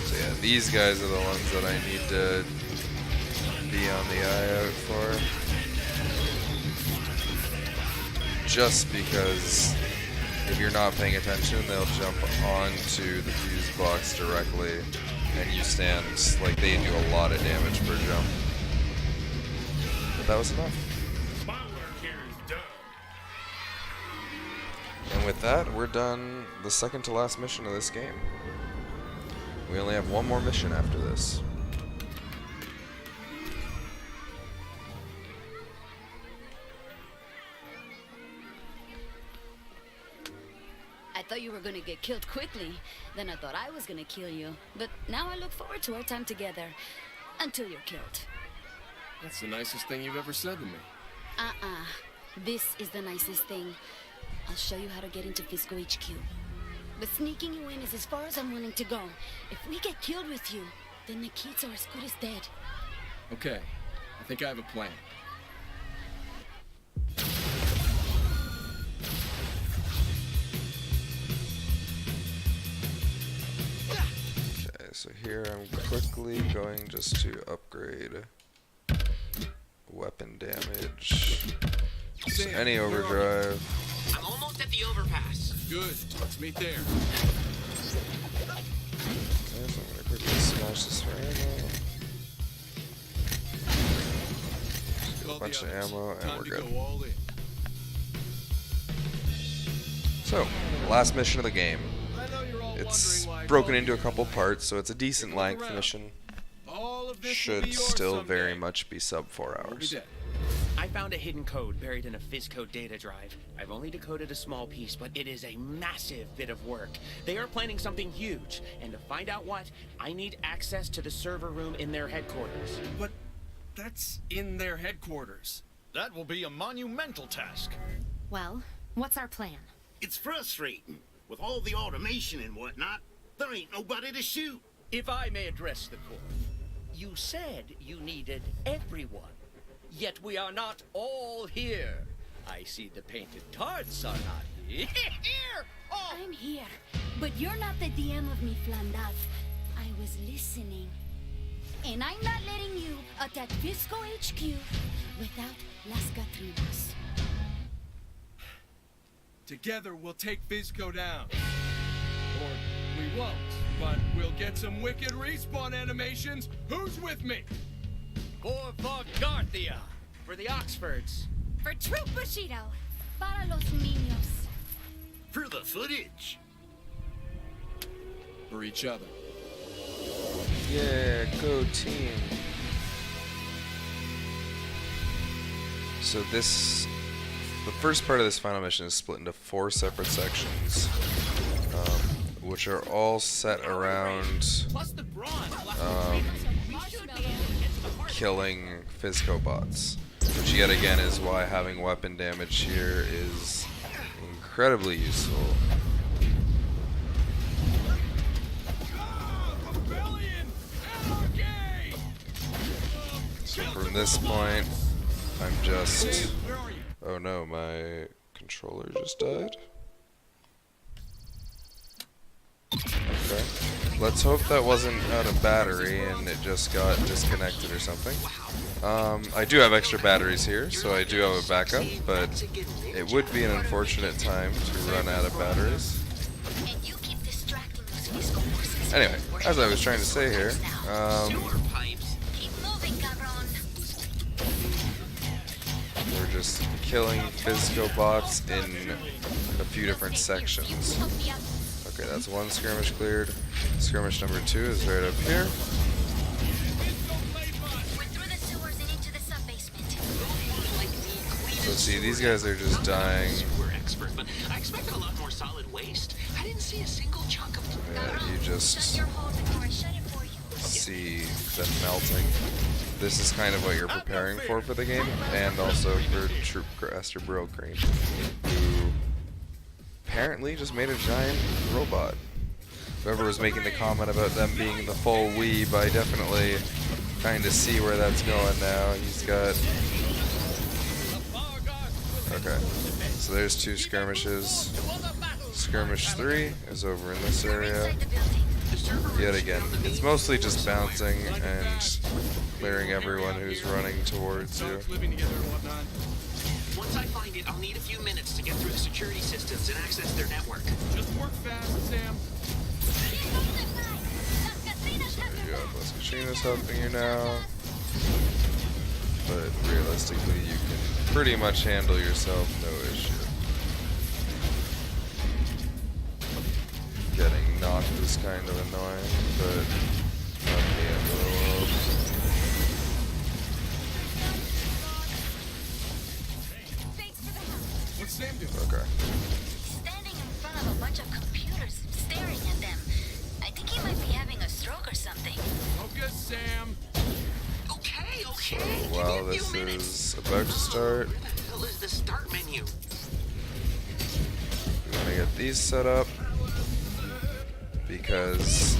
Speaker 1: So yeah, these guys are the ones that I need to be on the eye out for. Just because if you're not paying attention, they'll jump onto the fuse box directly, and you stand, like, they do a lot of damage per jump. But that was enough.
Speaker 7: My work here is done.
Speaker 1: And with that, we're done the second to last mission of this game. We only have one more mission after this.
Speaker 21: I thought you were gonna get killed quickly. Then I thought I was gonna kill you. But now I look forward to our time together. Until you're killed.
Speaker 8: That's the nicest thing you've ever said to me.
Speaker 21: This is the nicest thing. I'll show you how to get into Fisco HQ. But sneaking you in is as far as I'm willing to go. If we get killed with you, then the kids are as good as dead.
Speaker 8: Okay, I think I have a plan.
Speaker 1: so here I'm quickly going just to upgrade weapon damage. Just any overdrive.
Speaker 3: I'm almost at the overpass.
Speaker 8: Good. Let's meet there.
Speaker 1: Okay, so I'm gonna quickly smash this for ammo. Just get a bunch of ammo and we're good. So, last mission of the game. It's broken into a couple parts, so it's a decent length mission. Should still very much be sub 4 hours.
Speaker 10: I found a hidden code buried in a Physcode data drive. I've only decoded a small piece, but it is a massive bit of work. They are planning something huge, and to find out what, I need access to the server room in their headquarters.
Speaker 8: But that's in their headquarters.
Speaker 4: That will be a monumental task.
Speaker 17: Well, what's our plan?
Speaker 5: It's frustrating. With all the automation and whatnot, there ain't nobody to shoot.
Speaker 20: If I may address the court, you said you needed everyone. Yet we are not all here. I see the painted tarts are not here.
Speaker 21: Oh. I'm here, but you're not the DM of mi Flandaz. I was listening. And I'm not letting you attack Visco HQ without Las Catrinas.
Speaker 8: Together we'll take Physco down. Or we won't, but we'll get some wicked respawn animations. Who's with me?
Speaker 20: For Garthia.
Speaker 10: For the Oxfords.
Speaker 21: For Troop Bushido. Para los niños.
Speaker 5: For the footage.
Speaker 8: For each other.
Speaker 1: Yeah, go team. So the first part of this final mission is split into 4 separate sections, which are all set around killing Physco bots, which yet again is why having weapon damage here is incredibly useful. So from this point, I'm just... Oh no, my controller just died. Okay. Let's hope that wasn't out of battery and it just got disconnected or something. I do have extra batteries here, so I do have a backup, but it would be an unfortunate time to run out of batteries. Anyway, as I was trying to say here, we're just killing Physco bots in a few different sections. Okay, that's one skirmish cleared. Skirmish number 2 is right up here. So see, these guys are just dying.
Speaker 3: We're expert, but I expected a lot more solid waste. I didn't see a single chunk of...
Speaker 1: Yeah, you just see them melting. This is kind of what you're preparing for the game, and also for Troop Master Brill Cream, who apparently just made a giant robot. Whoever was making the comment about them being the full weeb, I definitely kind of see where that's going now. He's got... Okay, so there's 2 skirmishes. Skirmish 3 is over in this area. Yet again, it's mostly just bouncing and clearing everyone who's running towards you.
Speaker 3: Once I find it, I'll need a few minutes to get through the security systems and access their network.
Speaker 8: Just work fast, Sam.
Speaker 1: So you have Las Catrinas helping you now. But realistically, you can pretty much handle yourself, no issue. Getting knocked is kind of annoying, but not the end of the world.
Speaker 8: What's Sam doing?
Speaker 1: Okay.
Speaker 21: Standing in front of a bunch of computers, staring at them. I think he might be having a stroke or something.
Speaker 8: Focus, Sam.
Speaker 3: Okay.
Speaker 1: So while this is about to start,
Speaker 3: Where the hell is the start menu?
Speaker 1: we're gonna get these set up because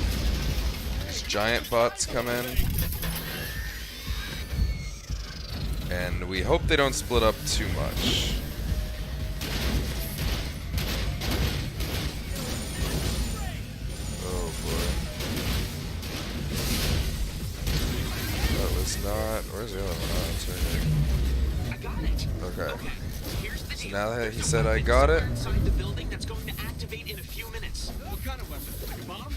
Speaker 1: these giant bots come in, and we hope they don't split up too much. Oh boy. is not. Where's the other one? Oh, it's right here.
Speaker 3: I got it.
Speaker 1: Okay.
Speaker 3: Here's the
Speaker 1: So
Speaker 3: deal.
Speaker 1: now that he said I got it,
Speaker 3: Inside the building that's going to activate in a few minutes.
Speaker 2: What kind of weapon? Like a bomb?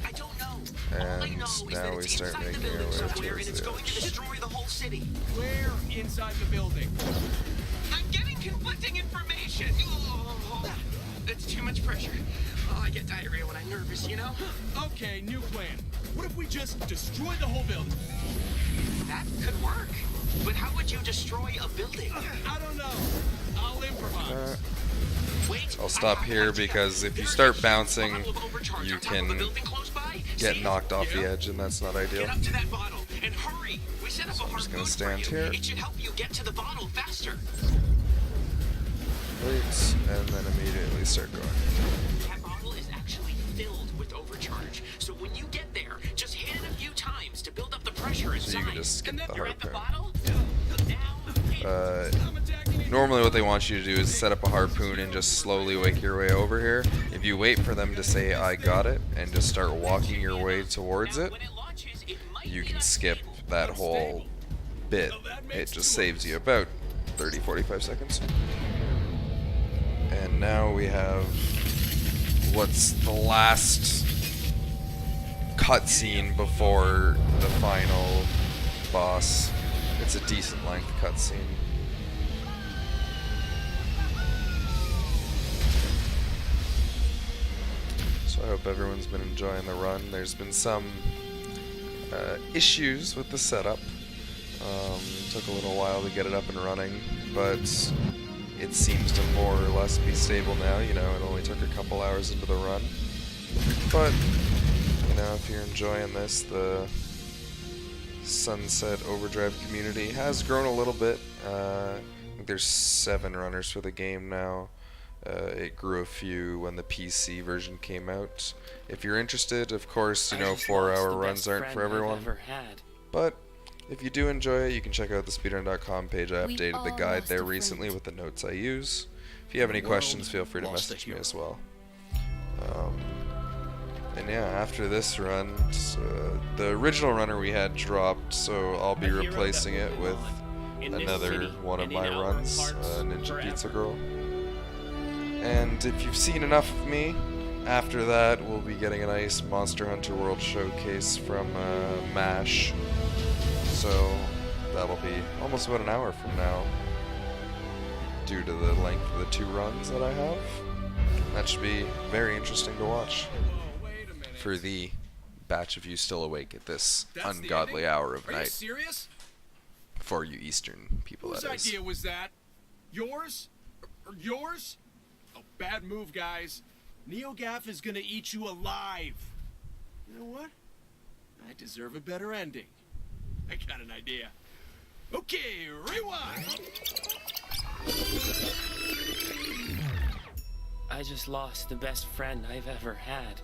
Speaker 3: I don't know. All I
Speaker 1: and
Speaker 3: know is that
Speaker 1: now we
Speaker 3: it's
Speaker 1: start
Speaker 3: inside the
Speaker 1: making our
Speaker 3: building
Speaker 1: way
Speaker 3: somewhere, and
Speaker 1: towards
Speaker 3: it's
Speaker 1: the
Speaker 3: going to
Speaker 1: edge.
Speaker 3: destroy the whole city.
Speaker 2: Where inside the building?
Speaker 3: I'm getting conflicting information. Oh, it's too much pressure. Oh, I get diarrhea when I'm nervous, you know?
Speaker 2: Okay, new plan. What if we just destroy the whole building?
Speaker 3: That could work. But how would you destroy a building?
Speaker 2: I don't know. I'll improvise.
Speaker 3: Wait,
Speaker 1: I'll stop here because if you start bouncing, you can get knocked off the edge, and that's not ideal.
Speaker 3: Get up to that bottle and hurry. We set up a
Speaker 1: I'm just gonna
Speaker 3: hard
Speaker 1: stand here,
Speaker 3: It should help you get to the bottle faster.
Speaker 1: wait, and then immediately start going.
Speaker 3: That bottle is actually filled with overcharge. So when you get there, just hit it a few times to build up the pressure inside.
Speaker 1: So you can just skip the harpoon. Normally what they want you to do is set up a harpoon and just slowly wake your way over here. If you wait for them to say I got it and just start walking your way towards it, you can skip that whole bit. It just saves you about 30-45 seconds. And now we have what's the last cutscene before the final boss. It's a decent length cutscene. So I hope everyone's been enjoying the run. There's been some issues with the setup. Took a little while to get it up and running, but it seems to more or less be stable now. You know, it only took a couple hours into the run. But, you know, if you're enjoying this, the Sunset Overdrive community has grown a little bit. I think there's 7 runners for the game now. It grew a few when the PC version came out. If you're interested, of course, you know, 4-hour runs aren't for everyone. But if you do enjoy it, you can check out the speedrun.com page. I updated the guide there recently with the notes I use. If you have any questions, feel free to message me as well. And yeah, after this run, the original runner we had dropped, so I'll be replacing it with another one of my runs, Ninja Pizza Girl. And if you've seen enough of me, after that we'll be getting a nice Monster Hunter World showcase from MASH. So that'll be almost about an hour from now, due to the length of the 2 runs that I have. That should be very interesting to watch for the batch of you still awake at this ungodly hour of
Speaker 2: Are you
Speaker 1: night.
Speaker 2: serious?
Speaker 1: For you Eastern people,
Speaker 2: Whose
Speaker 1: that is.
Speaker 2: idea was that? Yours? Or yours? Oh, bad move, guys. NeoGaf is gonna eat you alive. You know what? I deserve a better ending. I got an idea. Okay, rewind!
Speaker 10: I just lost the best friend I've ever had.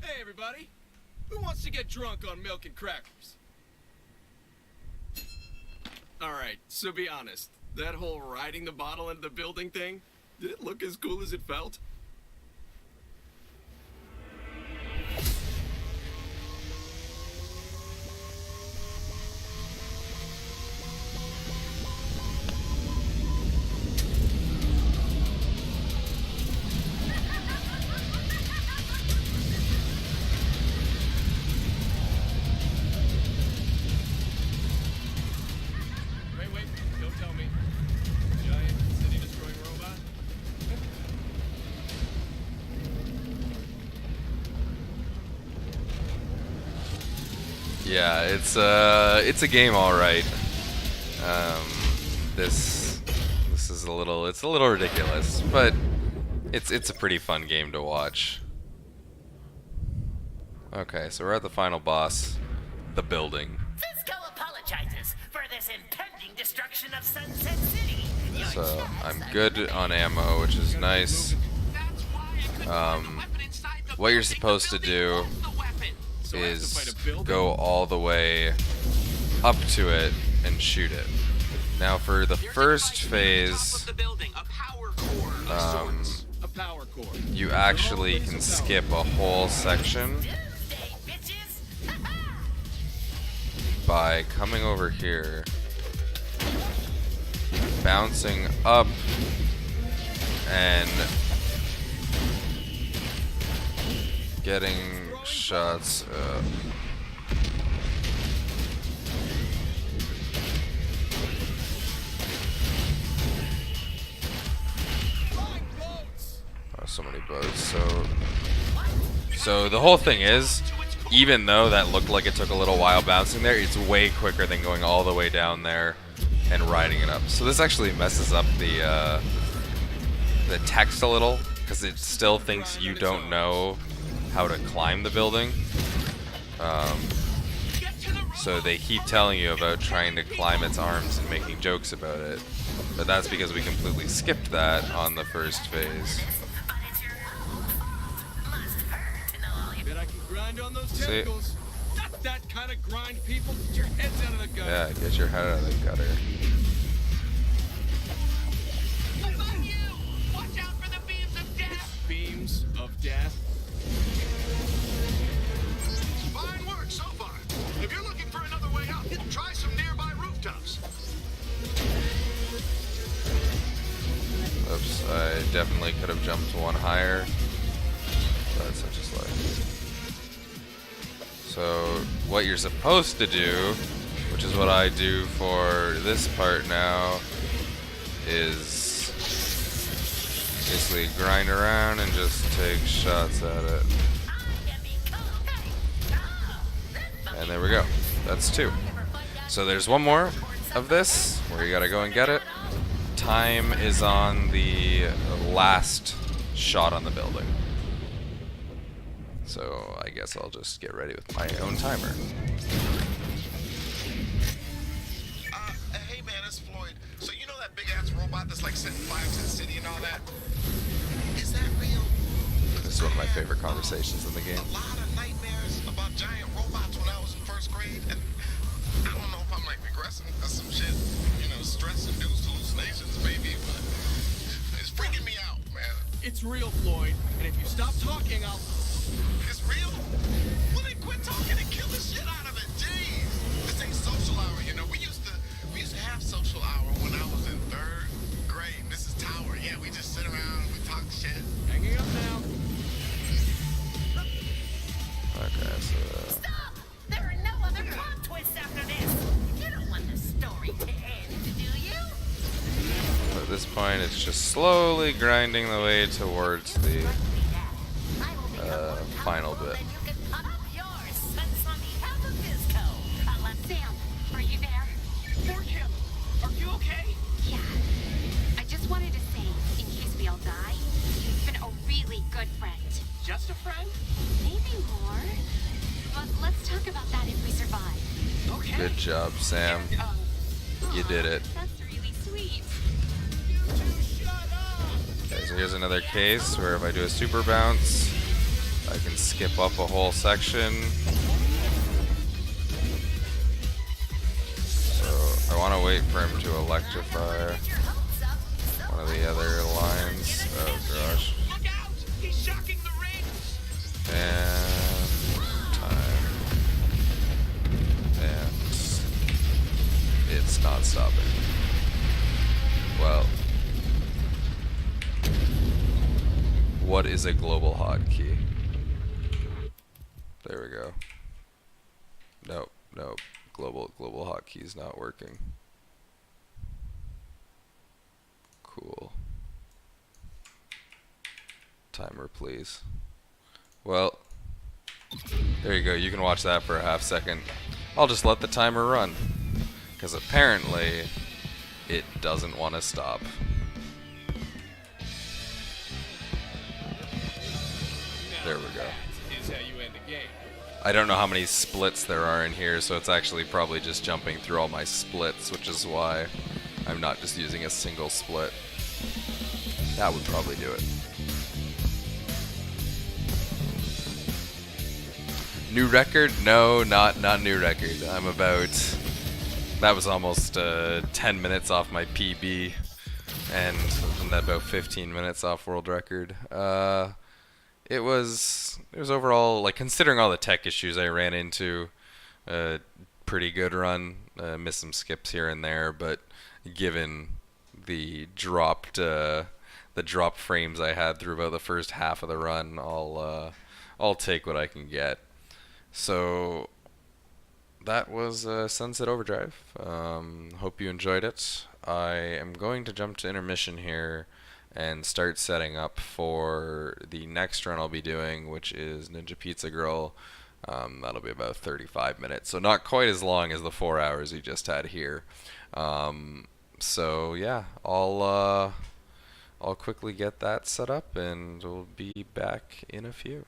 Speaker 2: Hey, everybody. Who wants to get drunk on milk and crackers? Alright, so be honest. That whole riding the bottle into the building thing, did it look as cool as it felt? Wait, don't tell me. Giant city-destroying robot?
Speaker 1: Yeah, it's a game, all right. This is a little ridiculous, but it's a pretty fun game to watch. Okay, so we're at the final boss, the building.
Speaker 14: Cisco apologizes for this impending destruction of Sunset City.
Speaker 1: So I'm good on ammo, which is nice. What you're supposed to do is go all the way up to it and shoot it. Now for the first phase, you actually can skip a whole section by coming over here, bouncing up, and getting shots. So many boats. So the whole thing is, even though that looked like it took a little while bouncing there, it's way quicker than going all the way down there and riding it up. So this actually messes up the text a little, because it still thinks you don't know how to climb the building. So they keep telling you about trying to climb its arms and making jokes about it. But that's because we completely skipped that on the first phase.
Speaker 8: On those tentacles. Not that kind of grind, people. Get your heads out of the gutter.
Speaker 1: Yeah, get your head out of the gutter.
Speaker 2: Above you! Watch out for the beams of death!
Speaker 8: Beams of death?
Speaker 4: Fine work so far. If you're looking for another way up, try some nearby rooftops.
Speaker 1: Oops, I definitely could have jumped one higher. That's such a slide. So what you're supposed to do, which is what I do for this part now, is basically grind around and just take shots at it. And there we go. That's 2. So there's one more of this where you gotta go and get it. Time is on the last shot on the building. So I guess I'll just get ready with my own timer.
Speaker 6: Hey man, it's Floyd. So you know that big ass robot that's like setting fire to the city and all that? Is that real?
Speaker 1: This is one of my favorite conversations in the game.
Speaker 6: A lot of nightmares about giant robots when I was in 1st grade, and I don't know if I'm like regressing or some shit, you know, stress-induced hallucinations maybe, but it's freaking me out, man.
Speaker 8: It's real, Floyd, and if you stop talking, I'll...
Speaker 6: It's real? Well, then quit talking and kill the shit out of it. Jeez. This ain't social hour, you know. We used to have social hour when I was in 3rd grade. This is Tower. Yeah, we just sit around and we talk shit.
Speaker 8: Hanging up now.
Speaker 1: Okay, so...
Speaker 14: Stop! There are no other plot twists after this. You don't want the story to end, do you?
Speaker 1: At this point, it's just slowly grinding the way towards the final bit.
Speaker 17: Sam, are you there?
Speaker 10: Poor Kim, are you okay?
Speaker 17: Yeah. I just wanted to say, in case we all die, you've been a really good friend.
Speaker 10: Just a friend?
Speaker 17: Maybe more. But let's talk about that if we survive.
Speaker 10: Okay.
Speaker 1: Good job, Sam. You did it.
Speaker 17: That's really sweet.
Speaker 1: Okay, so here's another case where if I do a super bounce, I can skip up a whole section. So I want to wait for him to electrify one of the other lines. Oh gosh. And time. And it's not stopping. Well, what is a global hotkey? There we go. Nope, nope. Global hotkey's not working. Cool. Timer, please. Well, there you go. You can watch that for a half second. I'll just let the timer run, because apparently it doesn't want to stop. There we go.
Speaker 8: Is how you end the game.
Speaker 1: I don't know how many splits there are in here, so it's actually probably just jumping through all my splits, which is why I'm not just using a single split. That would probably do it. New record? No, not new record. I'm about That was almost 10 minutes off my PB, and about 15 minutes off world record. It was overall, like, considering all the tech issues I ran into, a pretty good run. Missed some skips here and there, but given the dropped frames I had through about the first half of the run, I'll take what I can get. So that was Sunset Overdrive. Hope you enjoyed it. I am going to jump to intermission here and start setting up for the next run I'll be doing, which is Ninja Pizza Girl. That'll be about 35 minutes, so not quite as long as the 4 hours we just had here. So yeah, I'll quickly get that set up, and we'll be back in a few.